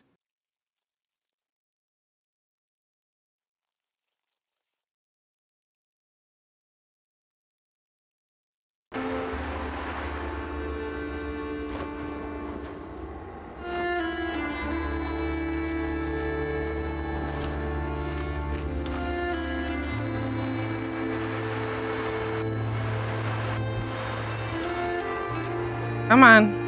Come on.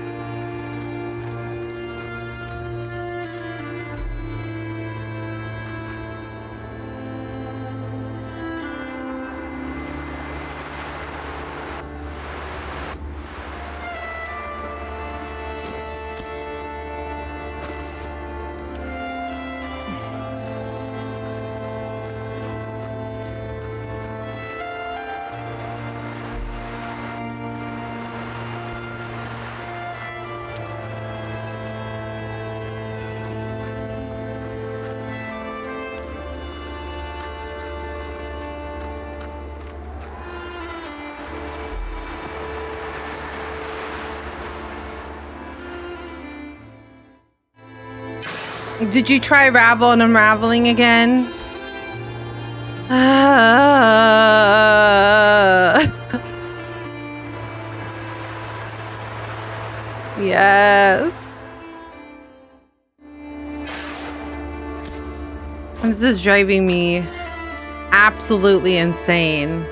Did you try Ravel and Unraveling again? Yes. This is driving me absolutely insane.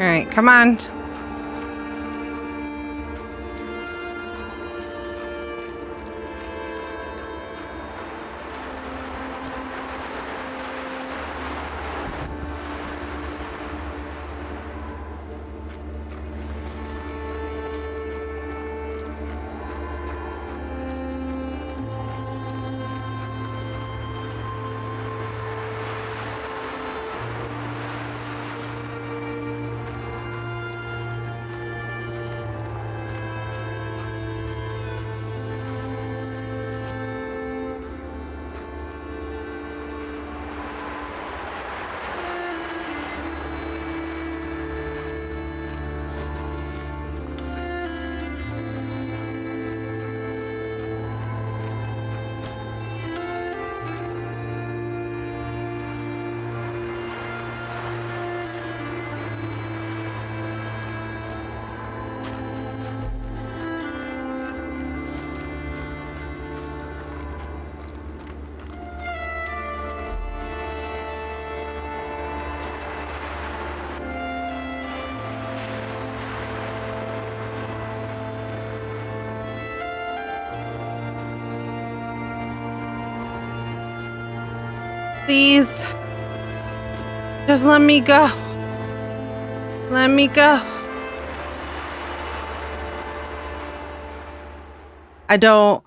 All right, come on. Please. Just let me go. Let me go. I don't...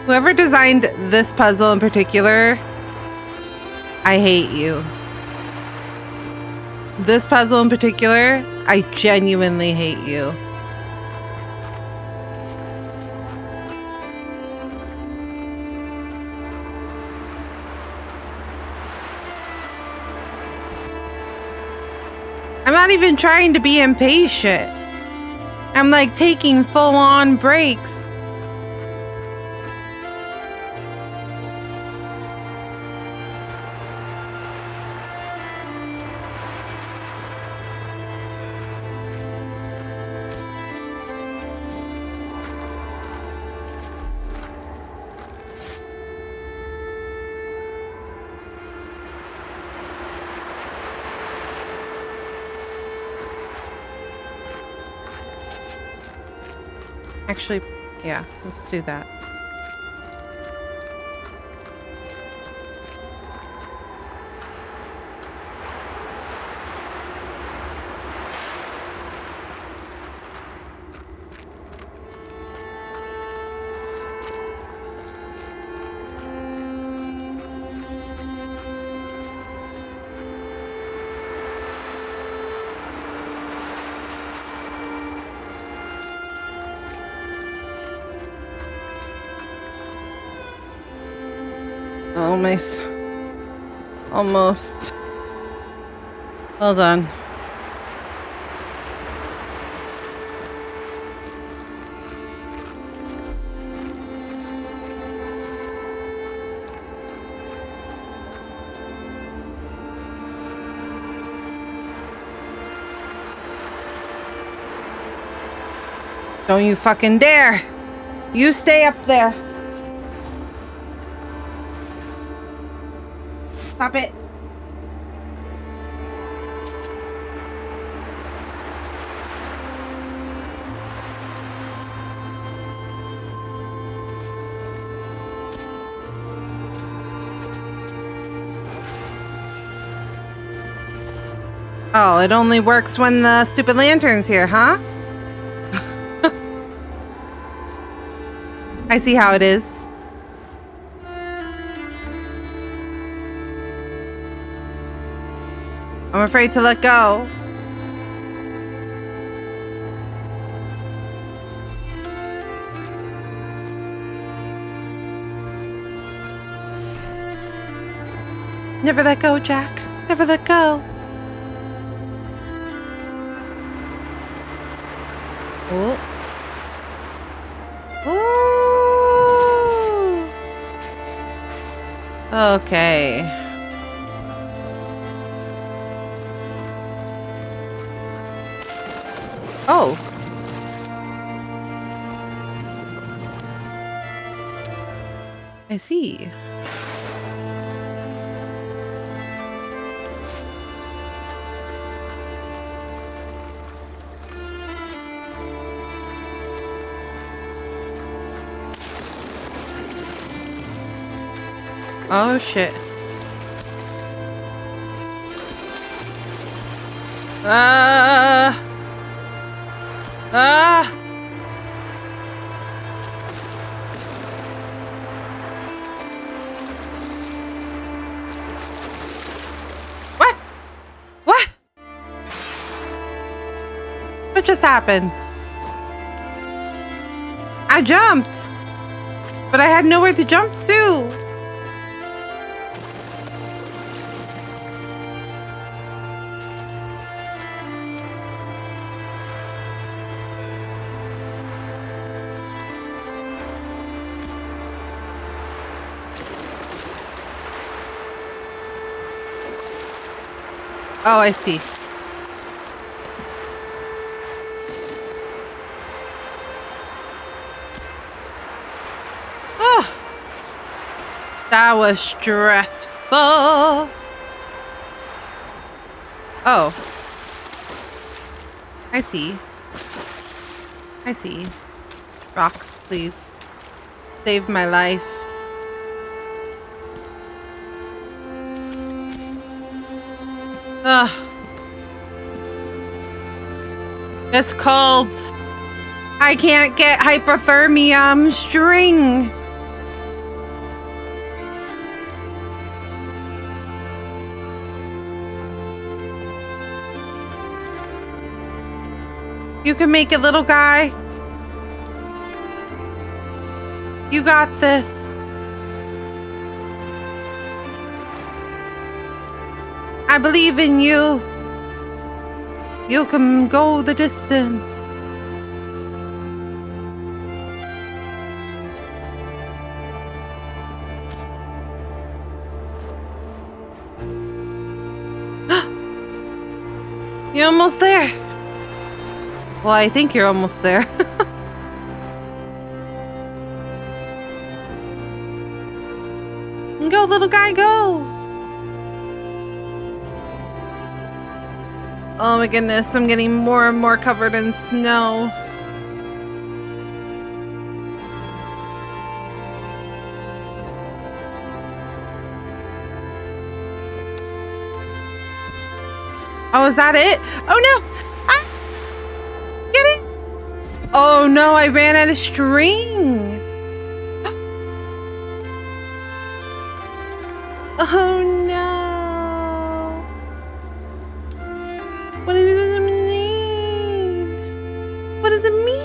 Whoever designed this puzzle in particular, I hate you. This puzzle in particular, I genuinely hate you. I'm not even trying to be impatient. I'm like taking full-on breaks. Actually, yeah, let's do that. Almost. Well done. Don't you fucking dare! You stay up there! Stop it! Oh, it only works when the stupid lantern's here, huh? I see how it is. I'm afraid to let go. Never let go, Jack. Never let go. Oh. Ooh. Okay. Oh. I see. Oh, shit. Ah! What? What? What just happened? I jumped, but I had nowhere to jump to. Oh, I see. Oh, that was stressful. Oh, I see. I see. Rocks, please. Save my life. Ugh. It's called I can't get hypothermia string. You can make it, little guy. You got this. I believe in you. You can go the distance. You're almost there. Well, I think you're almost there. Go, little guy, go. Oh my goodness, I'm getting more and more covered in snow. Oh, is that it? Oh no! Ah! Get it! Oh no, I ran out of string. Oh no. What does it mean? What does it mean?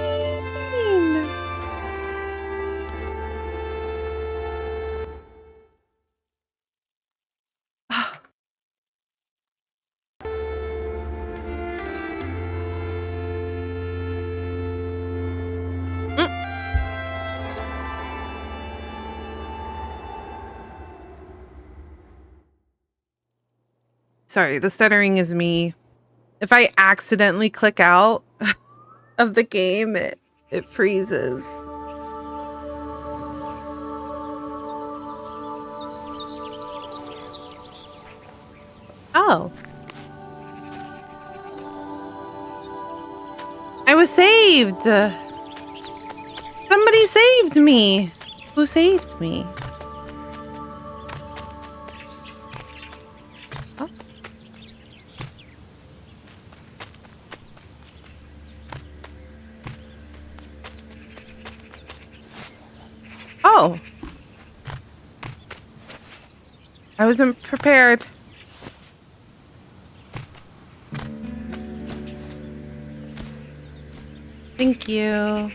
Sorry, the stuttering is me. If I accidentally click out of the game, it freezes. Oh. I was saved. Somebody saved me. Who saved me? Oh. Oh. I wasn't prepared. Thank you.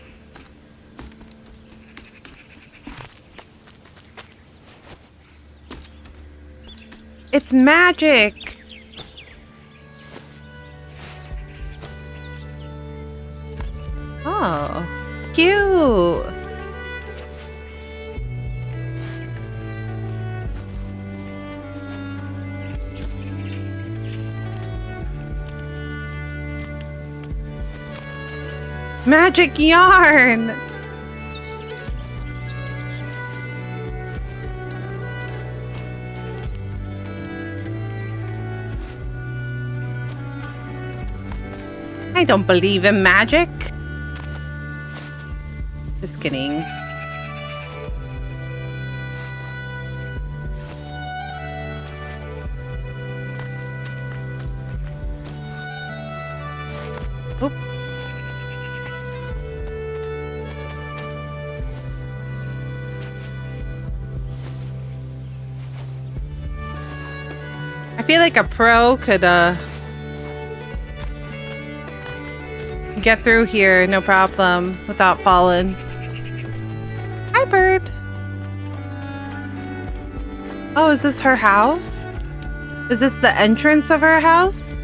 It's magic. Oh, cute. Magic yarn. I don't believe in magic. Just kidding. Oop. I feel like a pro could get through here no problem without falling. Hi, bird. Oh, is this her house? Is this the entrance of her house?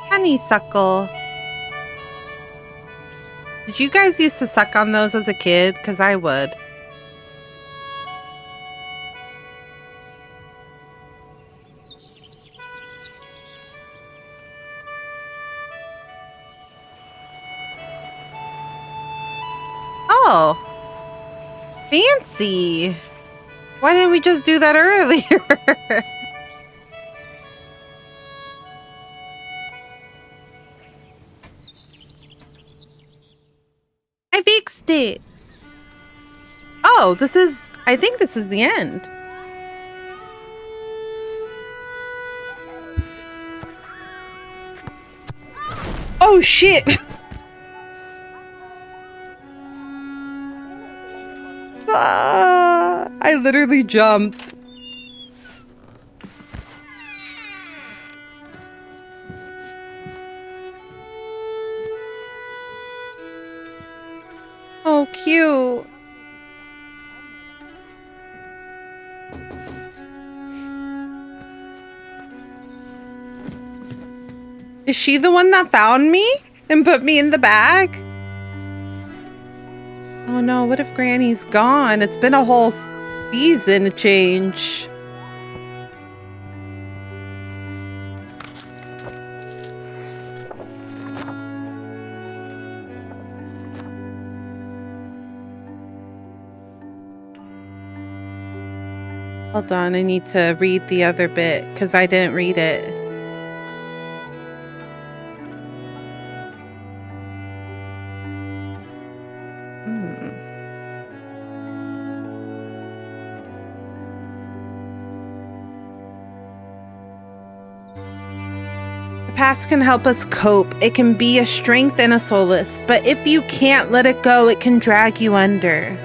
Honeysuckle. Did you guys used to suck on those as a kid? Because I would. Oh. Fancy. Why didn't we just do that earlier? I fixed it. Oh, I think this is the end. Oh, shit. I literally jumped. Oh, cute. Is she the one that found me and put me in the bag? Oh no, what if Granny's gone? It's been a whole season change. Hold on, I need to read the other bit because I didn't read it. The past can help us cope. It can be a strength and a solace, but if you can't let it go, it can drag you under.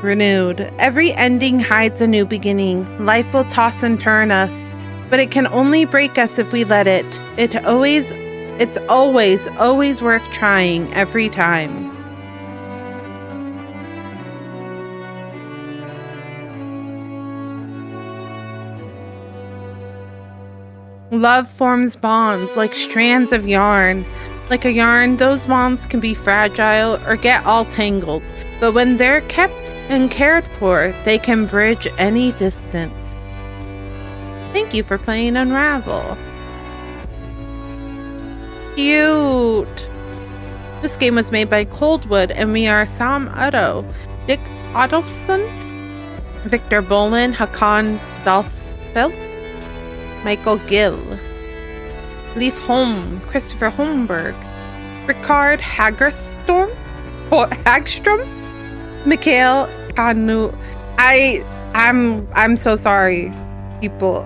Renewed. Every ending hides a new beginning. Life will toss and turn us, but it can only break us if we let it. It's always worth trying every time. Love forms bonds like strands of yarn. Like a yarn, those bonds can be fragile or get all tangled, but when they're kept and cared for, they can bridge any distance. Thank you for playing Unravel. Cute! This game was made by Coldwood, and we are Sam Otto, Dick Adolfsson, Victor Bolin, Hakan Dalsfeld, Michael Gill, Leif Holm, Christopher Holmberg, Ricard Hagstrom, Mikhail Kanu. I'm so sorry, people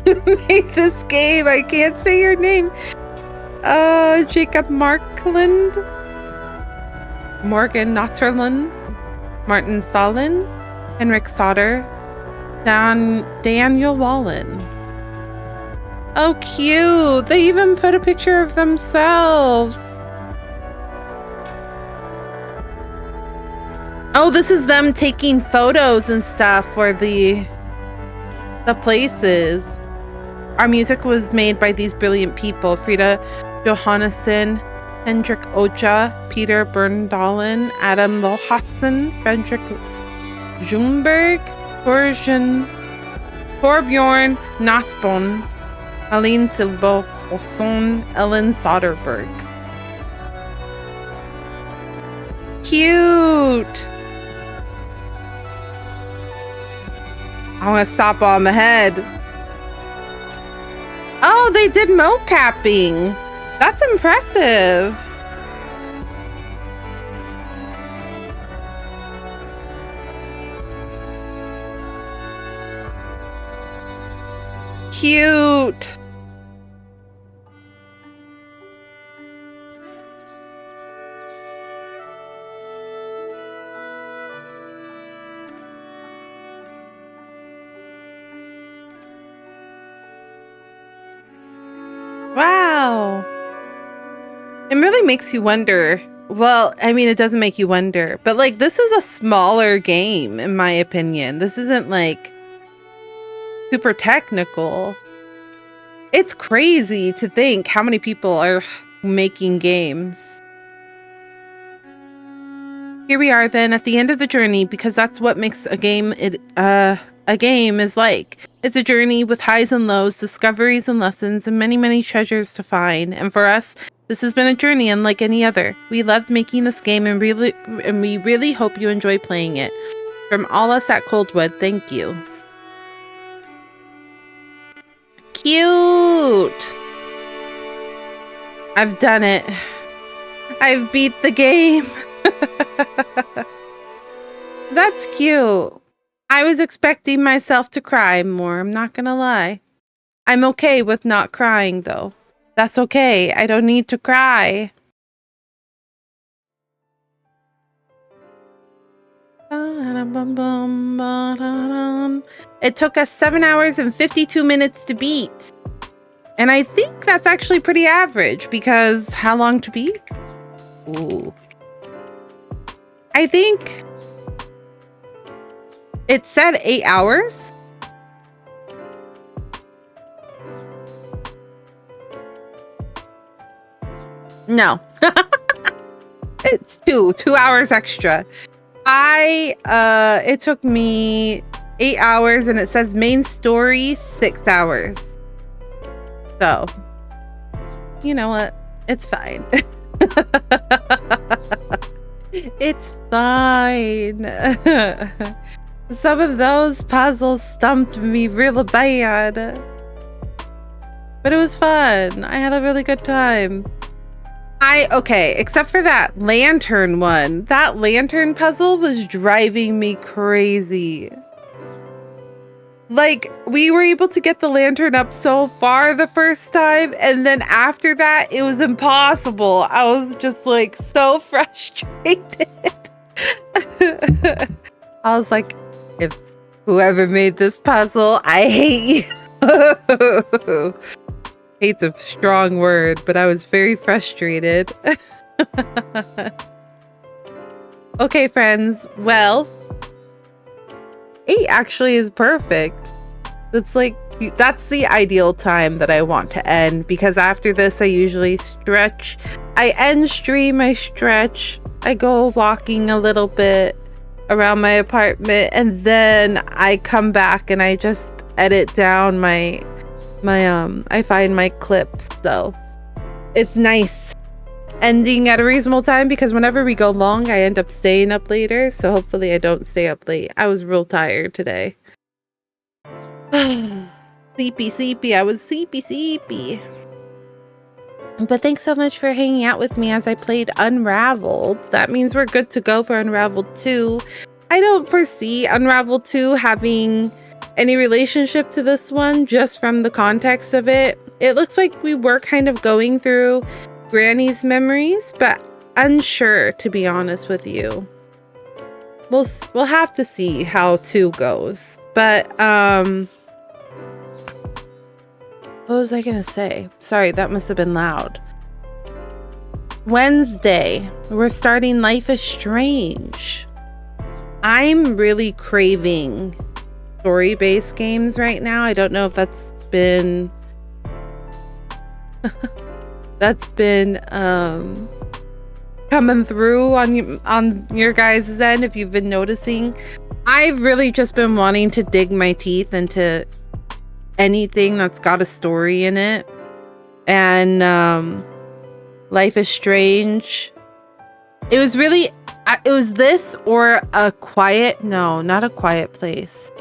who made this game. I can't say your name. Jacob Markland, Morgan Notterlund, Martin Stalin, Henrik Sauter, Daniel Wallen. Oh, cute. They even put a picture of themselves. Oh, this is them taking photos and stuff for the places. Our music was made by these brilliant people: Frida Johannesson, Hendrik Ocha, Peter Berndalen, Adam Lohasson, Fredrik Ljungberg, Torbjorn Nasbon, Aline Silbo Olsson, Ellen Soderberg. Cute! I want to stop on the head. Oh, they did mocapping. That's impressive. Cute. Wow. It really makes you wonder. Well, I mean, it doesn't make you wonder, but like this is a smaller game, in my opinion. This isn't like super technical. It's crazy to think how many people are making games. Here we are then at the end of the journey, because that's what makes a game a game is like. It's a journey with highs and lows, discoveries and lessons, and many, many treasures to find. And for us, this has been a journey unlike any other. We loved making this game and we really hope you enjoy playing it. From all us at Coldwood, thank you. Cute! I've done it. I've beat the game. That's cute. I was expecting myself to cry more, I'm not gonna lie. I'm okay with not crying though. That's okay. I don't need to cry. It took us 7 hours and 52 minutes to beat. And I think that's actually pretty average because how long to beat? Ooh. I think it said 8 hours. No. It's 2 hours extra. It took me 8 hours and it says main story 6 hours. So, you know what? It's fine. It's fine. Some of those puzzles stumped me real bad. But it was fun. I had a really good time. Okay, except for that lantern one. That lantern puzzle was driving me crazy. Like, we were able to get the lantern up so far the first time, and then after that, it was impossible. I was just like so frustrated. I was like, if whoever made this puzzle, I hate you. Hate's a strong word, but I was very frustrated. Okay, friends. Well, 8 actually is perfect. That's the ideal time that I want to end, because after this I usually stretch. I end stream, I stretch, I go walking a little bit around my apartment, and then I come back and I just edit down I find my clips. So it's nice ending at a reasonable time, because whenever we go long I end up staying up later, so hopefully I don't stay up late. I was real tired today. Sleepy. I was sleepy. But thanks so much for hanging out with me as I played Unraveled. That means we're good to go for Unraveled 2. I don't foresee Unraveled 2 having any relationship to this one, just from the context of it. It looks like we were kind of going through Granny's memories, but unsure, to be honest with you. We'll have to see how 2 goes. But what was I gonna say? Sorry, that must have been loud. Wednesday, we're starting Life is Strange. I'm really craving story-based games right now. I don't know if that's been coming through on your guys' end, if you've been noticing. I've really just been wanting to dig my teeth into anything that's got a story in it, and Life is Strange. It was this or not a Quiet Place.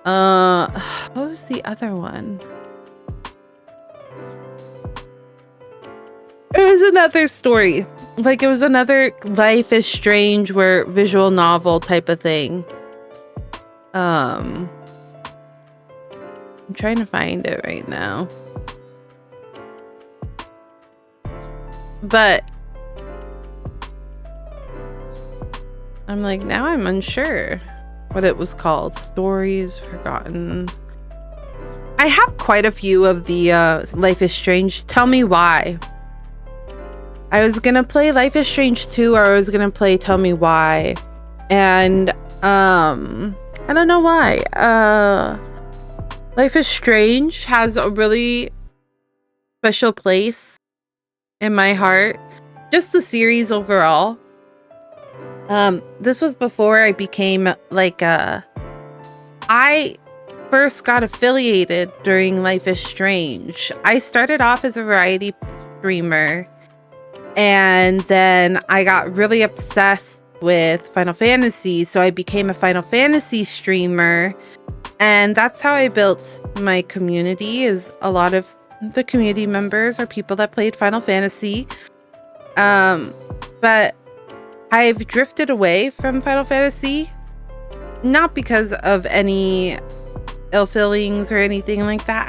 What was the other one? It was another story. Like, it was another Life is Strange where visual novel type of thing. I'm trying to find it right now. But I'm like, now I'm unsure what it was called. Stories Forgotten. I have quite a few of the Life is Strange. Tell me why. I was gonna play Life is Strange 2 or I was gonna play Tell Me Why. And I don't know why. Life is Strange has a really special place in my heart. Just the series overall. This was before I became like I first got affiliated during Life is Strange. I started off as a variety streamer, and then I got really obsessed with Final Fantasy, so I became a Final Fantasy streamer, and that's how I built my community. Is a lot of the community members are people that played Final Fantasy. But I've drifted away from Final Fantasy, not because of any ill feelings or anything like that.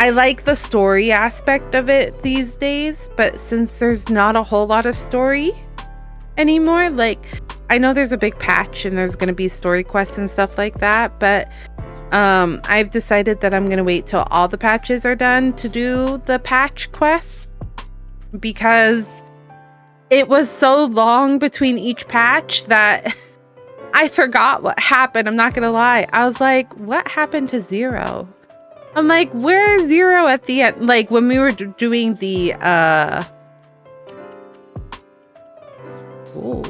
I like the story aspect of it these days, but since there's not a whole lot of story anymore, like, I know there's a big patch and there's going to be story quests and stuff like that, but I've decided that I'm going to wait till all the patches are done to do the patch quests, because it was so long between each patch that I forgot what happened. I'm not going to lie. I was like, what happened to Zero? I'm like, where's Zero at the end? Like, when we were doing the, ooh.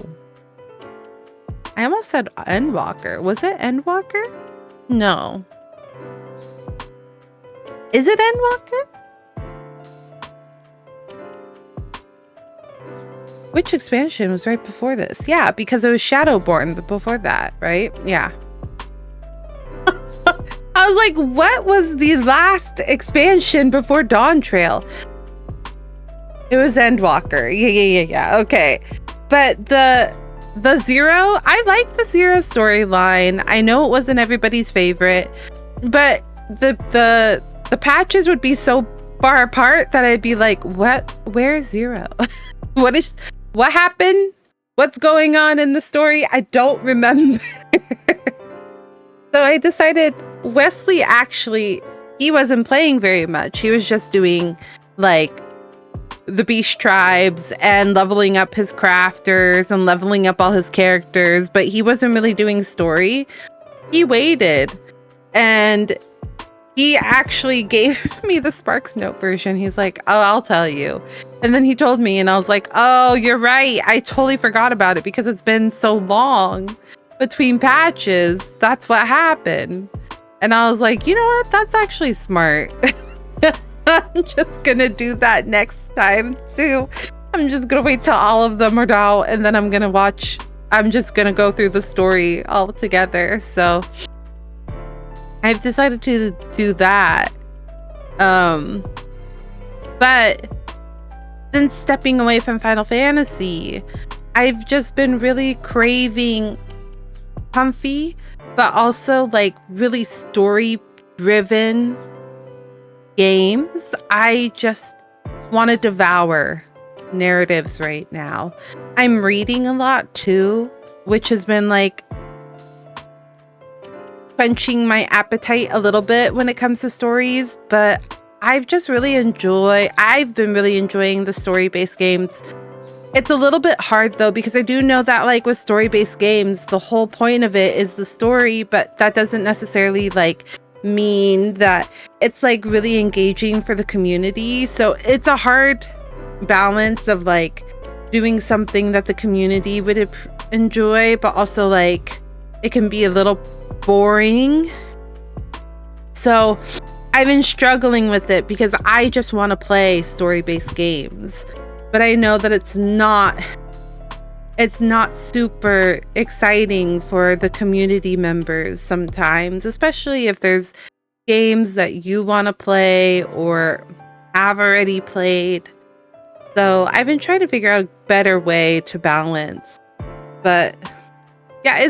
I almost said Endwalker. Was it Endwalker? No. Is it Endwalker? Which expansion was right before this? Yeah, because it was Shadowborn before that, right? Yeah. I was like, what was the last expansion before Dawn Trail? It was Endwalker. Yeah. Okay. But the Zero, I like the Zero storyline. I know it wasn't everybody's favorite, but the patches would be so far apart that I'd be like, what? Where's Zero? What happened? What's going on in the story? I don't remember. So I decided Wesley, actually, he wasn't playing very much. He was just doing like the Beast Tribes and leveling up his crafters and leveling up all his characters, but he wasn't really doing story. He waited, and he actually gave me the Sparks Note version. He's like, oh, I'll tell you. And then he told me, and I was like, oh, you're right. I totally forgot about it because it's been so long between patches. That's what happened. And I was like, you know what? That's actually smart. I'm just gonna do that next time too. I'm just gonna wait till all of them are out, and then I'm just gonna go through the story all together. So I've decided to do that. But since stepping away from Final Fantasy, I've just been really craving comfy, but also like really story driven games. I just want to devour narratives right now. I'm reading a lot too, which has been like quenching my appetite a little bit when it comes to stories, but I've been really enjoying the story-based games. It's a little bit hard though, because I do know that like with story-based games, the whole point of it is the story, but that doesn't necessarily like mean that it's like really engaging for the community. So it's a hard balance of like doing something that the community would enjoy, but also like it can be a little boring. So I've been struggling with it because I just want to play story-based games, but I know that it's not it's not super exciting for the community members sometimes, especially if there's games that you want to play or have already played. So I've been trying to figure out a better way to balance. But yeah,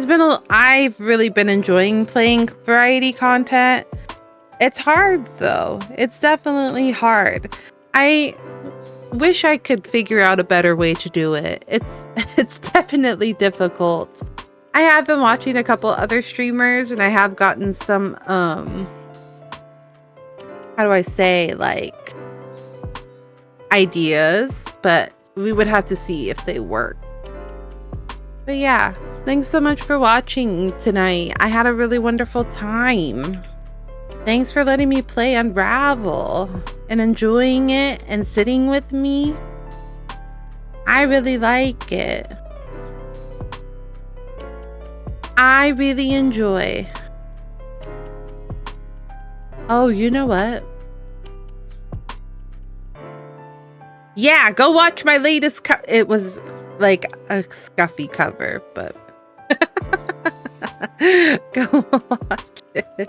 I've really been enjoying playing variety content. It's hard though. It's definitely hard. I wish I could figure out a better way to do it. It's definitely difficult. I have been watching a couple other streamers and I have gotten some how do I say, like, ideas, but we would have to see if they work. But yeah, thanks so much for watching tonight. I had a really wonderful time. Thanks for letting me play Unravel and enjoying it and sitting with me. I really like it. I really enjoy. Oh, you know what? Yeah, go watch my latest it was like a scuffy cover, but go watch it.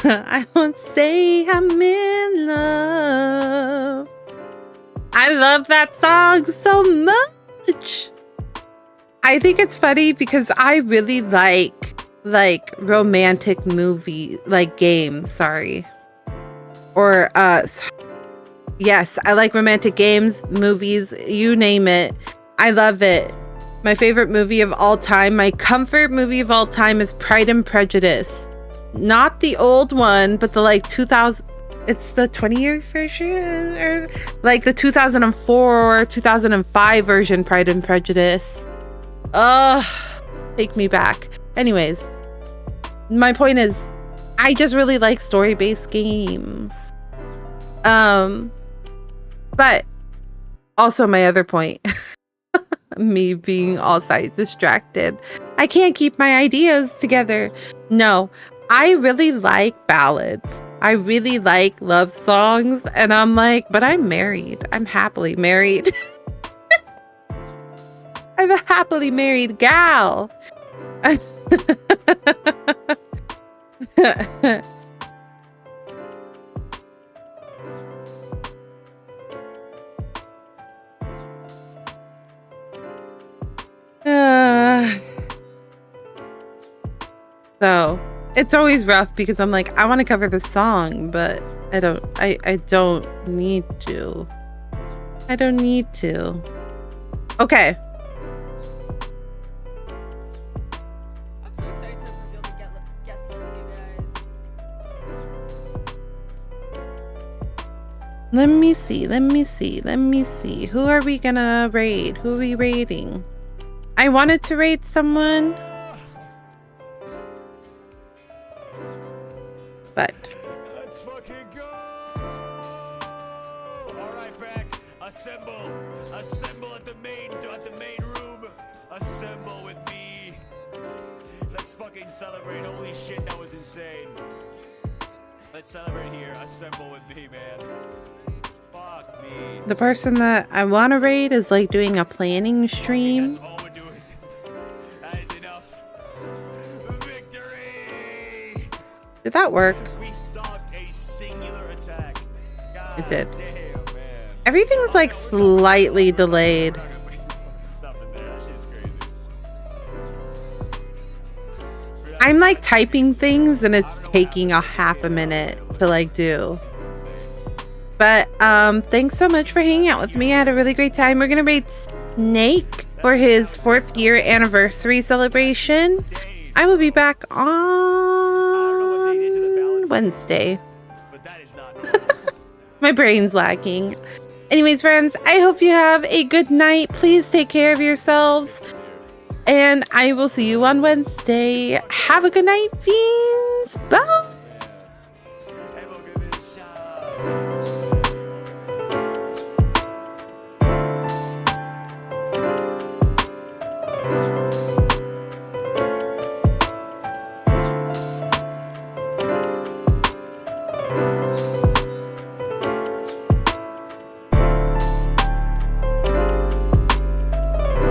I won't say I'm in love. I love that song so much. I think it's funny because I really like romantic movie, like games, sorry. Or yes, I like romantic games, movies, you name it. I love it. My favorite movie of all time, my comfort movie of all time is Pride and Prejudice. Not the old one, but the like 2000, it's the 20-year version, or like the 2004 or 2005 version Pride and Prejudice. Ugh, take me back. Anyways, my point is, I just really like story-based games. But also my other point, me being all side distracted. I can't keep my ideas together. No, I really like ballads. I really like love songs. And I'm like, but I'm married. I'm happily married. I'm a happily married gal. So it's always rough because I'm like, I want to cover the song, but I don't need to. I don't need to. Okay. I'm so excited to reveal the guest list, you guys. Let me see. Who are we gonna raid? Who are we raiding? I wanted to raid someone. But let's fucking go! Alright, back. Assemble at the main room. Assemble with me. Let's fucking celebrate. Holy shit, that was insane. Let's celebrate here. Assemble with me, man. Fuck me. the person that I want to raid is like doing a planning stream. That's all we're doing. That is enough. Victory! Did that work? We stopped a singular attack. God It did. Damn, man. Everything's like slightly delayed. Stopping there. That shit is crazy. I'm like typing things and it's taking a half a minute to like do. But thanks so much for hanging out with me. I had a really great time. We're gonna raid Snake for his 4th year anniversary celebration. I will be back on Wednesday. But that is not My brain's lacking. Anyways, friends, I hope you have a good night. Please take care of yourselves. And I will see you on Wednesday. Have a good night, fiends. Bye.